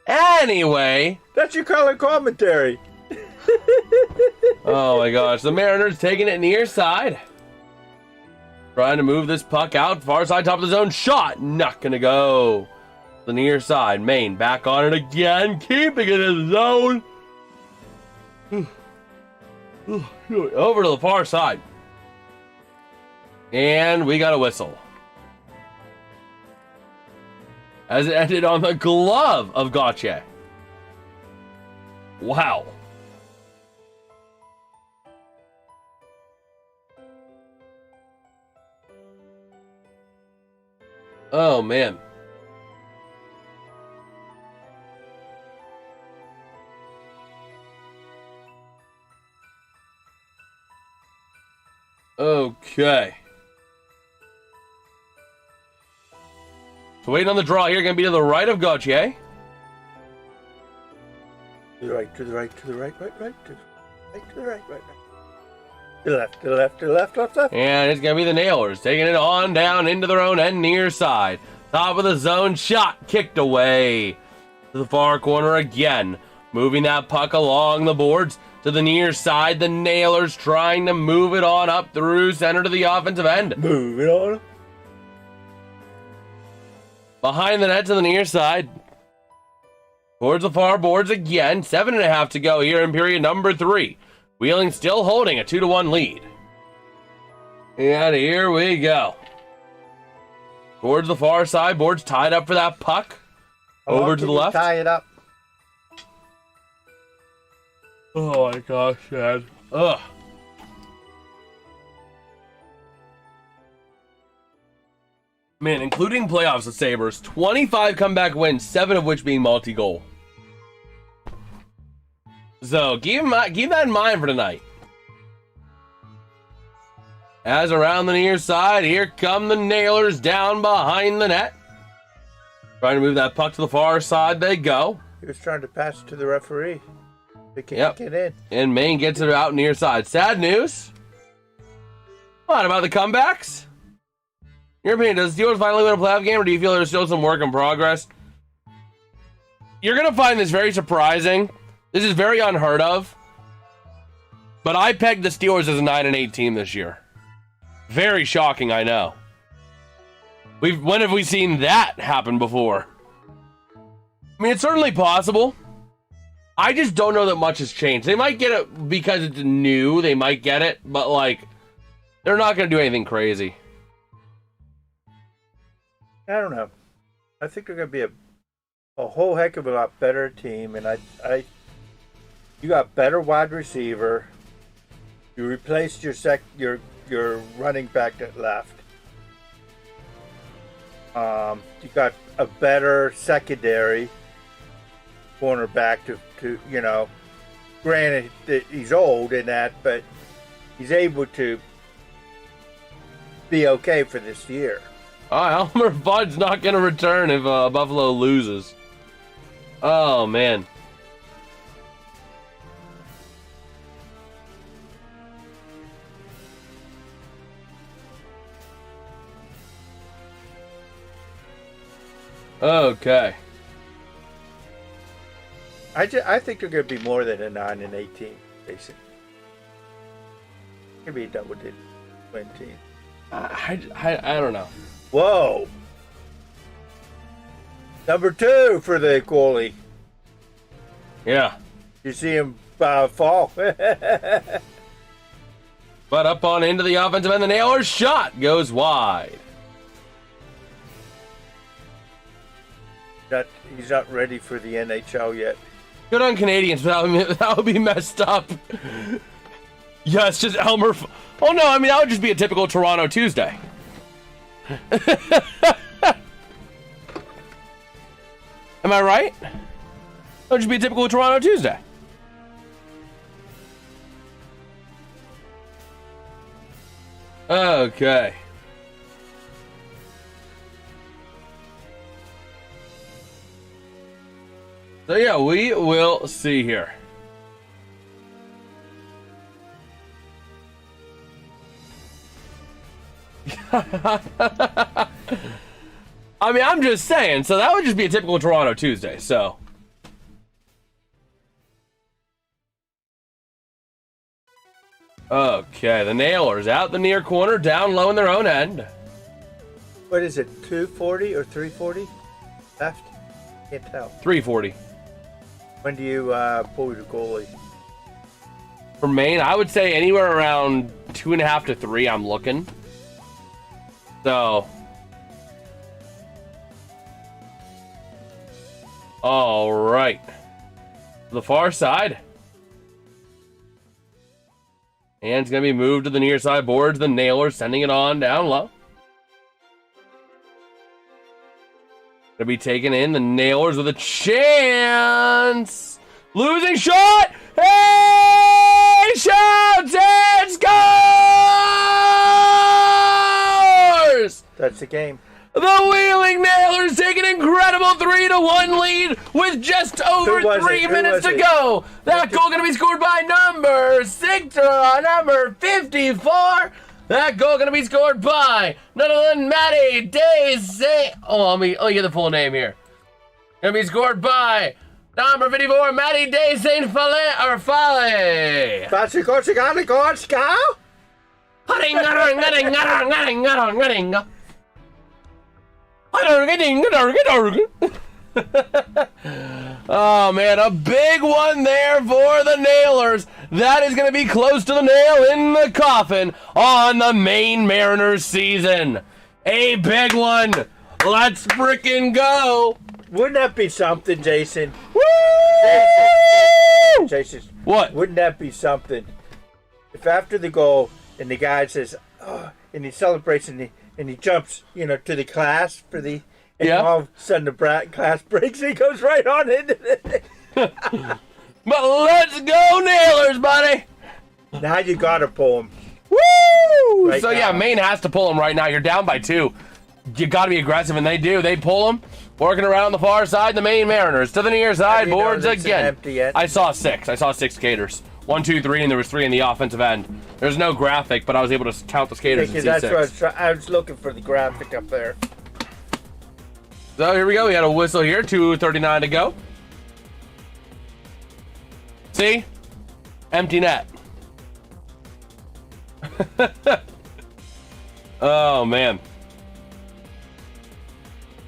Anyway. That's your color commentary. Oh my gosh. The Mariners taking it near side. Trying to move this puck out. Far side, top of the zone. Shot. Not going to go. The near side. Maine back on it again. Keeping it in the zone. Over to the far side. And we got a whistle. As it ended on the glove of Gauthier. Wow. Oh, man. Okay. So waiting on the draw here. Going to be to the right of Gauthier. To the right, to the right, to the right, right, right, to the right, to the right, right, right. To the left, to the left, to the left, left, left. And it's going to be the Nailers taking it on down into their own end near side. Top of the zone, shot, kicked away. To the far corner again. Moving that puck along the boards to the near side. The Nailers trying to move it on up through center to the offensive end. Move it on. Behind the net to the near side. Towards the far boards again. 7.5 to go here in period number 3. Wheeling still holding a 2-1 lead. And here we go. Towards the far side. Boards tied up for that puck. Over to the left. Tie it up. Oh my gosh, man. Ugh. Man, including playoffs with Sabres, 25 comeback wins, 7 of which being multi-goal. So, keep that in mind for tonight. As around the near side, here come the Nailers down behind the net. Trying to move that puck to the far side, they go. He was trying to pass it to the referee. They can't get in. And Maine gets it out near side. Sad news. What about the comebacks? Your opinion, does the Steelers finally win a playoff game, or do you feel there's still some work in progress? You're going to find this very surprising. This is very unheard of. But I pegged the Steelers as a 9-8 team this year. Very shocking, I know. When have we seen that happen before? I mean, it's certainly possible. I just don't know that much has changed. They might get it because it's new. They might get it, but like, they're not going to do anything crazy. I don't know. I think they're going to be a a whole heck of a lot better team, and you got better wide receiver. You replaced your running back at left. You got a better secondary cornerback to granted that he's old in that, but he's able to be okay for this year. Elmer Fudd's not going to return if Buffalo loses. Oh, man. Okay. I think they're going to be more than a 9-18, basically. Could be a double-digit win team. I don't know. Whoa! Number 2 for the goalie. Yeah. You see him fall. But up on into the offensive end, the Nailers shot goes wide. He's not ready for the NHL yet. Good on Canadians, but that would be messed up. Yeah, it's just Elmer. Oh no, I mean that would just be a typical Toronto Tuesday. Am I right? That would just be a typical Toronto Tuesday. Okay. So yeah, we will see here. I mean, I'm just saying, so that would just be a typical Toronto Tuesday, so. Okay, the Nailers out the near corner, down low in their own end. What is it, 240 or 340 left? Can't tell. 340. When do you pull the goalie? For Maine, I would say anywhere around 2.5 to 3, I'm looking. So. All right. The far side. And it's going to be moved to the near side boards. The Nailers sending it on down low. Going to be taken in. The Nailers with a chance. Losing shot. Hey! Shouts and scores! That's the game. The Wheeling Nailers take an incredible 3-1 lead with just over 3 minutes to go. That goal going to be scored by number 54. That goal going to be scored by none other than Matty Day. Oh, let me get the full name here. Going to be scored by number 54, Matty Day St. Fale. Oh man, a big one there for the Nailers. That is going to be close to the nail in the coffin on the Maine Mariners season. A big one. Let's frickin' go. Wouldn't that be something, Jason? Woo! Jason. What? Wouldn't that be something? If after the goal and the guy says, oh, and he celebrates and he jumps, to the class for the, and all of a sudden the class breaks and he goes right on into it. But let's go Nailers, buddy. Now you gotta pull him. Woo! Right so now. yeah, Maine has to pull him right now. You're down by 2. You gotta be aggressive, and they do. They pull him. Working around the far side, the Maine Mariners to the near side boards again. Empty end? I saw 6. I saw 6 skaters. 1, 2, 3, and there was 3 in the offensive end. There's no graphic, but I was able to count the skaters and see That's 6. what I was looking for the graphic up there. So here we go. We had a whistle here. 2:39 to go. See? Empty net. Oh, man.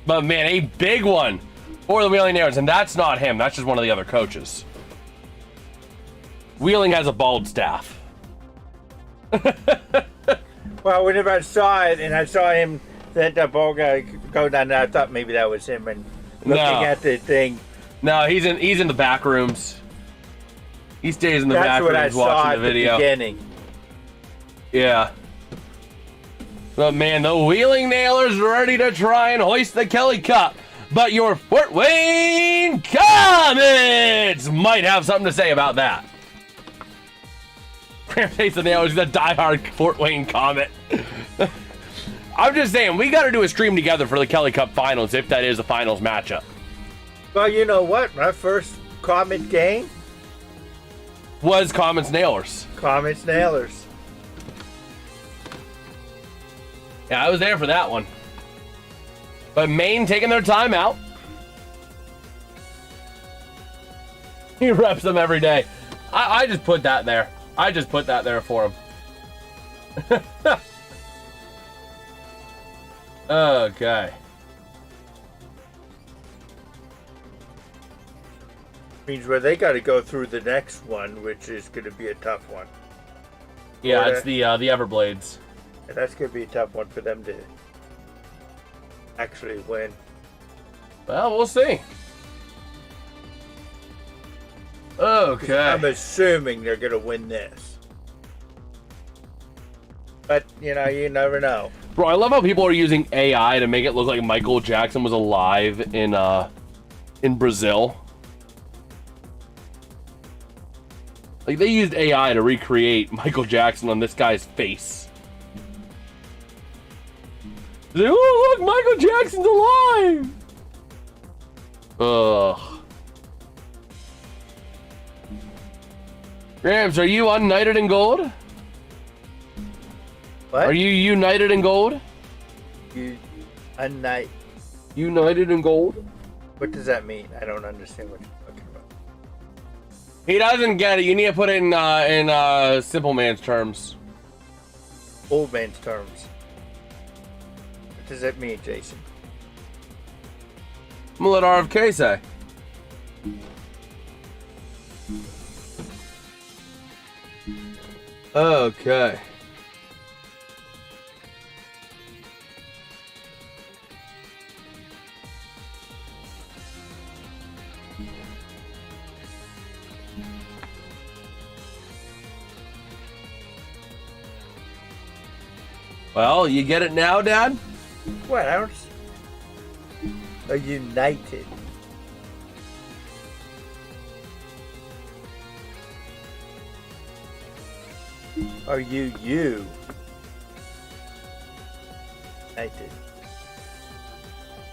But, man, a big one for the Wheeling Nailers. And that's not him. That's just one of the other coaches. Wheeling has a bald staff. Well, whenever I saw it and I saw him, that ball guy go down there, I thought maybe that was him. And looking at the thing. No, he's in the back rooms. He stays in the That's back what I rooms saw watching at the video. beginning. Yeah. But man, the Wheeling Nailers are ready to try and hoist the Kelly Cup. But your Fort Wayne Comets might have something to say about that. Face the Nailers is a diehard Fort Wayne Comet. I'm just saying, we got to do a stream together for the Kelly Cup Finals, if that is the finals matchup. Well, you know what? My first Comet game Was Comets Nailers. Comets Nailers. Yeah, I was there for that one. But Maine taking their time out. He reps them every day. I just put that there. I just put that there for him. Okay. Means where they got to go through the next one, which is going to be a tough one. Yeah, Florida. it's the Everblades. And that's going to be a tough one for them to actually win. Well, we'll see. Okay. I'm assuming they're going to win this. But, you know, you never know. Bro, I love how people are using AI to make it look like Michael Jackson was alive in Brazil. Like, they used AI to recreate Michael Jackson on this guy's face. They're like, oh, look, Michael Jackson's alive! Ugh. Grams, are you unknighted in gold? What? Are you united in gold? You unnight. United in gold? What does that mean? I don't understand what you're talking about. He doesn't get it. You need to put it in simple man's terms. Old man's terms. What does that mean, Jason? I'm gonna let RFK say. Okay. Well, you get it now, Dad? What? I don't. Are united. Are you united?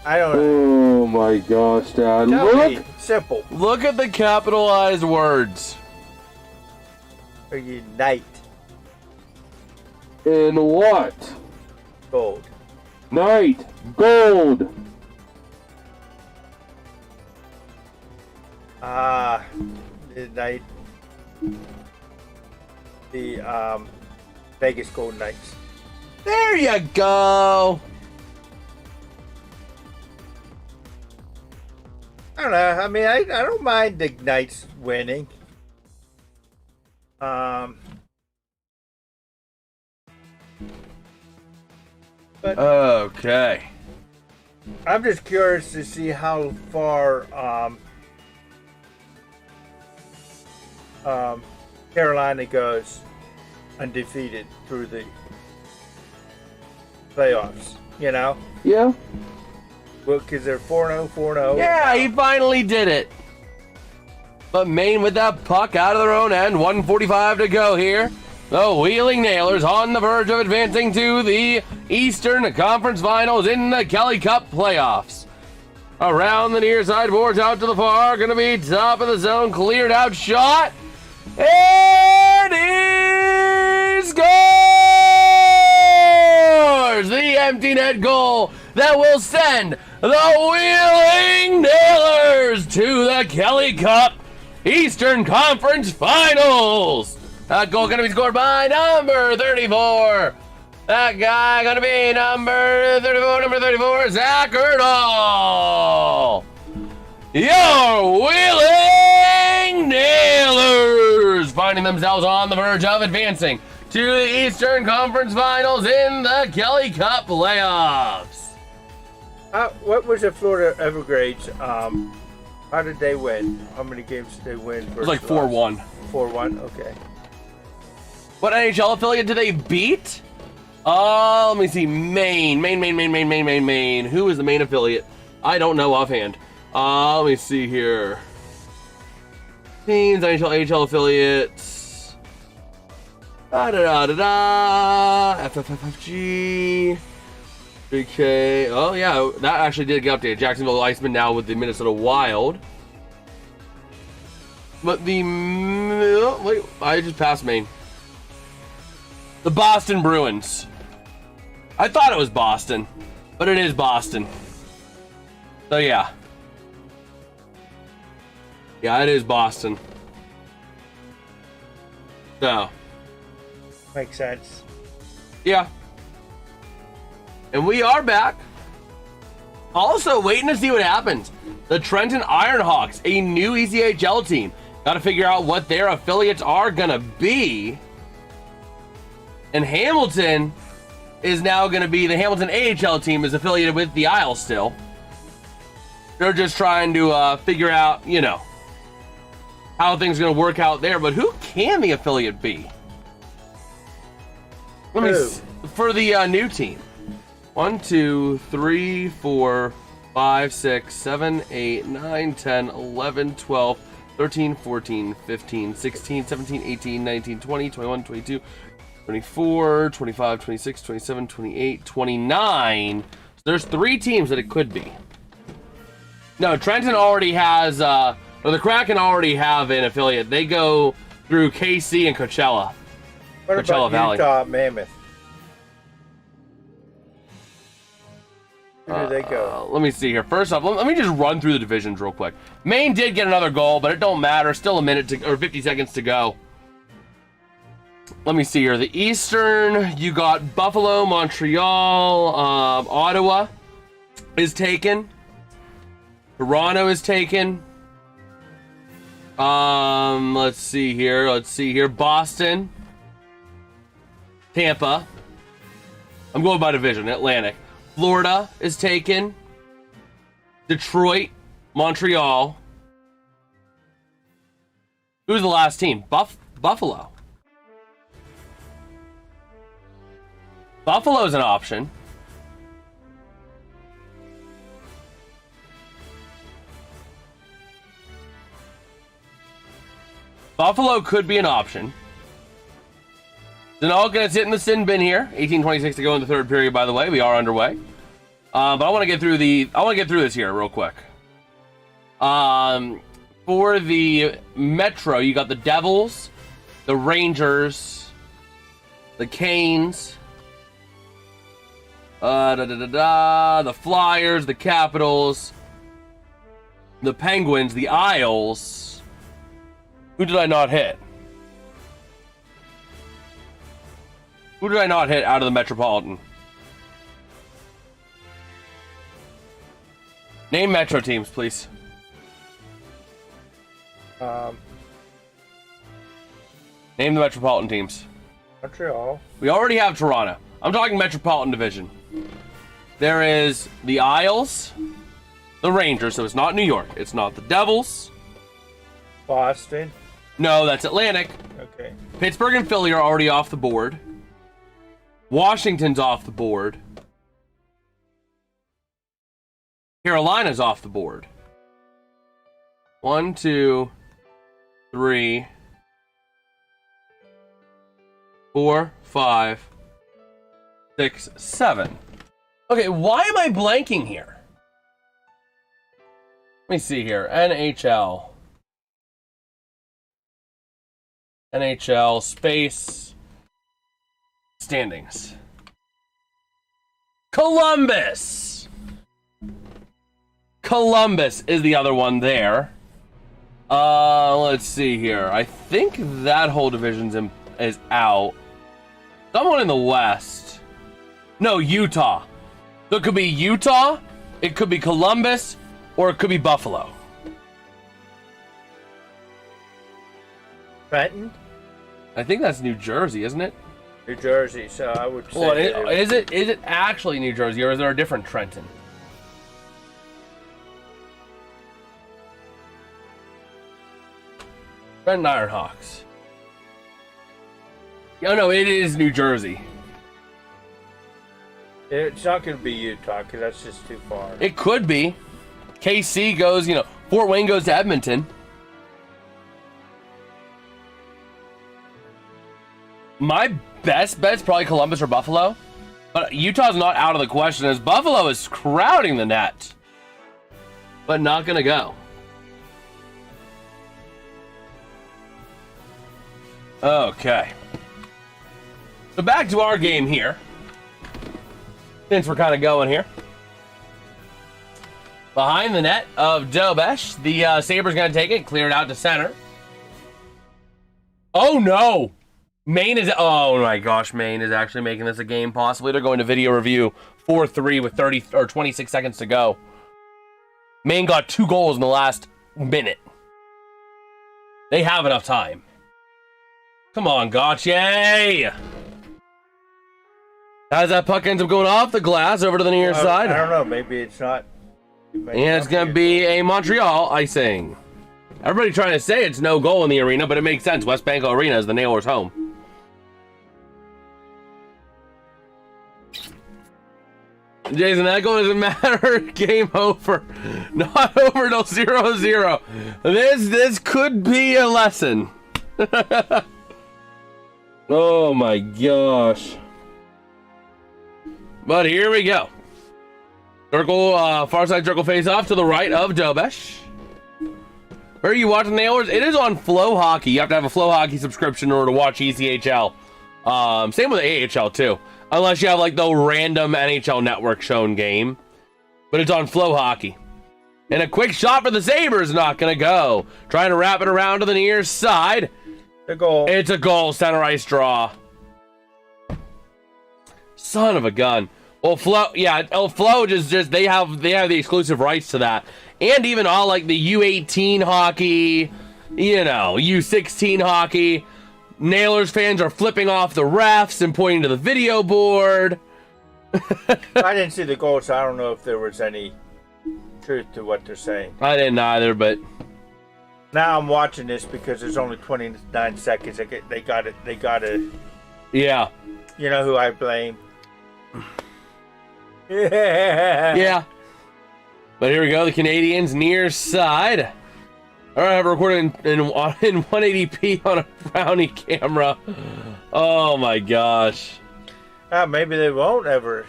I don't know. Oh my gosh, Dad. Tell Look! me. Simple. Look at the capitalized words. Are unite. In what? Gold. Night. Gold. Midnight. The Vegas Golden Knights. There you go. I don't know. I mean, I don't mind the Knights winning. But Okay. I'm just curious to see how far Carolina goes undefeated through the playoffs. You know? Yeah. Well, because they're 4-0, 4-0. Yeah, he finally did it. But Maine with that puck out of their own end. 1:45 to go here. The Wheeling Nailers on the verge of advancing to the Eastern Conference Finals in the Kelly Cup Playoffs. Around the near side boards out to the far. Going to be top of the zone. Cleared out shot. And he scores! The empty net goal that will send the Wheeling Nailers to the Kelly Cup Eastern Conference Finals. That goal going to be scored by number 34. That guy going to be number 34, Zach Erdahl. Your Wheeling Nailers finding themselves on the verge of advancing to the Eastern Conference Finals in the Kelly Cup Playoffs. what was the Florida Evergrades? How did they win? How many games did they win? It was like 4-1. 4-1. Okay. What NHL affiliate did they beat? Let me see. Maine. Who is the Maine affiliate? I don't know offhand. Let me see here. Teams, NHL affiliates. FFFG. Okay. Oh, yeah. That actually did get updated. Jacksonville Icemen now with the Minnesota Wild. But the... Wait, I just passed Maine. The Boston Bruins. I thought it was Boston, but it is Boston. So, yeah. Yeah, it is Boston. So. Makes sense. Yeah. And we are back. Also, waiting to see what happens. The Trenton Ironhawks, a new ECHL team. Got to figure out what their affiliates are going to be. And Hamilton is now going to be, the Hamilton AHL team is affiliated with the Isles still. They're just trying to figure out, you know, how things are going to work out there. But who can the affiliate be? Let me see. For the new team. 1, 2, 3, 4, 5, 6, 7, 8, 9, 10, 11, 12, 13, 14, 15, 16, 17, 18, 19, 20, 21, 22, 24, 25, 26, 27, 28, 29. So there's 3 teams that it could be. No, Trenton already has, or the Kraken already have an affiliate. They go through KC and Coachella. What Coachella about Valley. Utah, Mammoth? Where do they go? Let me see here. First off, let me just run through the divisions real quick. Maine did get another goal, but it don't matter. Still a minute to, or 50 seconds to go. Let me see here. The Eastern, you got Buffalo, Montreal, Ottawa is taken. Toronto is taken. Let's see here. Boston, Tampa. I'm going by division. Atlantic. Florida is taken. Detroit, Montreal. Who's the last team? Buffalo. Buffalo's an option. Buffalo could be an option. Then all gonna sit in the sin bin here. 18:26 to go in the third period. By the way, we are underway. But I want to get through this here real quick. For the Metro, you got the Devils, the Rangers, the Canes, the Flyers, the Capitals, the Penguins, the Isles. Who did I not hit? Who did I not hit out of the Metropolitan? Name Metro teams, please. Name the Metropolitan teams. Montreal. We already have Toronto. I'm talking Metropolitan Division. There is the Isles, the Rangers, so it's not New York. It's not the Devils. Boston. No, that's Atlantic. Okay. Pittsburgh and Philly are already off the board. Washington's off the board. Carolina's off the board. 1, 2, 3, 4, 5, 6, 7. Okay, why am I blanking here? Let me see here. NHL space standings. Columbus is the other one there. Let's see here. I think that whole division is out. Someone in the West. No, Utah. So it could be Utah, it could be Columbus, or it could be Buffalo. Trenton? I think that's New Jersey, isn't it? New Jersey, so I would say... Well, is it actually New Jersey, or is there a different Trenton? Trenton Ironhawks. Oh no, it is New Jersey. It's not going to be Utah because that's just too far. It could be. KC goes, Fort Wayne goes to Edmonton. My best bet's probably Columbus or Buffalo. But Utah's not out of the question as Buffalo is crowding the net. But not going to go. Okay. So back to our game here. Since we're kind of going here. Behind the net of Dobesh. The Sabres going to take it. Clear it out to center. Oh, no. Maine is... Oh, my gosh. Maine is actually making this a game, possibly. They're going to video review 4-3 with 30 or 26 seconds to go. Maine got 2 goals in the last minute. They have enough time. Come on, Gauthier. As that puck ends up going off the glass over to the near side. I don't know. Maybe it's not. And it's going to be a Montreal icing. Everybody trying to say it's no goal in the arena, but it makes sense. West Banco Arena is the Nailers' home. Jason, that goal doesn't matter. Game over. Not over till 0-0. This could be a lesson. Oh my gosh. But here we go. Circle, far side circle face off to the right of Dobesh. Where are you watching Nailers? It is on Flow Hockey. You have to have a Flow Hockey subscription in order to watch ECHL. Same with the AHL too. Unless you have like the random NHL Network shown game. But it's on Flow Hockey. And a quick shot for the Sabres, not going to go. Trying to wrap it around to the near side. The goal. It's a goal, center ice draw. Son of a gun. Well, Flow, yeah, Flow just they have the exclusive rights to that. And even all like the U18 hockey, U16 hockey. Nailers fans are flipping off the refs and pointing to the video board. I didn't see the goal, so I don't know if there was any truth to what they're saying. I didn't either, but now I'm watching this because there's only 29 seconds. They got it. yeah. You know who I blame? Yeah. But here we go. The Canadiens near side. All right, I have it recorded in 180p on a brownie camera. Oh my gosh. Maybe they won't ever.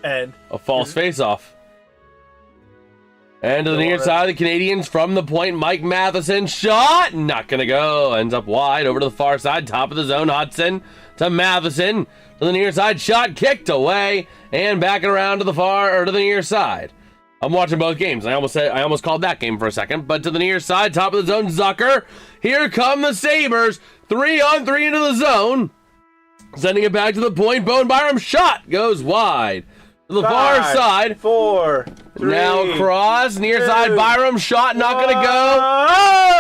And a false face-off. And to the near side of the Canadiens from the point, Mike Matheson shot. Not going to go. Ends up wide over to the far side. Top of the zone, Hudson to Matheson. To the near side, shot kicked away. And backing around to the to the near side. I'm watching both games. I almost called that game for a second. But to the near side, top of the zone, Zucker. Here come the Sabres. 3-on-3 into the zone. Sending it back to the point. Bowen Byram shot goes wide. To the far side. 4, 3, now across. Near 2, side, Byram shot. Not going to go. Oh!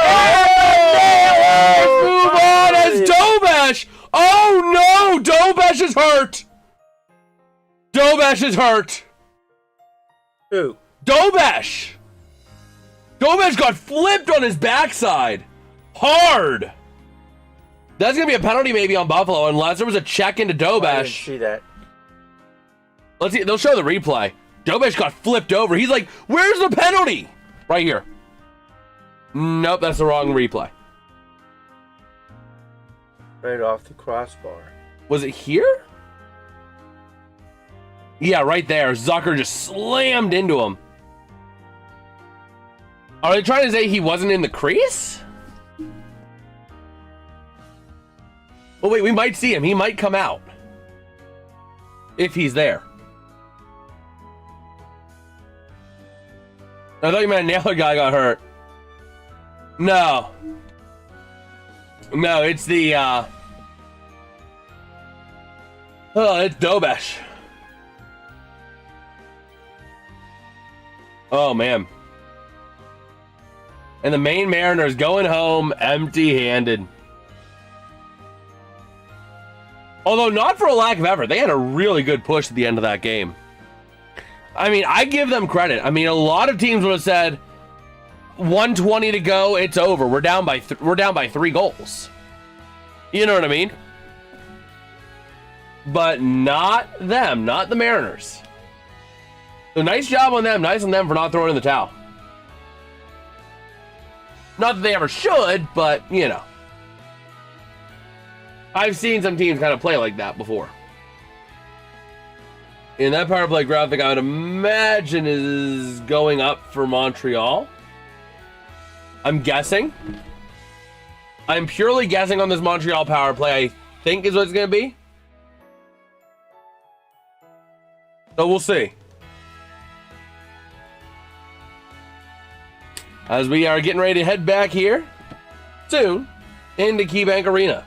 Move on as Dobesh. Oh no! Dobesh is hurt. Dobesh is hurt. Who? Dobesh! Dobesh got flipped on his backside. Hard. That's going to be a penalty maybe on Buffalo unless there was a check into Dobesh. I didn't see that. Let's see. They'll show the replay. Dobesh got flipped over. He's like, where's the penalty? Right here. Nope, that's the wrong replay. Right off the crossbar. Was it here? Yeah, right there. Zucker just slammed into him. Are they trying to say he wasn't in the crease? Well, wait, we might see him. He might come out. If he's there. I thought you meant another guy got hurt. No. No, it's the, oh, it's Dobesh. Oh, man. And the Maine Mariners going home empty-handed. Although not for a lack of effort. They had a really good push at the end of that game. I mean, I give them credit. I mean, a lot of teams would have said, 1:20 to go. It's over. We're down by 3 goals. You know what I mean? But not them, not the Mariners. So nice job on them. Nice on them for not throwing in the towel. Not that they ever should, but, you know. I've seen some teams kind of play like that before. And that power play graphic, I would imagine, is going up for Montreal. I'm guessing. I'm purely guessing on this Montreal power play, I think is what it's going to be. So we'll see. As we are getting ready to head back here soon into KeyBank Arena.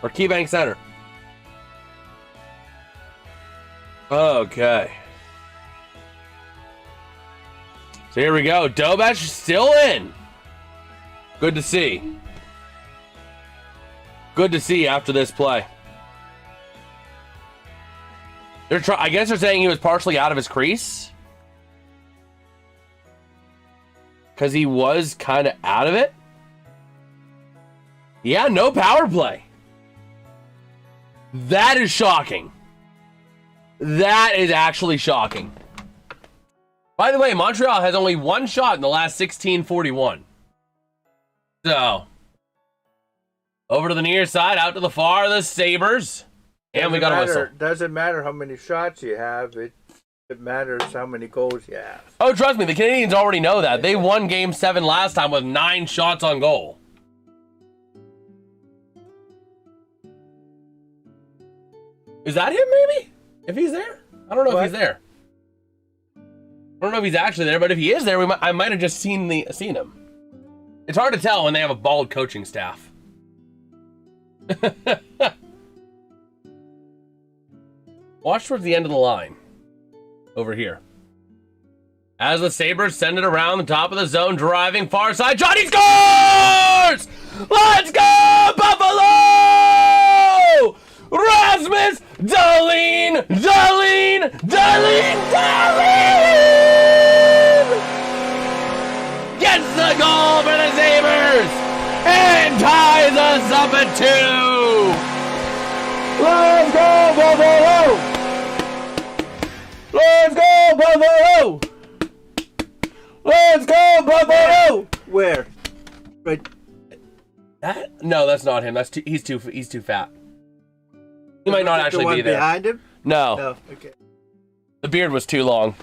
Or KeyBank Center. Okay. So here we go. Dobach still in. Good to see. Good to see after this play. I guess they're saying he was partially out of his crease. Because he was kind of out of it. Yeah, no power play. That is shocking. That is actually shocking. By the way, Montreal has only 1 shot in the last 16:41. So, over to the near side, out to the far, the Sabres. And we got a whistle. Doesn't matter how many shots you have. It matters how many goals you have. Oh, trust me, the Canadiens already know that. They won Game 7 last time with 9 shots on goal. Is that him, maybe? If he's there? I don't know if he's there. I don't know if he's actually there, but if he is there, I might have just seen him. It's hard to tell when they have a bald coaching staff. Watch towards the end of the line. Over here. As the Sabres send it around the top of the zone, driving far side. Johnny scores! Let's go, Buffalo! Rasmus Dahlin! Gets the goal for the Sabres! And ties us up at 2! Let's go, Buffalo! Let's go, Buffalo! Let's go, Buffalo! Where? Right. That? No, that's not him. He's too fat. He might not actually be there. Behind him? No. No. Okay. The beard was too long.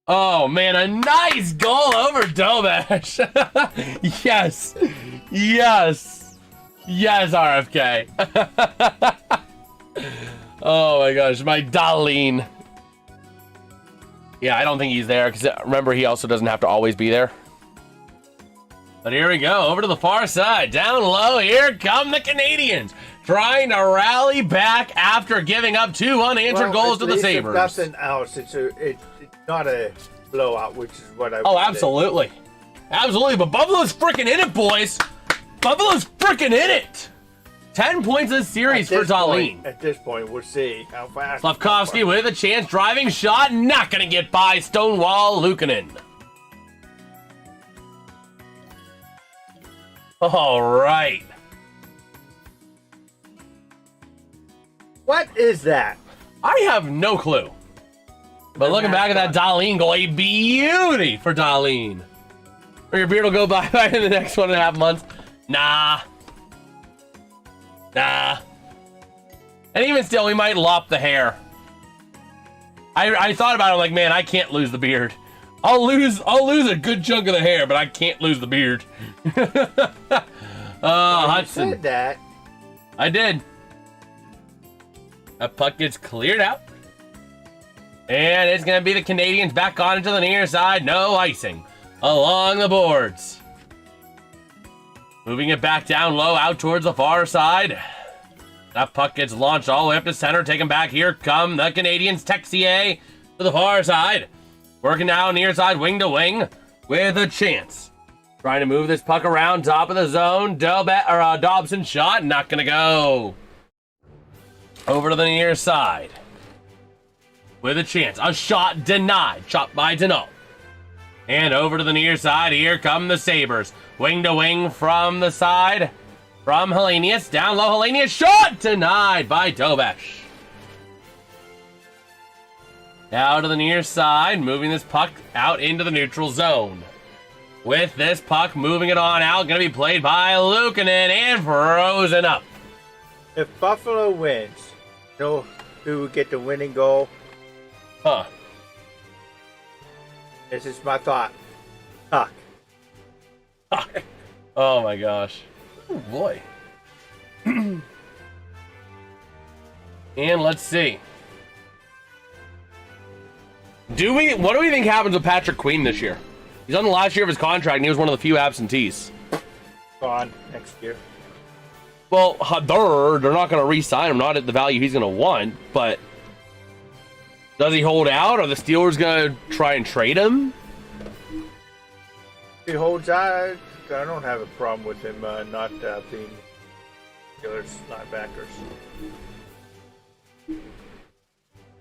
Oh man, a nice goal over Dobach. Yes. Yes, RFK. Oh my gosh, my Dahlin. Yeah, I don't think he's there because remember he also doesn't have to always be there. But here we go, over to the far side, down low. Here come the Canadiens, trying to rally back after giving up 2 unanswered goals to the Sabres. If nothing else, it's not a blowout, which is what I. Oh, absolutely, absolutely. But Buffalo's freaking in it, boys. Buffalo's freaking in it. 10 points in the series for Dahlin. At this point, we'll see how fast. Slavkovsky with a chance, driving shot, not gonna get by Stonewall Luukkonen. All right. What is that? I have no clue. But looking back at that Dahlin goal, a beauty for Dahlin. Or your beard will go by in the next 1.5 months. Nah. And even still, we might lop the hair. I thought about it, I'm like, man, I can't lose the beard. I'll lose a good chunk of the hair, but I can't lose the beard. Hudson. You said that. I did. That puck gets cleared out. And it's going to be the Canadiens back on into the near side. No icing along the boards. Moving it back down low out towards the far side. That puck gets launched all the way up to center. Taken back. Here come the Canadiens. Texier to the far side. Working now near side, wing to wing with a chance. Trying to move this puck around top of the zone. Dobson shot. Not going to go. Over to the near side. With a chance. A shot denied. Shot by Denault. And over to the near side, here come the Sabres. Wing to wing from the side. From Hellenius, down low, Hellenius, shot denied by Dobesh. Now to the near side, moving this puck out into the neutral zone. With this puck moving it on out, going to be played by Luukkonen and frozen up. If Buffalo wins, you know who would get the winning goal? Huh. This is my thought. Tuck. Oh my gosh. Oh boy. And let's see. What do we think happens with Patrick Queen this year? He's on the last year of his contract and he was one of the few absentees. Gone next year. Well, they're not going to re-sign him, not at the value he's going to want, but does he hold out? Are the Steelers going to try and trade him? If he holds out, I don't have a problem with him not being Steelers linebackers.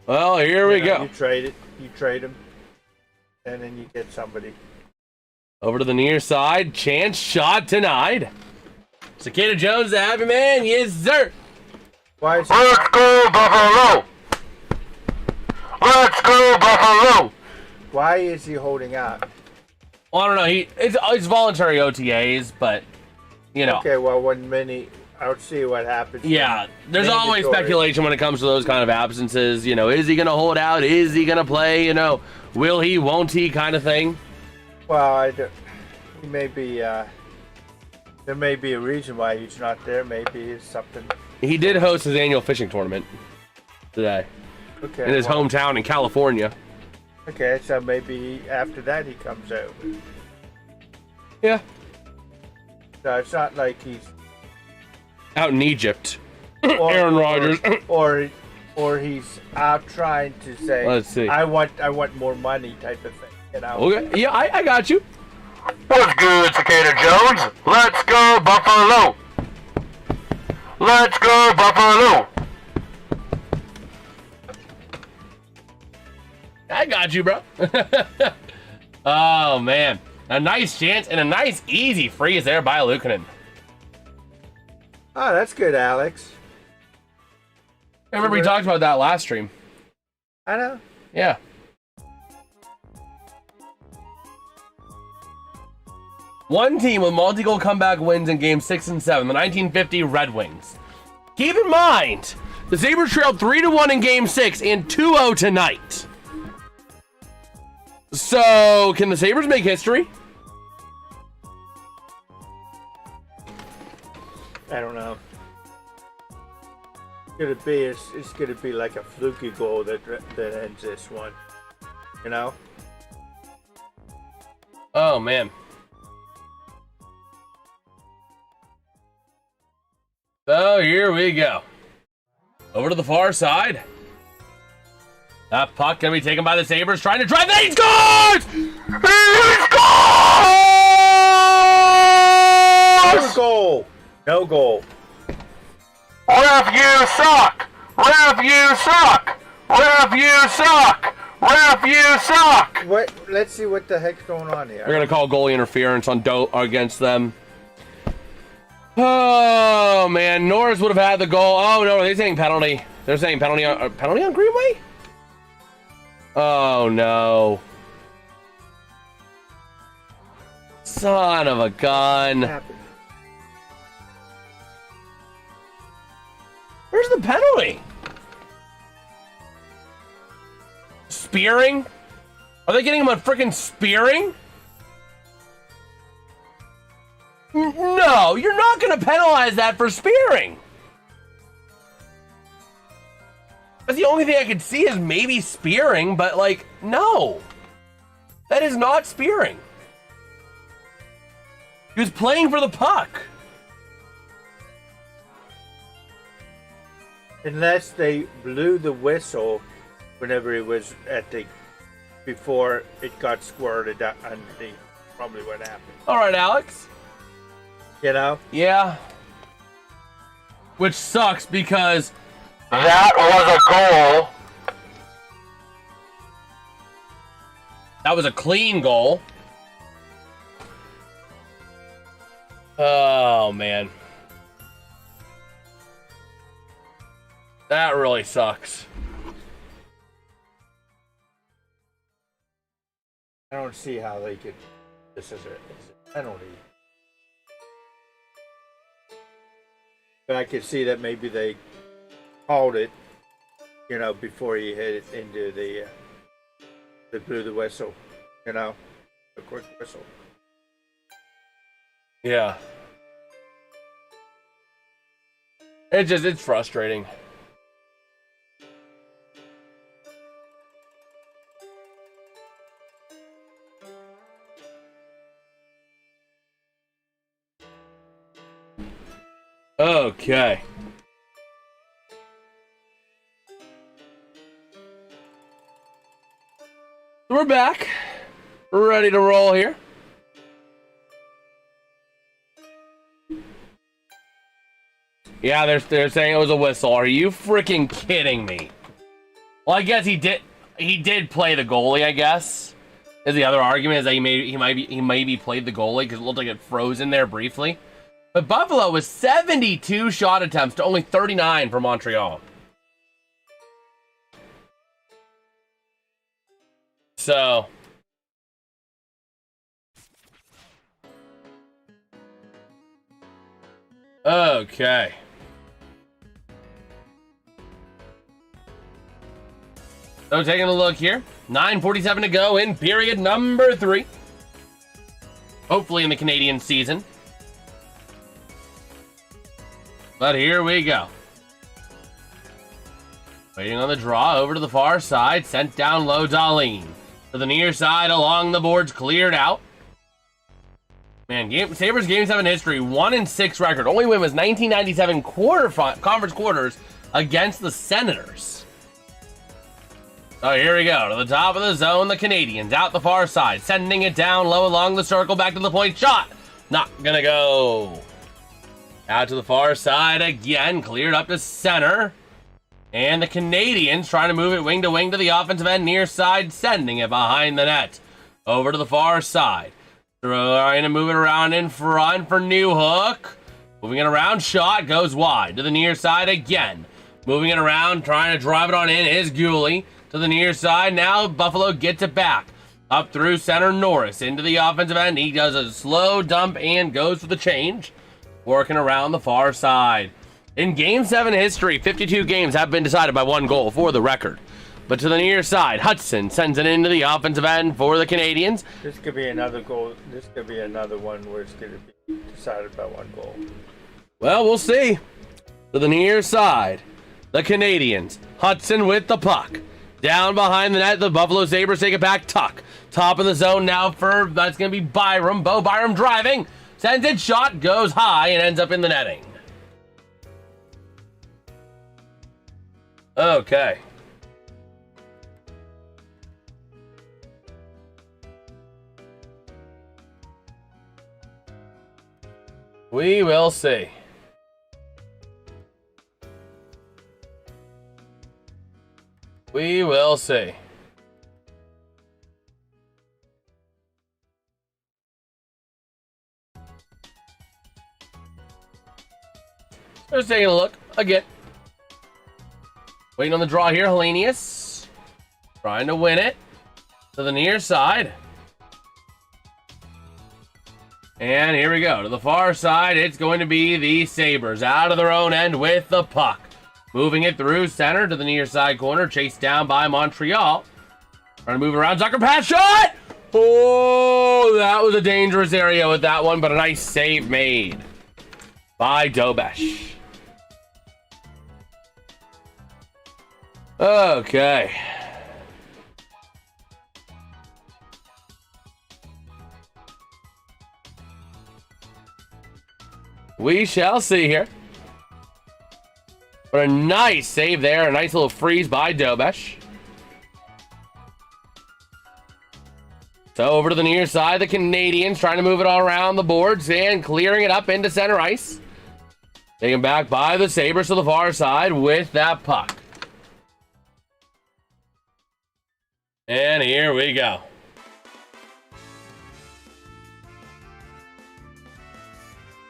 Well, here we go. You trade him, and then you get somebody. Over to the near side, chance shot denied. Cicada Jones, the happy man, yes sir. Why is Let's go Buffalo! Let's go Buffalo! Why is he holding out? Well, I don't know. It's voluntary OTAs, but you know. Okay, well, I'll see what happens. Yeah, there's always speculation when it comes to those kind of absences. You know, is he going to hold out? Is he going to play? You know, will he? Won't he? Kind of thing. Well, he may be. There may be a reason why he's not there. Maybe it's something. He did host his annual fishing tournament today. Okay. In his hometown in California. Okay, so maybe after that he comes out. Yeah. So it's not like he's Out in Egypt. Aaron Rodgers. or he's out trying to say, Let's see. I want more money type of thing. You know. Okay. Yeah, I got you. What's good, Cicada Jones? Let's go Buffalo! Let's go Buffalo! I got you, bro. Oh, man. A nice chance and a nice, easy freeze there by Luukkonen. Oh, that's good, Alex. I remember we talked about that last stream. I know. Yeah. One team with multi-goal comeback wins in Game 6 and 7, the 1950 Red Wings. Keep in mind, the Sabres trailed 3-1 in Game 6 and 2-0 tonight. So, can the Sabres make history? I don't know. It's gonna be like a fluky goal that ends this one. You know? Oh, man. So, here we go. Over to the far side. That puck gonna be taken by the Sabres, trying to drive. He scores! He scores! No goal. No goal. Ref, you suck! Ref, you suck! Ref, you suck! Ref, you suck! What? Let's see what the heck's going on here. We're gonna call goalie interference on against them. Oh man, Norris would have had the goal. Oh no, they're saying penalty. They're saying penalty on Greenway. Oh no! Son of a gun! Where's the penalty? Spearing? Are they getting him on freaking spearing? No, you're not going to penalize that for spearing. That's the only thing I could see is maybe spearing, but like, no. That is not spearing. He was playing for the puck. Unless they blew the whistle whenever it was before it got squirted underneath. Probably what happened. All right, Alex. You know? Yeah. Which sucks because that was a goal. that was a clean goal. Oh, man. That really sucks. I don't see how they could. This is a penalty. But I could see that maybe they called it, you know, before he hit it into the. They blew the whistle, you know, a quick whistle. Yeah. It's frustrating. Okay. We're back. We're ready to roll here. Yeah, they're saying it was a whistle. Are you freaking kidding me? Well, I guess he did play the goalie, I guess. Is the other argument is that he maybe played the goalie because it looked like it froze in there briefly. But Buffalo was 72 shot attempts to only 39 for Montreal. So okay. So taking a look here, 9:47 to go in period number 3. Hopefully in the Canadian season. But here we go. Waiting on the draw, over to the far side, sent down low, Darlene. To the near side, along the boards, cleared out. Man, Sabres Game 7 history, 1-6 record. Only win was 1997 conference quarters against the Senators. So here we go, to the top of the zone, the Canadiens, out the far side, sending it down low along the circle, back to the point, shot! Not gonna go. Out to the far side again, cleared up to center. And the Canadiens trying to move it wing to wing to the offensive end, near side, sending it behind the net. Over to the far side. Trying to move it around in front for Newhook. Moving it around, shot, goes wide. To the near side again. Moving it around, trying to drive it on in, is Goalie. To the near side, now Buffalo gets it back. Up through center, Norris into the offensive end. He does a slow dump and goes for the change. Working around the far side. In Game 7 history, 52 games have been decided by 1 goal for the record. But to the near side, Hudson sends it into the offensive end for the Canadiens. This could be another goal. This could be another one where it's going to be decided by 1 goal. Well, we'll see. To the near side, the Canadiens. Hudson with the puck. Down behind the net, the Buffalo Sabres take it back. Tuck. Top of the zone now for, that's going to be Byram. Bo Byram driving. Sends it, shot, goes high, and ends up in the netting. Okay. We will see. We will see. Just taking a look again. Waiting on the draw here, Hellenius. Trying to win it. To the near side. And here we go. To the far side, it's going to be the Sabres. Out of their own end with the puck. Moving it through center to the near side corner. Chased down by Montreal. Trying to move around. Zucker pass shot! Oh, that was a dangerous area with that one, but a nice save made by Dobesh. Okay. We shall see here. But a nice save there. A nice little freeze by Dobesh. So over to the near side, the Canadiens trying to move it all around the boards and clearing it up into center ice. Taken back by the Sabres to the far side with that puck. And here we go.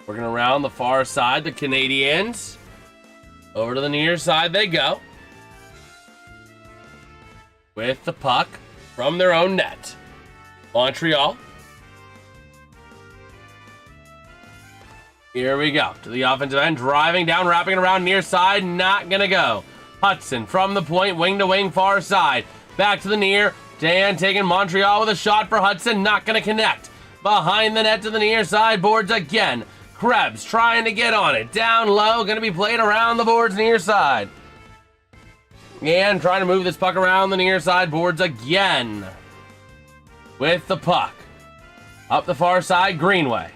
Working around the far side, the Canadiens. Over to the near side they go. With the puck from their own net. Montreal. Here we go. To the offensive end, driving down, wrapping it around near side, not gonna go. Hudson from the point, wing to wing, far side. Back to the near. Dan taking Montreal with a shot for Hudson, not gonna connect. Behind the net to the near side, boards again. Krebs trying to get on it. Down low, going to be played around the boards near side. And trying to move this puck around the near side boards again. With the puck. Up the far side, Greenway.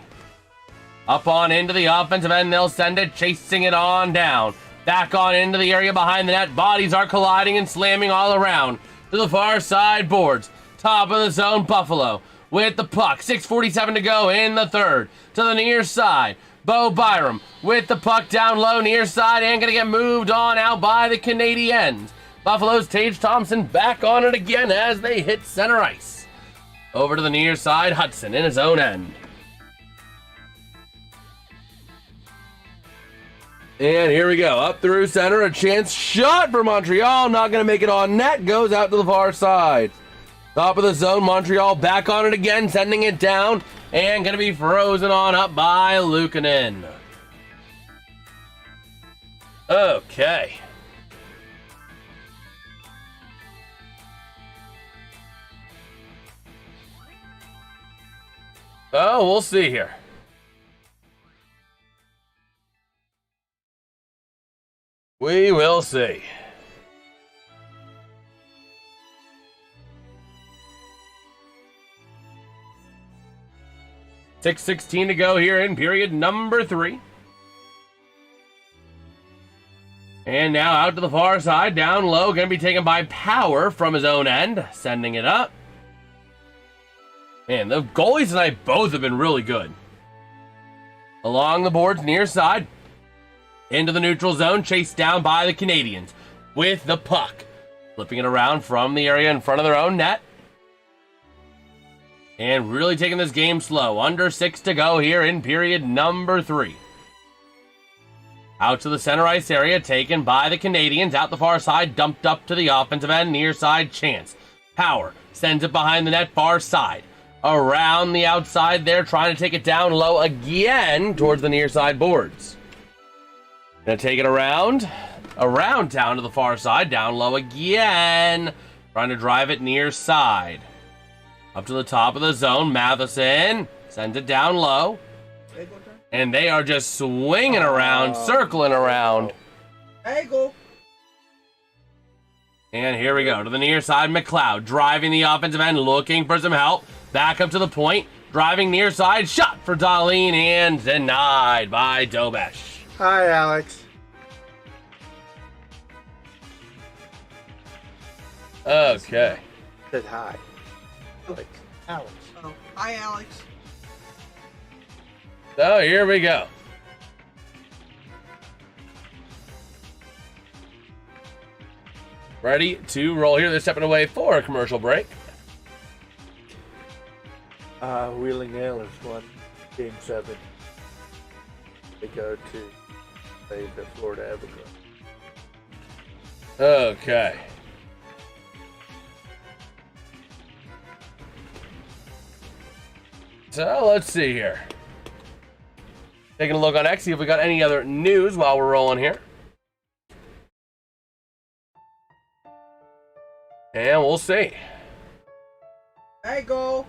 Up on into the offensive end, they'll send it, chasing it on down. Back on into the area behind the net. Bodies are colliding and slamming all around. To the far side boards. Top of the zone, Buffalo. With the puck, 6:47 to go in the third. To the near side, Bo Byram with the puck down low near side and gonna get moved on out by the Canadiens. Buffalo's Tage Thompson back on it again as they hit center ice. Over to the near side, Hudson in his own end. And here we go, up through center, a chance shot for Montreal, not gonna make it on net, goes out to the far side. Top of the zone, Montreal back on it again, sending it down, and going to be frozen on up by Luukkonen. Okay. Oh, we'll see here. We will see. 6:16 to go here in period number 3. And now out to the far side, down low, going to be taken by Power from his own end, sending it up. Man, the goalies tonight both have been really good. Along the boards, near side, into the neutral zone, chased down by the Canadiens with the puck. Flipping it around from the area in front of their own net. And really taking this game slow. Under 6 to go here in period number 3. Out to the center ice area, taken by the Canadiens. Out the far side, dumped up to the offensive end, near side chance. Power sends it behind the net, far side. Around the outside there, trying to take it down low again towards the near side boards. Gonna take it around town to the far side, down low again. Trying to drive it near side. Up to the top of the zone, Matheson sends it down low. And they are just swinging around, circling around. Angle. And here we go, to the near side, McLeod driving the offensive end, looking for some help. Back up to the point, driving near side, shot for Dahlin, and denied by Dobesh. Hi, Alex. Okay. Said hi. Alex. Oh, hi, Alex. So here we go. Ready to roll here. They're stepping away for a commercial break. Wheeling Nailers won Game 7. They go to play the Florida Evergreen. Okay. So let's see here. Taking a look on X, see if we got any other news while we're rolling here. And we'll see. Hey, go.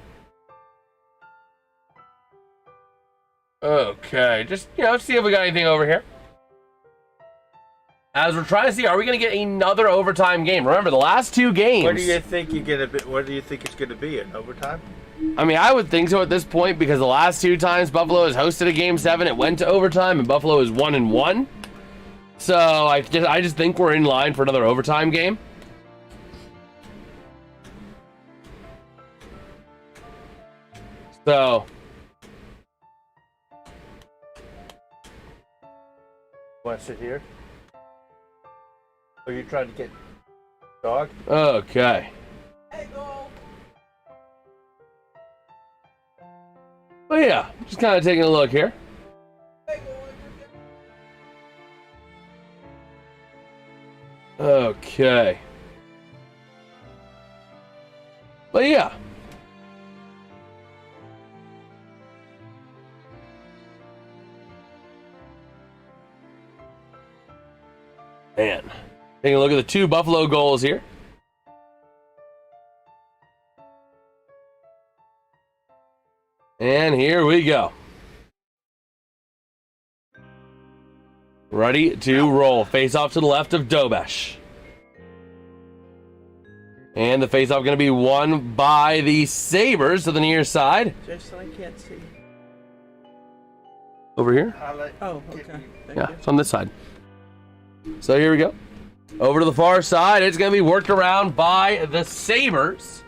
Okay, just, see if we got anything over here. As we're trying to see, are we going to get another overtime game? Remember, the last 2 games... What do you think it's going to be, an overtime? I mean, I would think so at this point, because the last 2 times Buffalo has hosted a Game 7, it went to overtime, and Buffalo is 1-1. So, I just think we're in line for another overtime game. So... Want to sit here? Are you trying to get dog? Okay. Hey, go. But yeah, just kind of taking a look here. Okay. But yeah. Man. Taking a look at the 2 Buffalo goals here. And here we go. Ready to roll. Face off to the left of Dobesh. And the face off going to be won by the Sabres to the near side. Jason, I can't see. Over here? Oh, okay. Thank Yeah, you. it's on this side. So here we go. Over to the far side. It's going to be worked around by the Sabres.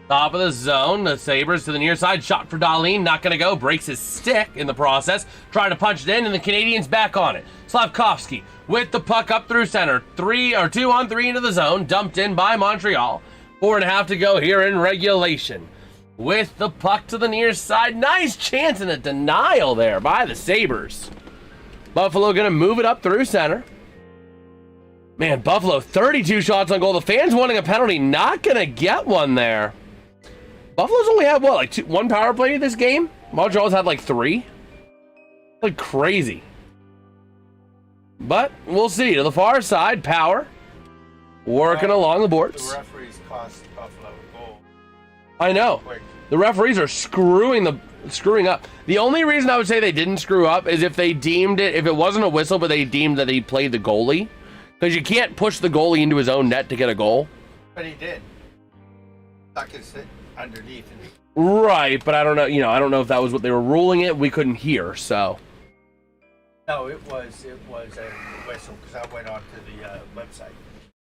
Top of the zone. The Sabres to the near side. Shot for Dahlin. Not going to go. Breaks his stick in the process. Trying to punch it in, and the Canadiens back on it. Slavkovsky with the puck up through center. 2-on-3 into the zone. Dumped in by Montreal. 4.5 to go here in regulation. With the puck to the near side. Nice chance and a denial there by the Sabres. Buffalo going to move it up through center. Man, Buffalo, 32 shots on goal. The fans wanting a penalty. Not going to get one there. Buffalo's only had, what, like 1 power play this game? Montreal's had like 3. Like crazy. But we'll see. To the far side, Power. Working along the boards. The referees cost Buffalo a goal. I know. Quick. The referees are screwing up. The only reason I would say they didn't screw up is if they deemed it, if it wasn't a whistle, but they deemed that he played the goalie. Because you can't push the goalie into his own net to get a goal. But he did. Stuck his sit underneath him. Right, but I don't know, I don't know if that was what they were ruling it. We couldn't hear, so. No, it was a whistle because I went on to the website.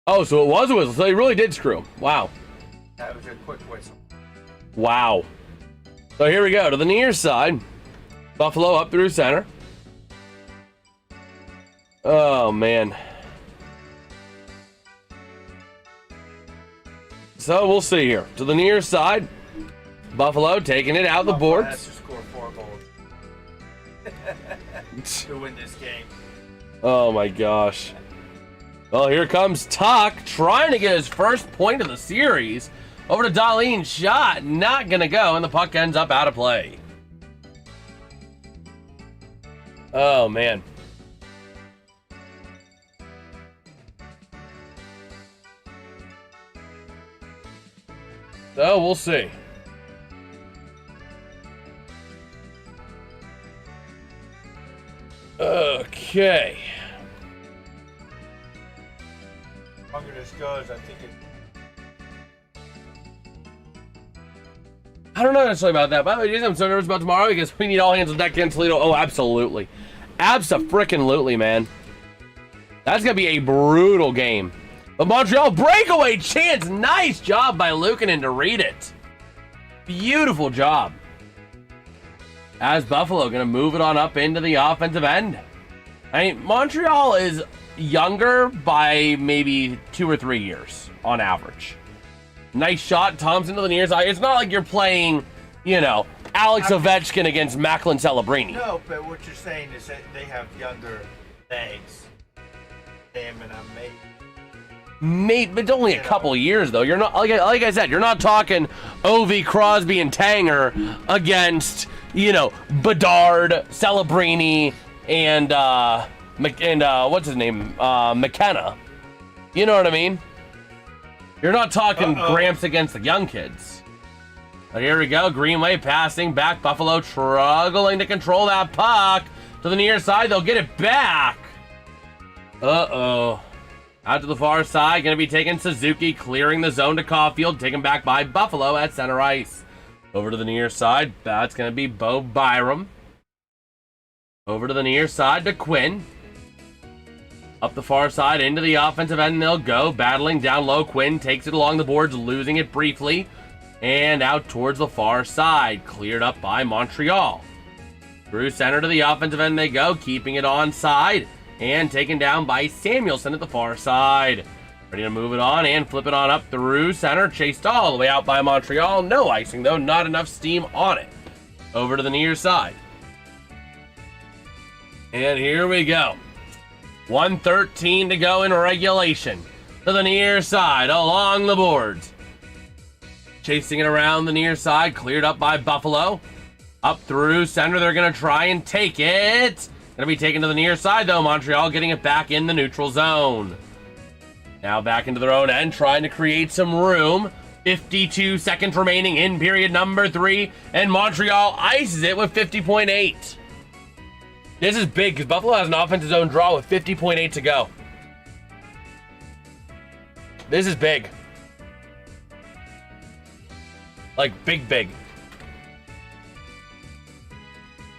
Oh, so it was a whistle. So they really did screw him. Wow. That was a quick whistle. Wow. So here we go to the near side. Buffalo up through center. Oh, man. So we'll see here. To the near side. Buffalo taking it out the Buffalo has boards. to score 4 goals to win this game. Oh my gosh. Well, here comes Tuck trying to get his first point of the series. Over to Dahlin, shot, not gonna go, and the puck ends up out of play. Oh man. So we'll see. Okay. The longer this goes, I think it. I don't know necessarily about that. By the way, Jason, I'm so nervous about tomorrow because we need all hands on deck against Toledo. Oh, absolutely. Abso-frickin-lutely, man. That's going to be a brutal game. But Montreal breakaway chance. Nice job by Luukkonen to read it. Beautiful job. As Buffalo going to move it on up into the offensive end. I mean, Montreal is younger by maybe 2 or 3 years on average. Nice shot. Thompson to the near side. It's not like you're playing, Alex Ovechkin against Macklin Celebrini. No, but what you're saying is that they have younger legs. Damn it, I'm made. Maybe, but only a couple years though. You're not like I said. You're not talking Ovi, Crosby, and Tanger against Bedard, Celebrini, and what's his name, McKenna. You know what I mean? You're not talking Gramps against the young kids. But here we go. Greenway passing back. Buffalo struggling to control that puck to the near side. They'll get it back. Uh-oh. Out to the far side. Going to be taking Suzuki. Clearing the zone to Caulfield. Taken back by Buffalo at center ice. Over to the near side. That's going to be Bo Byram. Over to the near side to Quinn. Up the far side into the offensive end they'll go. Battling down low. Quinn takes it along the boards, losing it briefly. And out towards the far side. Cleared up by Montreal. Through center to the offensive end they go. Keeping it on side. And taken down by Samuelson at the far side. Ready to move it on and flip it on up through center. Chased all the way out by Montreal. No icing though. Not enough steam on it. Over to the near side. And here we go. 1:13 to go in regulation. To the near side, along the boards. Chasing it around the near side, cleared up by Buffalo. Up through center, they're going to try and take it. Going to be taken to the near side, though. Montreal getting it back in the neutral zone. Now back into their own end, trying to create some room. 52 seconds remaining in period number 3, and Montreal ices it with 50.8. This is big because Buffalo has an offensive zone draw with 50.8 to go. This is big. Like, big.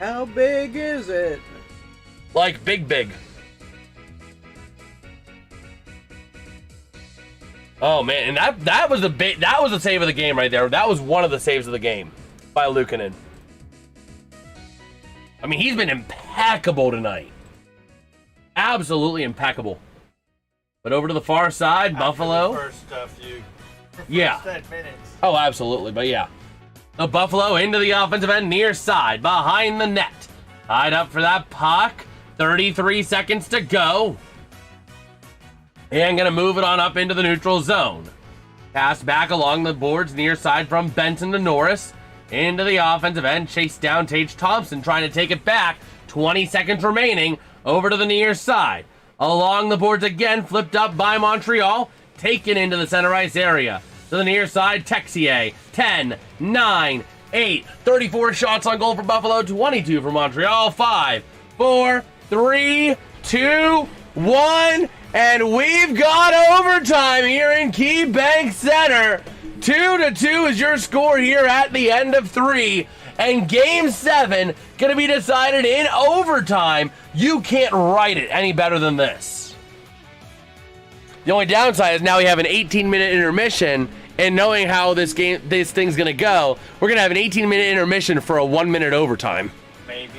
How big is it? Like, big. Oh, man, and that was the save of the game right there. That was one of the saves of the game by Luukkonen. I mean, he's been impeccable tonight. Absolutely impeccable. But over to the far side, Buffalo. First few. Yeah. 10 minutes. Oh, absolutely. But yeah. The Buffalo into the offensive end, near side, behind the net. Tied up for that puck. 33 seconds to go. And going to move it on up into the neutral zone. Pass back along the boards, near side from Benson to Norris. Into the offensive end, chased down Tage Thompson, trying to take it back. 20 seconds remaining. Over to the near side. Along the boards again, flipped up by Montreal. Taken into the center ice area. To the near side, Texier. 10, 9, 8. 34 shots on goal for Buffalo, 22 for Montreal. 5, 4, 3, 2, 1. And we've got overtime here in Key Bank Center. 2-2 is your score here at the end of 3. And Game 7 going to be decided in overtime. You can't write it any better than this. The only downside is now we have an 18-minute intermission, and knowing how this thing's going to go, we're going to have an 18-minute intermission for a 1-minute overtime. Maybe.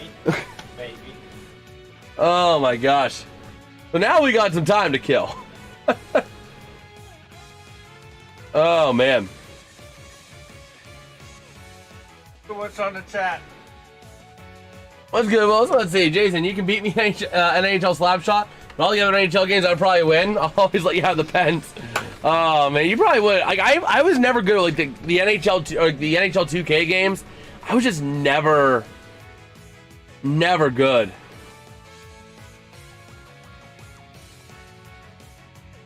Oh my gosh. So now we got some time to kill. Oh man. What's on the chat? What's good, Willis? Let's see. Jason, you can beat me in NHL Slapshot, but all the other NHL games I'd probably win. I'll always let you have the pens. Oh man, you probably would. Like I was never good at like the NHL or the NHL 2K games. I was just never good.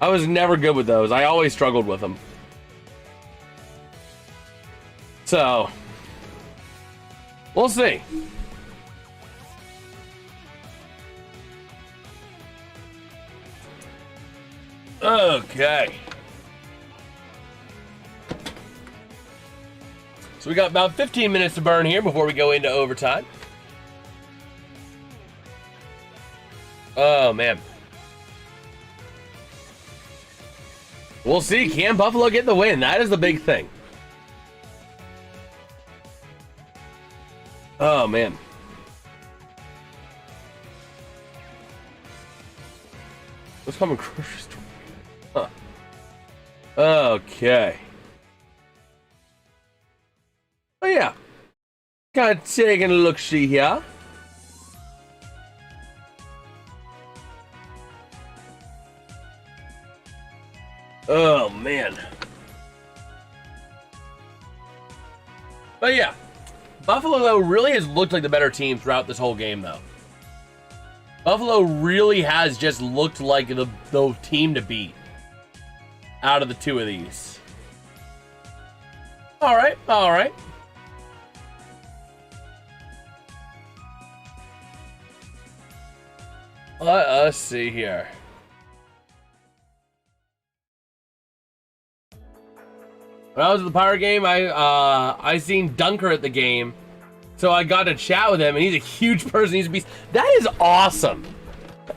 I was never good with those. I always struggled with them. So, we'll see. Okay. So we got about 15 minutes to burn here before we go into overtime. Oh, man. We'll see. Can Buffalo get the win? That is the big thing. Oh, man. What's coming grocery store? Huh. Okay. Oh, yeah. Kind of taking a look-see here. Oh, man. But yeah, Buffalo, though, really has looked like the better team throughout this whole game, though. Buffalo really has just looked like the team to beat out of the two of these. All right, all right. Let us see here. When I was at the Pirate game, I seen Dunker at the game, so I got to chat with him, and he's a huge person. He's a beast. That is awesome.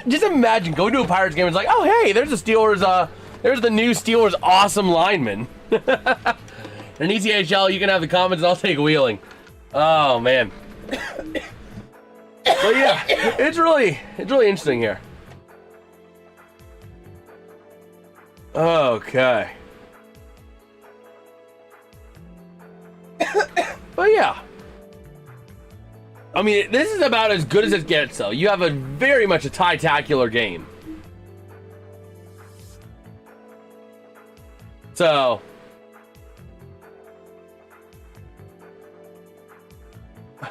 Just imagine going to a Pirates game and it's like, oh hey, there's the Steelers. There's the new Steelers awesome lineman. And ECHL, you can have the comments, and I'll take wheeling. Oh man. But yeah, it's really interesting here. Okay. But yeah, I mean, this is about as good as it gets, though. You have very much a tie-tacular game. So,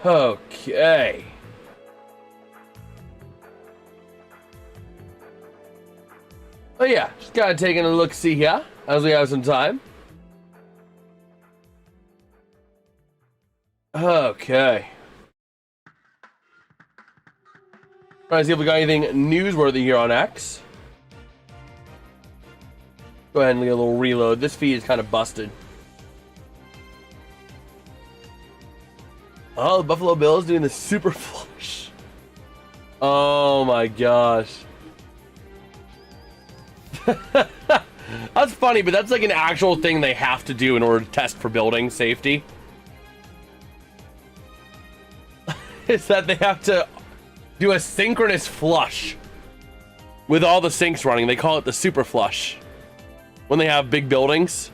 okay. Oh yeah, just kind of taking a look-see here as we have some time. Okay. Trying to see if we got anything newsworthy here on X. Go ahead and get a little reload. This feed is kind of busted. Oh, the Buffalo Bills doing the super flush. Oh my gosh. That's funny, but that's like an actual thing they have to do in order to test for building safety. Is that they have to do a synchronous flush with all the sinks running. They call it the super flush when they have big buildings,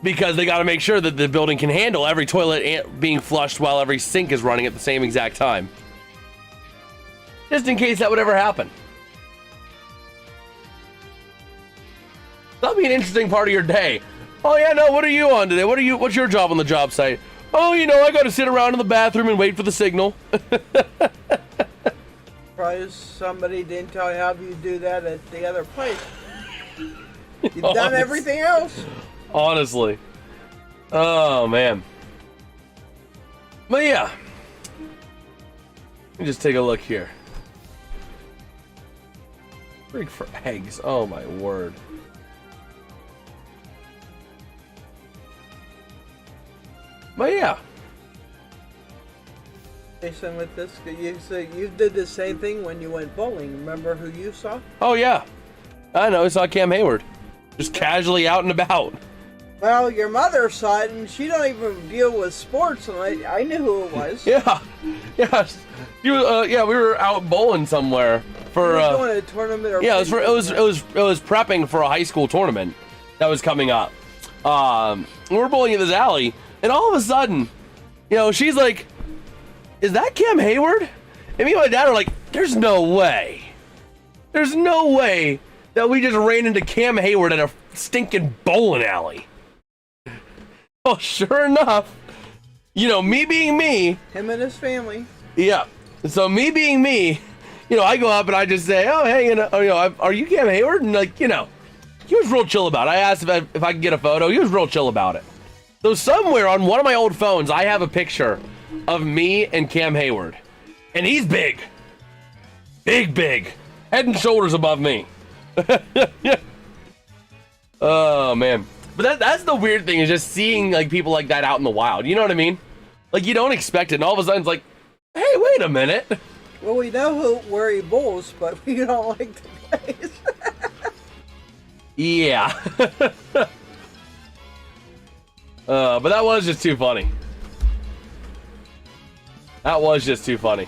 because they got to make sure that the building can handle every toilet being flushed while every sink is running at the same exact time, just in case that would ever happen. That'll be an interesting part of your day. Oh yeah, no, what are you on today? What's your job on the job site? Oh, you know, I got to sit around in the bathroom and wait for the signal. Probably somebody didn't tell you how you do that at the other place. You've done everything else. Honestly. Oh, man. But yeah. Let me just take a look here. Freak for eggs. Oh, my word. But yeah. Jason, with this, you did the same thing when you went bowling. Remember who you saw? Oh, yeah. I know. I saw Cam Hayward. Just casually out and about. Well, your mother saw it, and she don't even deal with sports, and I knew who it was. Yeah. Yeah. Yeah, we were out bowling somewhere for doing a tournament. Or yeah, it was prepping for a high school tournament that was coming up. We were bowling in this alley, and all of a sudden, you know, she's like, "Is that Cam Hayward?" And me and my dad are like, "There's no way. There's no way that we just ran into Cam Hayward at a stinking bowling alley." Well, sure enough, you know, me being me. Him and his family. Yeah. So me being me, you know, I go up and I just say, "Oh, hey, are you Cam Hayward?" And like, you know, he was real chill about it. I asked if I could get a photo. He was real chill about it. So somewhere on one of my old phones, I have a picture of me and Cam Hayward. And he's big. Big. Head and shoulders above me. Oh, man. But that's the weird thing, is just seeing like people like that out in the wild. You know what I mean? Like, you don't expect it, and all of a sudden it's like, hey, wait a minute. Well, we know where he bowls, but we don't like the place. Yeah. But that was just too funny. That was just too funny.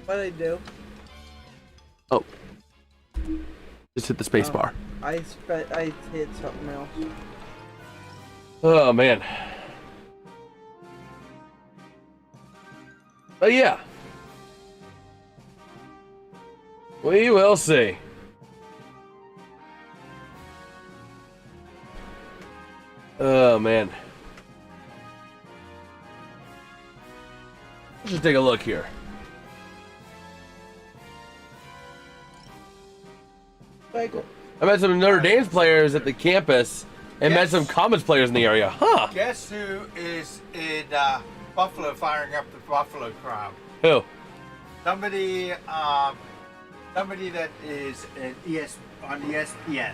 What'd I do? Oh. Just hit the space bar. I hit something else. Oh, man. But yeah. We will see. Oh, man. Let's just take a look here. I met some Notre Dame players at the campus and met some Comets players in the area. Huh. Guess who is in Buffalo firing up the Buffalo crowd? Who? Somebody that is on ESPN.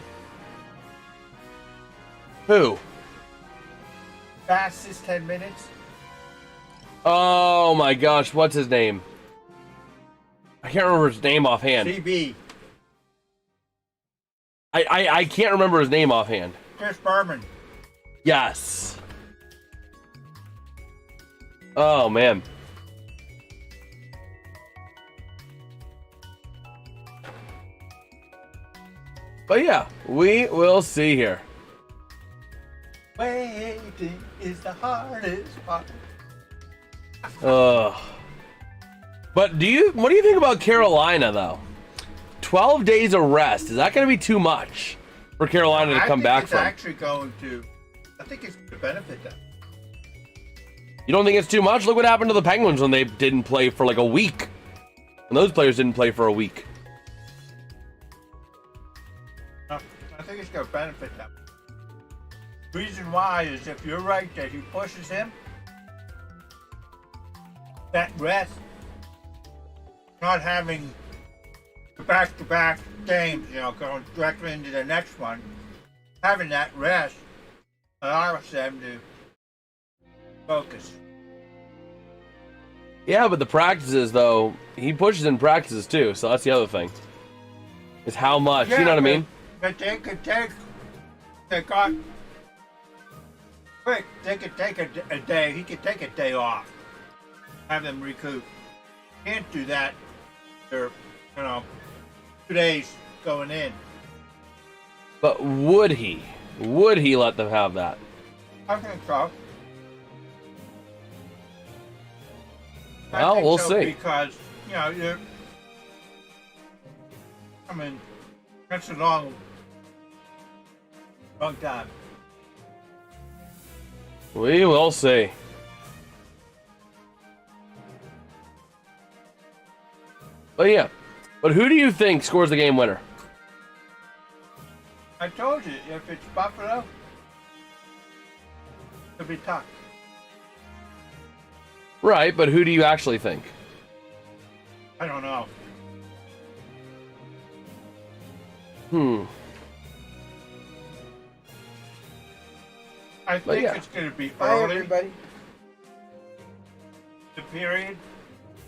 Who? Fastest 10 minutes. Oh my gosh, what's his name? I can't remember his name offhand. CB. I can't remember his name offhand. Chris Berman. Yes. Oh, man. But yeah, we will see here. Waiting is the hardest part. But what do you think about Carolina, though? 12 days of rest. Is that going to be too much for Carolina to come back from. I think it's going to benefit them. You don't think it's too much? Look what happened to the Penguins when they didn't play for like a week. And those players didn't play for a week. I think it's going to benefit them. Reason why is if you're right that he pushes him, that rest, not having back-to-back games, going directly into the next one, having that rest allows them to focus. Yeah, but the practices, though, he pushes in practices too, so that's the other thing. Is how much, you know what I mean? But they could take a day, he could take a day off, have them recoup. Can't do that. They're, 2 days going in. But would he? Would he let them have that? I think so. Well, we'll see. Because, that's a long time. We will see. But yeah. But who do you think scores the game winner? I told you, if it's Buffalo, it'll be tough. Right, but who do you actually think? I don't know. I think it's going to be Bye, early, everybody. the period,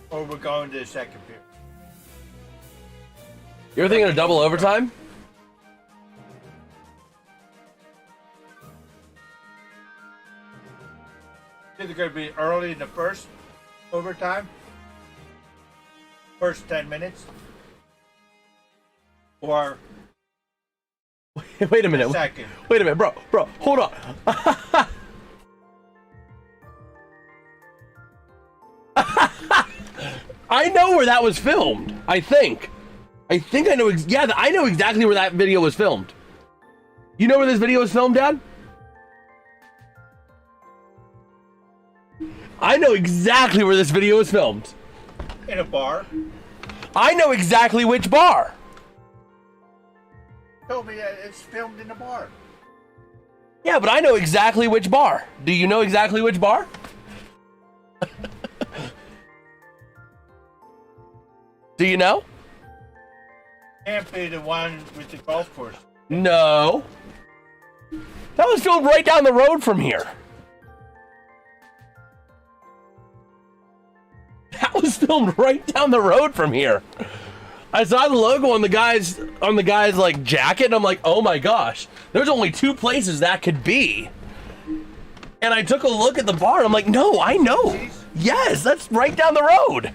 or we're going to the second period. You're thinking of double overtime? Is it going to be early in the first overtime? First 10 minutes? Or Wait a minute. second? Wait a minute, bro, hold on. I know where that was filmed. I think I know. I know exactly where that video was filmed. You know where this video was filmed, Dad? I know exactly where this video was filmed. In a bar? I know exactly which bar. Told me that it's filmed in a bar. Yeah, but I know exactly which bar. Do you know exactly which bar? Do you know? Can't be the one with the golf course. No. That was filmed right down the road from here. That was filmed right down the road from here. I saw the logo on the guy's like jacket, and I'm like, oh my gosh, there's only two places that could be. And I took a look at the bar, and I'm like, no, I know. Yes, that's right down the road.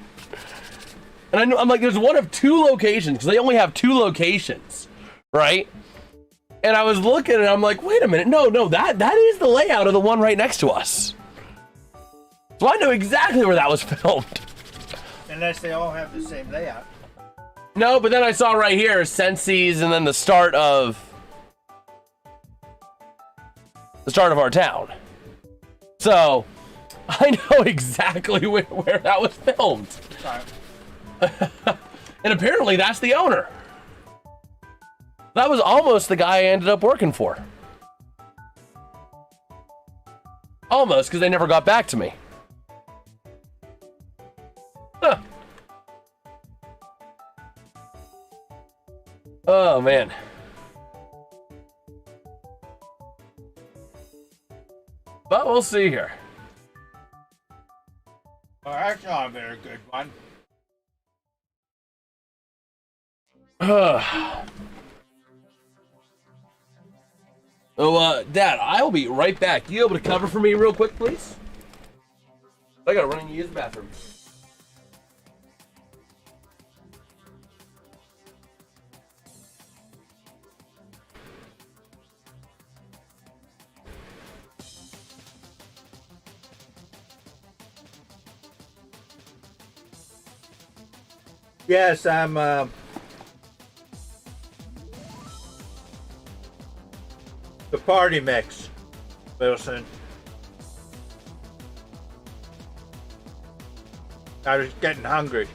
And I'm like, there's one of two locations, because they only have two locations, right? And I was looking, and I'm like, wait a minute, no, that is the layout of the one right next to us. So I know exactly where that was filmed. Unless they all have the same layout. No, but then I saw right here, Sensi's, and then the start of our town. So, I know exactly where that was filmed. Sorry. And apparently that's the owner. That was almost the guy I ended up working for. Almost, because they never got back to me. Huh. Oh, man. But we'll see here. Well, that's not a very good one. Dad, I'll be right back. You able to cover for me real quick, please? I gotta run and use the bathroom. Yes, I'm party mix, Wilson. I was getting hungry.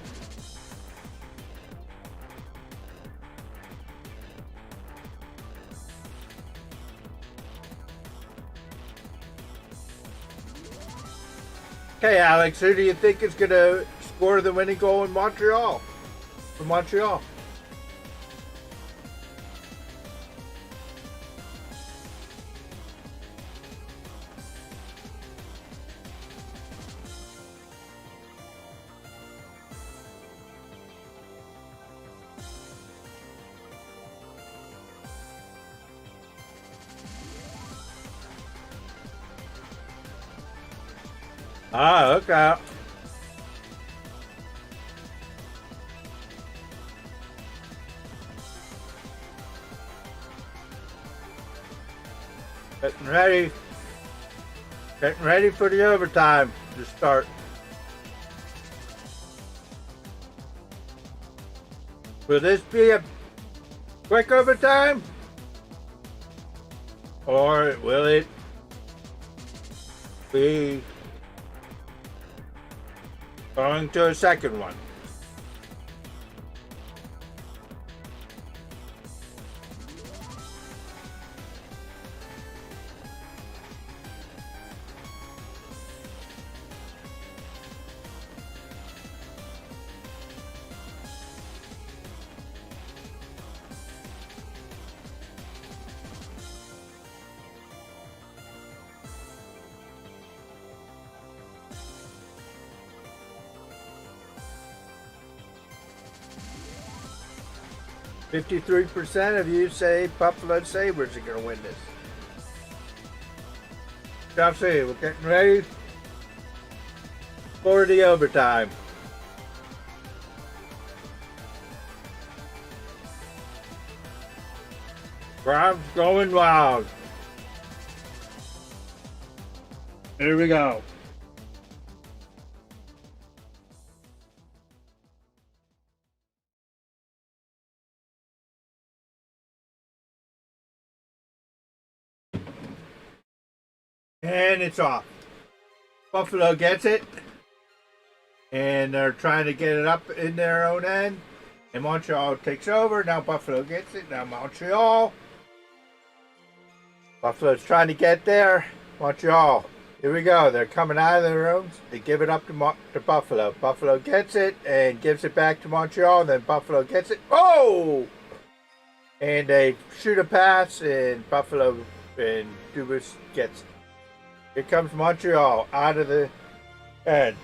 Okay, Alex, who do you think is going to score the winning goal in Montreal? For Montreal. Ah, okay. Getting ready. Getting ready for the overtime to start. Will this be a quick overtime? Or will it be going to a second one? %53% of you say Buffalo Sabres are going to win this. Shall see, we're getting ready for the overtime. Crowd's going wild. Here we go. And it's off. Buffalo gets it. And they're trying to get it up in their own end. And Montreal takes over. Now Buffalo gets it. Now Montreal. Buffalo's trying to get there. Montreal. Here we go. They're coming out of their own. They give it up to Buffalo. Buffalo gets it and gives it back to Montreal. Then Buffalo gets it. Oh! And they shoot a pass. And Buffalo and Dubas gets it. Here comes Montreal out of the end.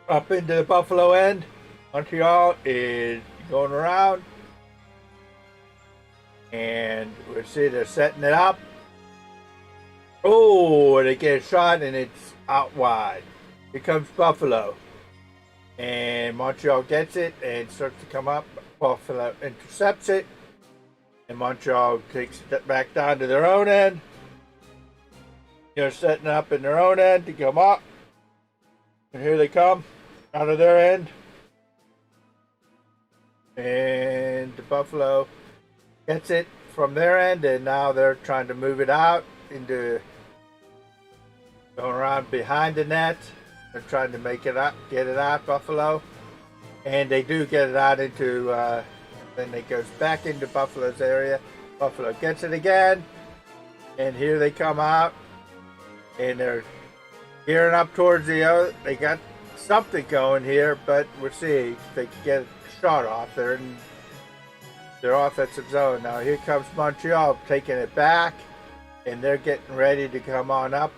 Up into the Buffalo end. Montreal is going around. And we see they're setting it up. Oh, they get a shot and it's out wide. Here comes Buffalo. And Montreal gets it and starts to come up. Buffalo intercepts it. And Montreal takes it back down to their own end. They're setting up in their own end to come up. And here they come out of their end. And the Buffalo gets it from their end. And now they're trying to move it out into going around behind the net. They're trying to make it up, get it out, Buffalo. And they do get it out into, then it goes back into Buffalo's area. Buffalo gets it again. And here they come out. And they're gearing up towards the other. They got something going here, but we'll see if they can get a shot off. They're in their offensive zone. Now here comes Montreal taking it back, and they're getting ready to come on up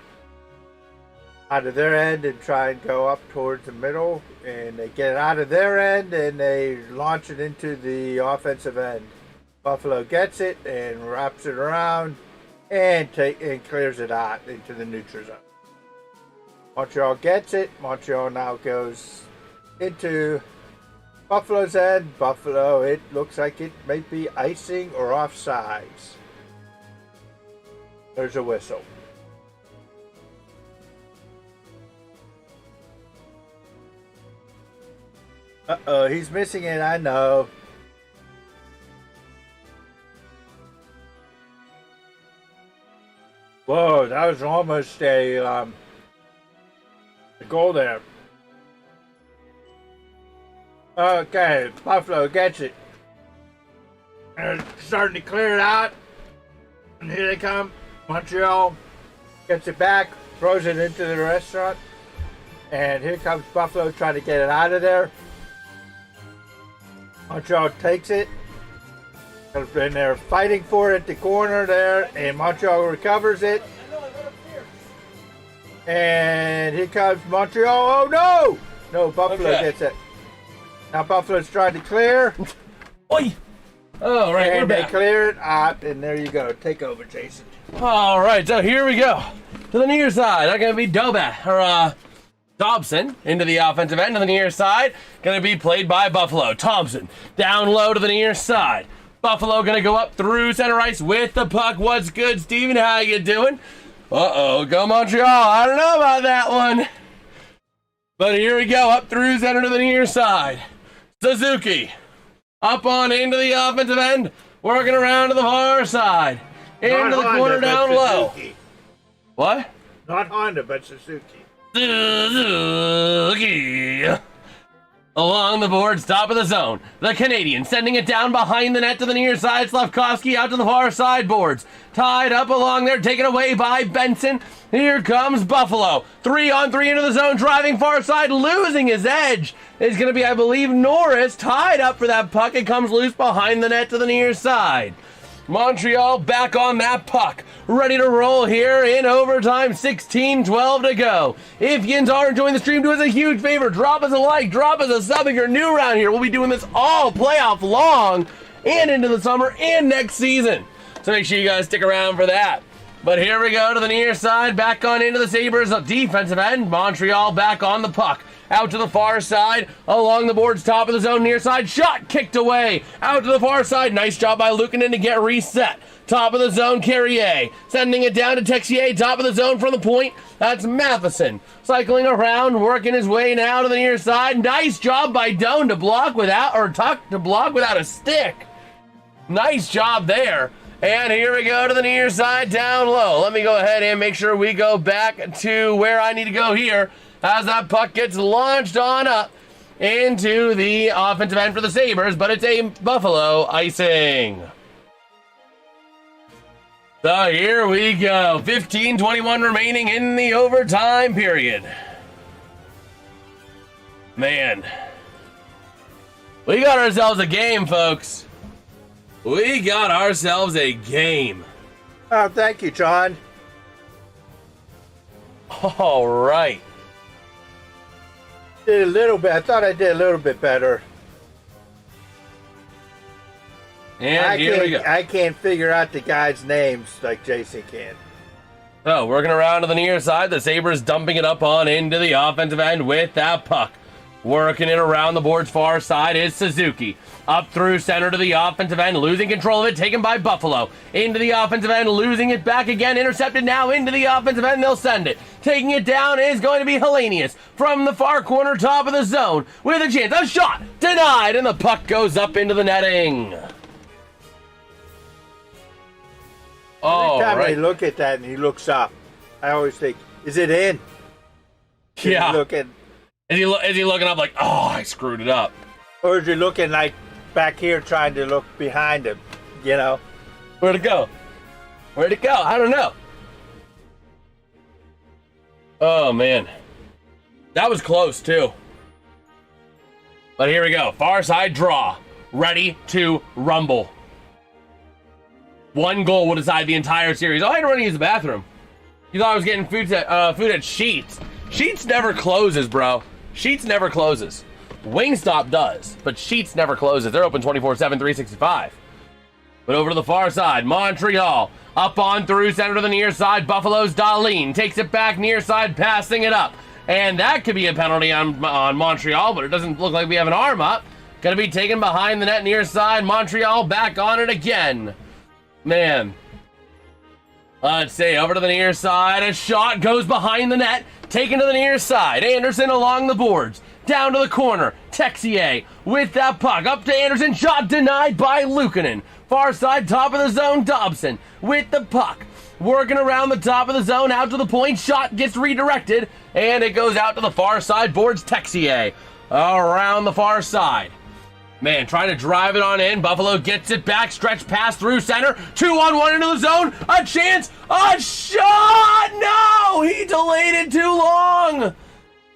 out of their end and try and go up towards the middle. And they get it out of their end, and they launch it into the offensive end. Buffalo gets it and wraps it around. And clears it out into the neutral zone. Montreal gets it. Montreal now goes into Buffalo's end. Buffalo, it looks like it may be icing or offsides. There's a whistle. Uh-oh, he's missing it, I know. Whoa, that was almost a goal there. Okay, Buffalo gets it. They're starting to clear it out. And here they come. Montreal gets it back, throws it into the restaurant. And here comes Buffalo trying to get it out of there. Montreal takes it. And they're fighting for it at the corner there. And Montreal recovers it. And here comes Montreal. Oh no! No, Buffalo gets it. Now Buffalo's trying to clear. Oi! Oh, right, And we're they back. clear it out, and there you go. Take over, Jason. All right, so here we go. To the near side, that's going to be Dobson into the offensive end to the near side. Going to be played by Buffalo. Thompson down low to the near side. Buffalo going to go up through center ice with the puck. What's good, Steven? How you doing? Uh-oh, go Montreal. I don't know about that one. But here we go, up through center to the near side. Suzuki up on into the offensive end, working around to the far side. Into the corner down low. What? Not Honda, but Suzuki. Suzuki. Along the boards, top of the zone. The Canadiens sending it down behind the net to the near side. Slavkovsky out to the far side boards. Tied up along there, taken away by Benson. Here comes Buffalo. 3-on-3 into the zone, driving far side, losing his edge. Is going to be, I believe, Norris tied up for that puck. It comes loose behind the net to the near side. Montreal back on that puck. Ready to roll here in overtime. 16-12 to go. If you are enjoying the stream, do us a huge favor. Drop us a like. Drop us a sub if you're new around here. We'll be doing this all playoff long and into the summer and next season. So make sure you guys stick around for that. But here we go to the near side. Back on into the Sabres defensive end. Montreal back on the puck. Out to the far side, along the boards, top of the zone, near side, shot kicked away, out to the far side, nice job by Luukkonen to get reset. Top of the zone, Carrier, sending it down to Texier, top of the zone from the point, that's Matheson. Cycling around, working his way now to the near side, nice job by Doan to block without, or Tuck to block without a stick. Nice job there. And here we go to the near side, down low. Let me go ahead and make sure we go back to where I need to go here. As that puck gets launched on up into the offensive end for the Sabres, but it's a Buffalo icing. So here we go. 15:21 remaining in the overtime period. Man. We got ourselves a game, folks. We got ourselves a game. Oh, thank you, John. All right. Did a little bit. I thought I did a little bit better. And here we go. I can't figure out the guys' names like Jason can. So, working around to the near side, the Sabres dumping it up on into the offensive end with that puck. Working it around the board's far side is Suzuki. Up through center to the offensive end, losing control of it, taken by Buffalo. Into the offensive end, losing it back again, intercepted now into the offensive end, they'll send it. Taking it down is going to be Hellenius from the far corner, top of the zone, with a chance, a shot, denied, and the puck goes up into the netting. Every time I right. look at that and he looks up, I always think, is it in? Yeah. Looking, Is he looking up like, oh, I screwed it up? or is he looking like back here trying to look behind him, you know? Where'd it go? Where'd it go? I don't know. Oh, man. That was close, too. But here we go. Far side draw. Ready to rumble. One goal will decide the entire series. Oh, I had to run to use the bathroom. You thought I was getting food at Sheets. Sheets never closes, bro. Sheets never closes. Wingstop does, but Sheets never closes. They're open 24/7, 365. But over to the far side, Montreal up on through center to the near side. Buffalo's Dahlin takes it back near side, passing it up. And that could be a penalty on Montreal, but it doesn't look like we have an arm up. Going to be taken behind the net near side. Montreal back on it again. Man. Let's see, over to the near side. A shot goes behind the net. Taken to the near side. Anderson along the boards. Down to the corner. Texier with that puck. Up to Anderson. Shot denied by Luukkonen. Far side, top of the zone, Dobson with the puck. working around the top of the zone, out to the point, shot gets redirected, and it goes out to the far side boards. Texier around the far side. Man, trying to drive it on in. Buffalo gets it back, stretch pass through center, 2-on-1 into the zone, a chance, a shot! No! He delayed it too long!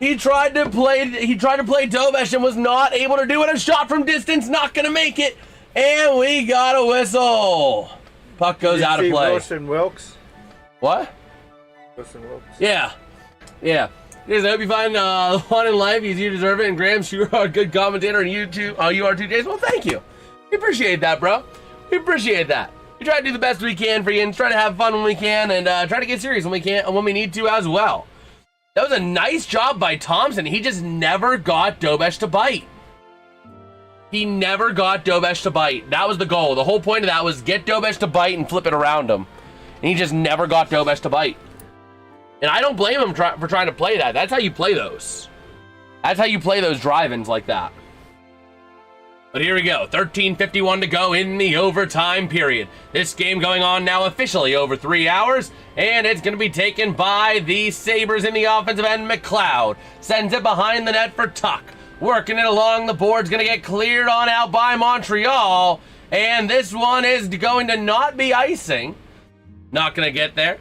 He tried to play Dobesh and was not able to do it. A shot from distance, not gonna make it. And we got a whistle. Puck goes out of play. Wilson Wilkes? What? Wilson Wilkes. Yeah. Guys, I hope you find fun in life. You deserve it. And Graham, you are a good commentator, and you too. You are too, Jason. Well, thank you. We appreciate that, bro. We appreciate that. We try to do the best we can for you, and try to have fun when we can, and try to get serious when we can, and when we need to as well. That was a nice job by Thompson. He just never got Dobesh to bite. He never got Dobesh to bite. That was the goal. The whole point of that was get Dobesh to bite and flip it around him. And he just never got Dobesh to bite. And I don't blame him for trying to play that. That's how you play those. That's how you play those drive-ins like that. But here we go. 13:51 to go in the overtime period. This game going on now officially over 3 hours. And it's going to be taken by the Sabres in the offensive end. McLeod sends it behind the net for Tuck. Working it along the board's going to get cleared on out by Montreal. And this one is going to not be icing. Not going to get there.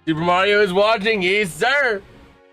Super Mario is watching. Yes, sir.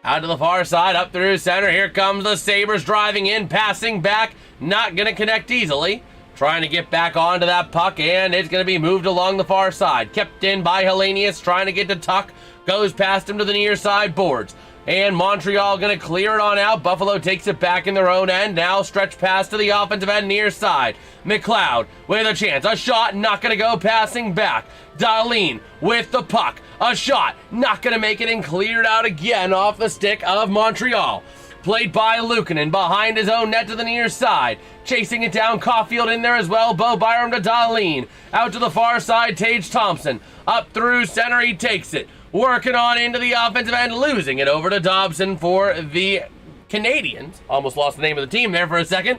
Out to the far side, up through center. Here comes the Sabres driving in, passing back. Not going to connect easily. Trying to get back onto that puck, and it's going to be moved along the far side. Kept in by Hellenius, trying to get to Tuck. Goes past him to the near side boards. And Montreal going to clear it on out. Buffalo takes it back in their own end. Now stretch pass to the offensive end near side. McLeod with a chance. A shot, not going to go, passing back. Darlene with the puck. A shot, not going to make it, and cleared out again off the stick of Montreal. Played by Luukkonen behind his own net to the near side. Chasing it down, Caulfield in there as well. Bo Byram to Darlene. Out to the far side, Tage Thompson. Up through center, he takes it. Working on into the offensive end, losing it over to Dobson for the Canadiens. Almost lost the name of the team there for a second.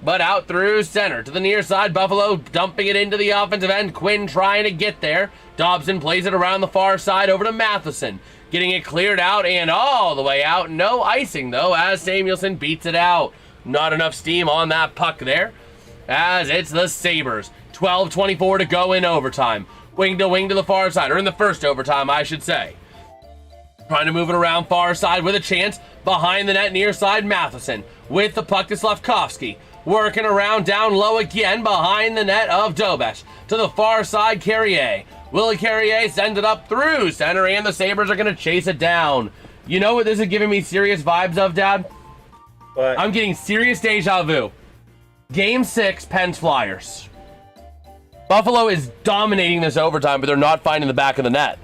But out through center to the near side, Buffalo dumping it into the offensive end. Quinn trying to get there. Dobson plays it around the far side over to Matheson. Getting it cleared out and all the way out. No icing, though, as Samuelson beats it out. Not enough steam on that puck there, as it's the Sabres. 12:24 to go in overtime. Wing to the far side, or in the first overtime, I should say. Trying to move it around far side with a chance. Behind the net, near side, Matheson. With the puck to Slavkovsky. Working around down low again behind the net of Dobesh. To the far side, Carrier. Willie Carrier sends it up through center, and the Sabres are going to chase it down. You know what this is giving me serious vibes of, Dad? What? I'm getting serious deja vu. Game 6, Pens Flyers. Buffalo is dominating this overtime, but they're not finding the back of the net.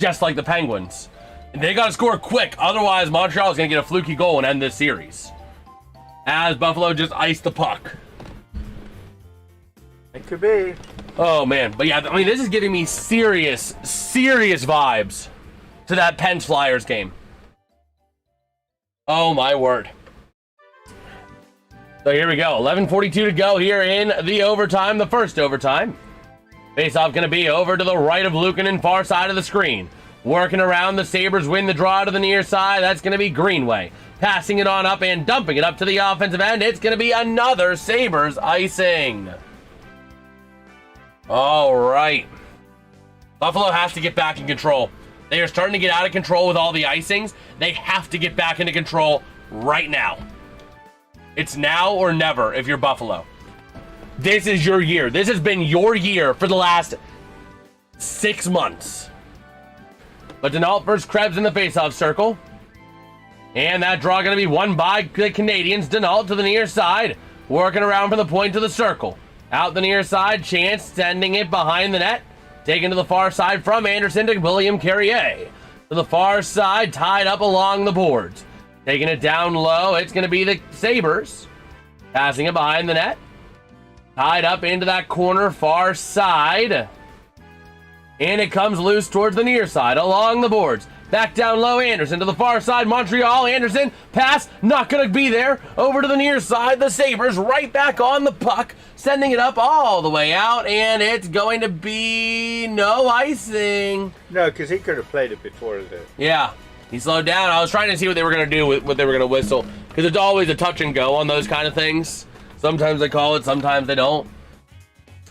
Just like the Penguins. And they got to score quick, otherwise Montreal is going to get a fluky goal and end this series. As Buffalo just iced the puck. It could be. Oh, man. But yeah, I mean, this is giving me serious vibes to that Pens Flyers game. Oh, my word. So here we go. 11:42 to go here in the overtime, the first overtime. Face-off going to be over to the right of Luukkonen, far side of the screen. Working around, the Sabres win the draw to the near side. That's going to be Greenway. Passing it on up and dumping it up to the offensive end. It's going to be another Sabres icing. All right. Buffalo has to get back in control. They are starting to get out of control with all the icings. They have to get back into control right now. It's now or never if you're Buffalo. This is your year. This has been your year for the last 6 months. But Denault versus Krebs in the faceoff circle. And that draw going to be won by the Canadiens. Denault to the near side. Working around from the point to the circle. Out the near side. Chance sending it behind the net. Taken to the far side from Anderson to William Carrier. To the far side. Tied up along the boards. Taking it down low. It's going to be the Sabres. Passing it behind the net. Tied up into that corner far side. And it comes loose towards the near side along the boards. Back down low, Anderson to the far side, Montreal, Anderson, pass, not gonna be there, over to the near side, the Sabres right back on the puck, sending it up all the way out, and it's going to be no icing. No, because he could have played it before that. Yeah, he slowed down. I was trying to see what they were gonna do, what they were gonna whistle, because it's always a touch and go on those kind of things. Sometimes they call it, sometimes they don't.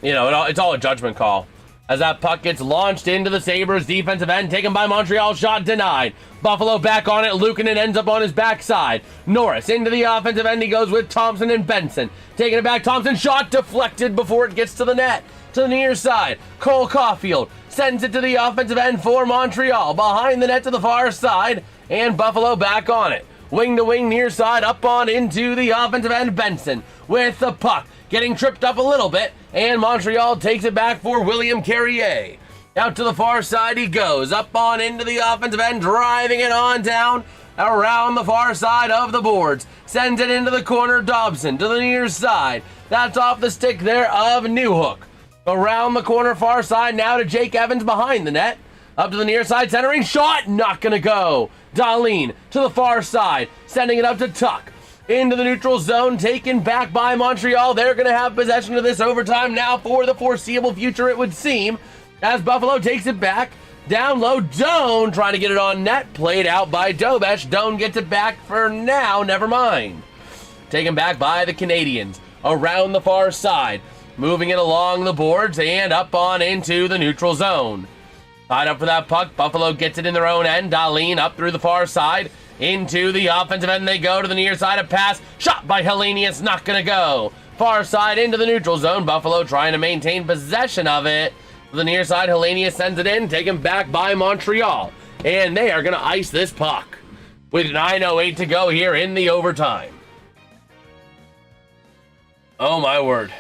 You know, it's all a judgment call. As that puck gets launched into the Sabres defensive end, taken by Montreal, shot denied. Buffalo back on it, Luukkonen ends up on his backside. Norris into the offensive end, he goes with Thompson and Benson. Taking it back, Thompson, shot deflected before it gets to the net. To the near side, Cole Caulfield sends it to the offensive end for Montreal. Behind the net to the far side, and Buffalo back on it. Wing to wing, near side, up on into the offensive end, Benson with the puck. Getting tripped up a little bit, and Montreal takes it back for William Carrier. Out to the far side he goes, up on into the offensive end, driving it on down around the far side of the boards. Sends it into the corner, Dobson to the near side. That's off the stick there of Newhook. Around the corner, far side, now to Jake Evans behind the net. Up to the near side, centering, shot, not gonna go. Dahlin to the far side, sending it up to Tuck. Into the neutral zone, taken back by Montreal. They're going to have possession of this overtime now for the foreseeable future, it would seem, as Buffalo takes it back. Down low, Doan trying to get it on net. Played out by Dobesh. Doan gets it back for now, never mind. Taken back by the Canadiens. Around the far side. Moving it along the boards and up on into the neutral zone. Tied up for that puck. Buffalo gets it in their own end. Dahlin up through the far side. Into the offensive end they go to the near side, a pass, shot by Helenius, not gonna go. Far side into the neutral zone, Buffalo trying to maintain possession of it. To the near side, Helenius sends it in, taken back by Montreal. And they are gonna ice this puck with 9:08 to go here in the overtime. Oh my word.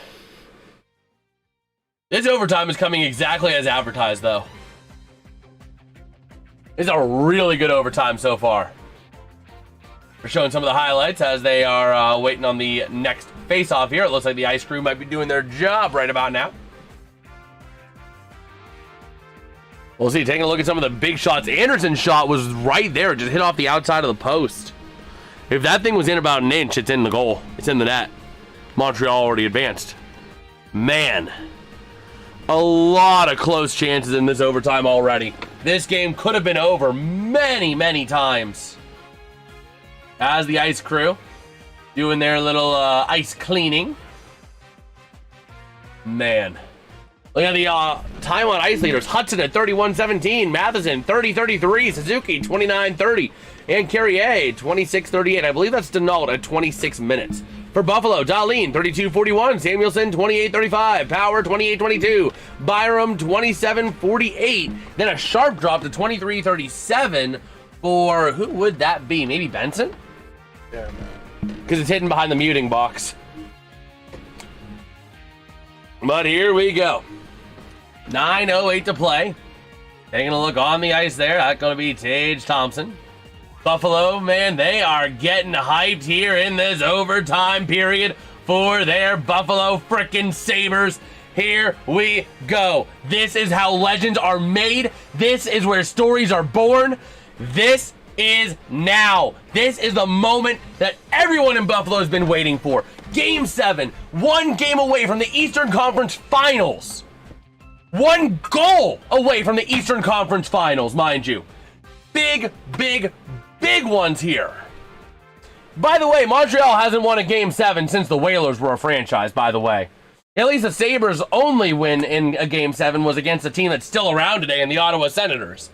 This overtime is coming exactly as advertised though. It's a really good overtime so far. We're showing some of the highlights as they are waiting on the next face-off here. It looks like the ice crew might be doing their job right about now. We'll see. Taking a look at some of the big shots. Anderson's shot was right there. Just hit off the outside of the post. If that thing was in about an inch, it's in the goal. It's in the net. Montreal already advanced. Man. A lot of close chances in this overtime already. This game could have been over many, many times. As the ice crew doing their little ice cleaning. Man. Look at the time on ice leaders. Hudson at 31:17. Matheson 30:33. Suzuki 29:30. And Carrier 26:38. I believe that's Denault at 26 minutes. For Buffalo, Dahlin 32:41. Samuelson 28:35. Power 28:22. Byram 27:48. Then a sharp drop to 23:37 for, who would that be? Maybe Benson? Yeah, man. Because it's hidden behind the muting box. But here we go. 9:08 to play. Taking a look on the ice there. That's going to be Tage Thompson. Buffalo, man, they are getting hyped here in this overtime period for their Buffalo frickin' Sabres. Here we go. This is how legends are made. This is where stories are born. This is now. This is the moment that everyone in Buffalo has been waiting for. Game 7, one game away from the Eastern Conference Finals. One goal away from the Eastern Conference Finals, mind you. Big, big, big ones here. By the way, Montreal hasn't won a Game 7 since the Whalers were a franchise, by the way. At least the Sabres' only win in a Game 7 was against a team that's still around today in the Ottawa Senators.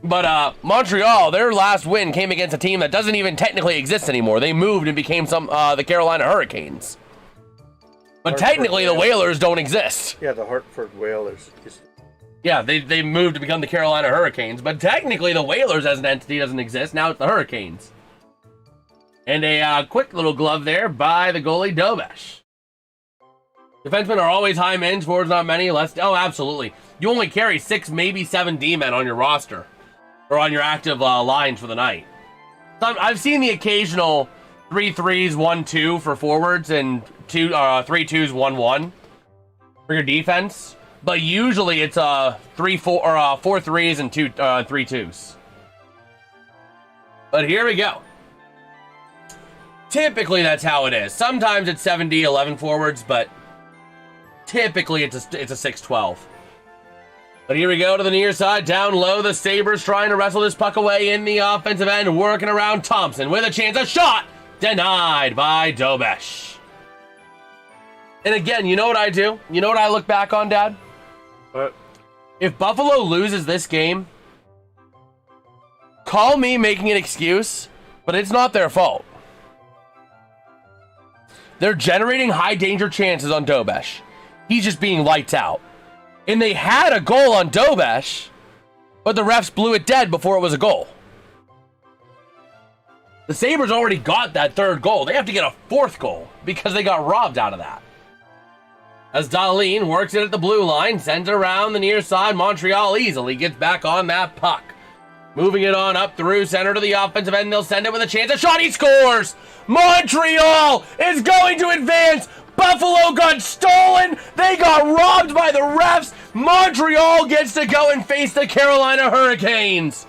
But Montreal, their last win came against a team that doesn't even technically exist anymore. They moved and became the Carolina Hurricanes. But Hartford technically, the Whalers. Whalers don't exist. Yeah, the Hartford Whalers. Yeah, they moved to become the Carolina Hurricanes. But technically, the Whalers as an entity doesn't exist. Now it's the Hurricanes. And a quick little glove there by the goalie, Dobesh. Defensemen are always high men, forwards not many. Oh, absolutely. You only carry 6, maybe 7 D-men on your roster. Or on your active lines for the night. I've seen the occasional 3 3s, 1 2 for forwards and 3 2s, 1 1 for your defense. But usually it's 3 4 or 4 3s and 3 2s. But here we go. Typically, that's how it is. Sometimes it's 7D, 11 forwards, but typically it's a 6-12. But here we go to the near side, down low. The Sabres trying to wrestle this puck away in the offensive end, working around Thompson with a chance. A shot denied by Dobesh. And again, you know what I do? You know what I look back on, Dad? What? If Buffalo loses this game, call me making an excuse, but it's not their fault. They're generating high danger chances on Dobesh. He's just being lights out. And they had a goal on Dobesh, but the refs blew it dead before it was a goal. The Sabres already got that third goal. They have to get a fourth goal because they got robbed out of that. As Dahlin works it at the blue line, sends it around the near side. Montreal easily gets back on that puck. Moving it on up through center to the offensive end. They'll send it with a chance. A shot. He scores. Montreal is going to advance. Buffalo got stolen. They got robbed by the refs. Montreal gets to go and face the Carolina Hurricanes.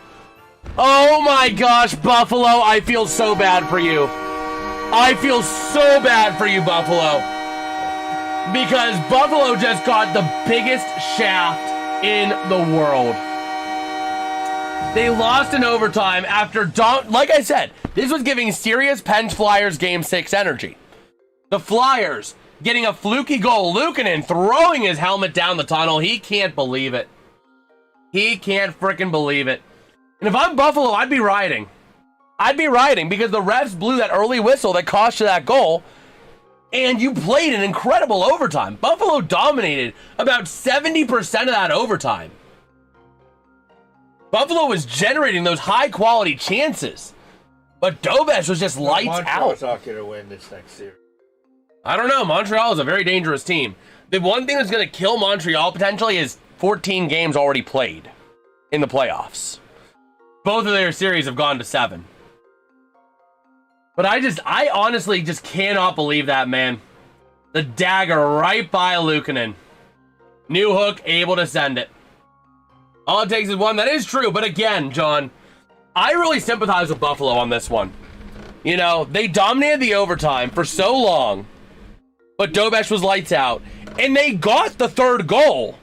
Oh my gosh, Buffalo. I feel so bad for you. I feel so bad for you, Buffalo. Because Buffalo just got the biggest shaft in the world. They lost in overtime after, like I said, this was giving serious Pens Flyers Game 6 energy. The Flyers getting a fluky goal. Luukkonen throwing his helmet down the tunnel. He can't believe it. He can't freaking believe it. And if I'm Buffalo, I'd be rioting. I'd be rioting because the refs blew that early whistle that cost you that goal. And you played an incredible overtime. Buffalo dominated about 70% of that overtime. Buffalo was generating those high-quality chances. But Dobesh was just lights Montreal's out. not going to win this next series. I don't know. Montreal is a very dangerous team. The one thing that's going to kill Montreal potentially is 14 games already played in the playoffs. Both of their series have gone to 7. But I honestly just cannot believe that, man. The dagger right by Luukkonen. New hook, able to send it. All it takes is one. That is true. But again, John, I really sympathize with Buffalo on this one. You know, they dominated the overtime for so long. But Dobesh was lights out. And they got the third goal.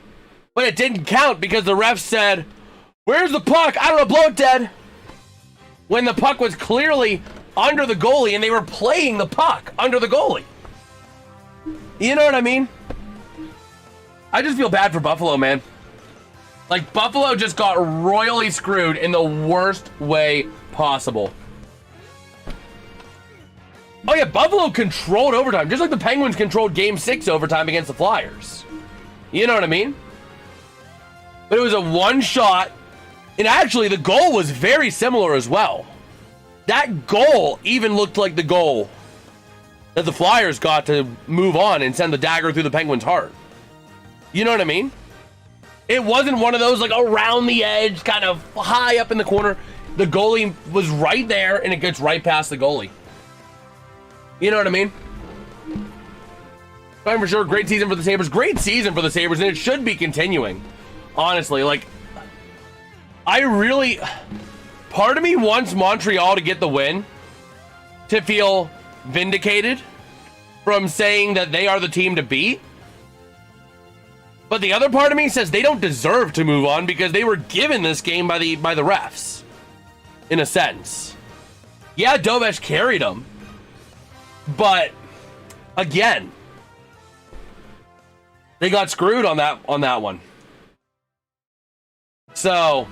But it didn't count because the refs said, "Where's the puck? I don't know, blow it dead." When the puck was clearly under the goalie and they were playing the puck under the goalie. You know what I mean? I just feel bad for Buffalo, man. Like, Buffalo just got royally screwed in the worst way possible. Oh yeah, Buffalo controlled overtime, just like the Penguins controlled Game 6 overtime against the Flyers. You know what I mean? But it was a one shot, and actually the goal was very similar as well. That goal even looked like the goal that the Flyers got to move on and send the dagger through the Penguins' heart. You know what I mean? It wasn't one of those like around the edge, kind of high up in the corner. The goalie was right there, and it gets right past the goalie. You know what I mean? Time for sure. Great season for the Sabres. Great season for the Sabres, and it should be continuing. Honestly, like, part of me wants Montreal to get the win to feel vindicated from saying that they are the team to beat. But the other part of me says they don't deserve to move on because they were given this game by the refs, in a sense. Yeah, Dobesh carried them, but again, they got screwed on that one. So,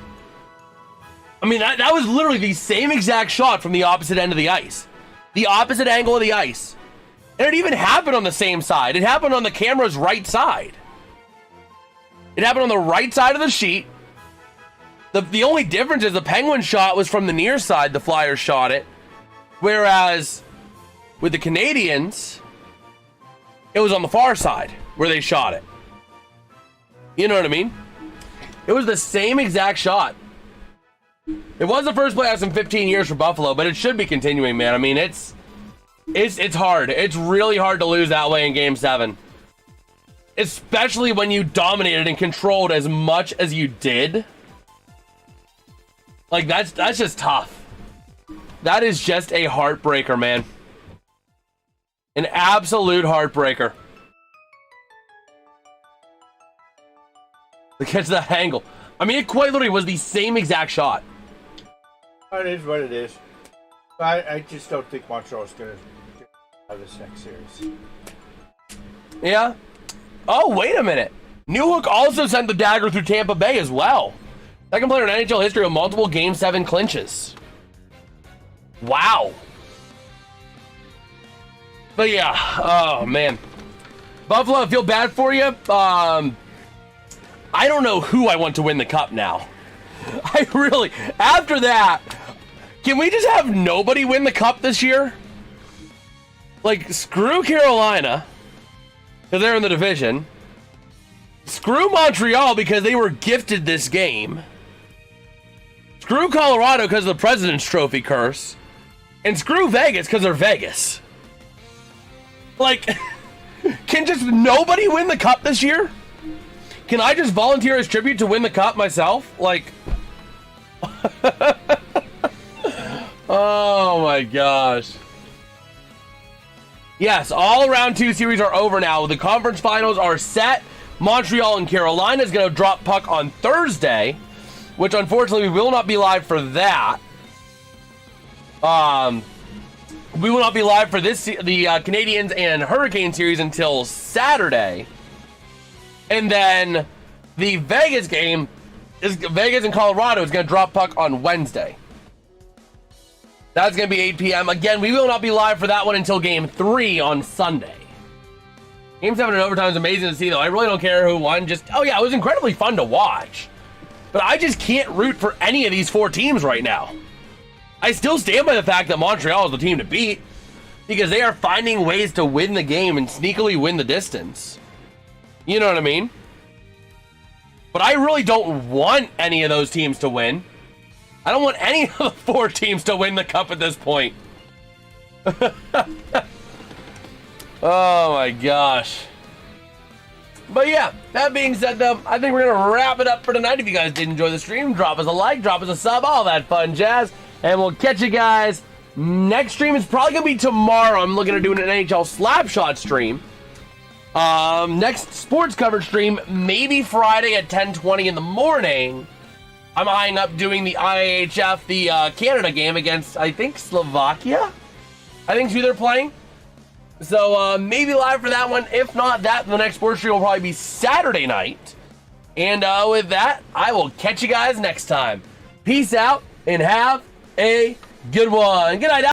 I mean, that was literally the same exact shot from the opposite end of the ice. The opposite angle of the ice. And it even happened on the same side. It happened on the camera's right side. It happened on the right side of the sheet. The only difference is the Penguin shot was from the near side. The Flyers shot it. Whereas with the Canadiens, it was on the far side where they shot it. You know what I mean? It was the same exact shot. It was the first playoffs in 15 years for Buffalo, but it should be continuing, man. I mean, it's hard. It's really hard to lose that way in Game 7. Especially when you dominated and controlled as much as you did. Like, that's just tough. That is just a heartbreaker, man. An absolute heartbreaker. To catch that angle. I mean, it quite literally was the same exact shot. It is what it is. I just don't think Montreal's going to get out of this next series. Yeah. Oh, wait a minute. Newhook also sent the dagger through Tampa Bay as well. Second player in NHL history with multiple Game 7 clinches. Wow. But yeah, oh man. Buffalo, I feel bad for you. I don't know who I want to win the cup now. I really, after that, can we just have nobody win the cup this year? Like, screw Carolina, because they're in the division. Screw Montreal, because they were gifted this game. Screw Colorado, because of the President's Trophy curse. And screw Vegas, because they're Vegas. Like, can just nobody win the cup this year? Can I just volunteer as tribute to win the cup myself? Like, oh my gosh. Yes, all round 2 series are over now. The conference finals are set. Montreal and Carolina is going to drop puck on Thursday, which unfortunately we will not be live for that. We will not be live for this, the Canadiens and Hurricane series until Saturday. And then the Vegas game, Vegas and Colorado, is going to drop puck on Wednesday. That's going to be 8 p.m. Again, we will not be live for that one until Game 3 on Sunday. Game 7 in overtime is amazing to see, though. I really don't care who won. Just, oh yeah, it was incredibly fun to watch. But I just can't root for any of these 4 teams right now. I still stand by the fact that Montreal is the team to beat, because they are finding ways to win the game and sneakily win the distance. You know what I mean? But I really don't want any of those teams to win. I don't want any of the 4 teams to win the cup at this point. Oh my gosh. But yeah, that being said though, I think we're going to wrap it up for tonight. If you guys did enjoy the stream, drop us a like, drop us a sub, all that fun jazz. And we'll catch you guys. Next stream is probably going to be tomorrow. I'm looking to do an NHL Slapshot stream. Next sports coverage stream, maybe Friday at 10:20 in the morning. I'm eyeing up doing the IHF, the Canada game against, I think, Slovakia? I think is who they're playing. So maybe live for that one. If not that, the next sports stream will probably be Saturday night. And with that, I will catch you guys next time. Peace out and have a good one. Good night.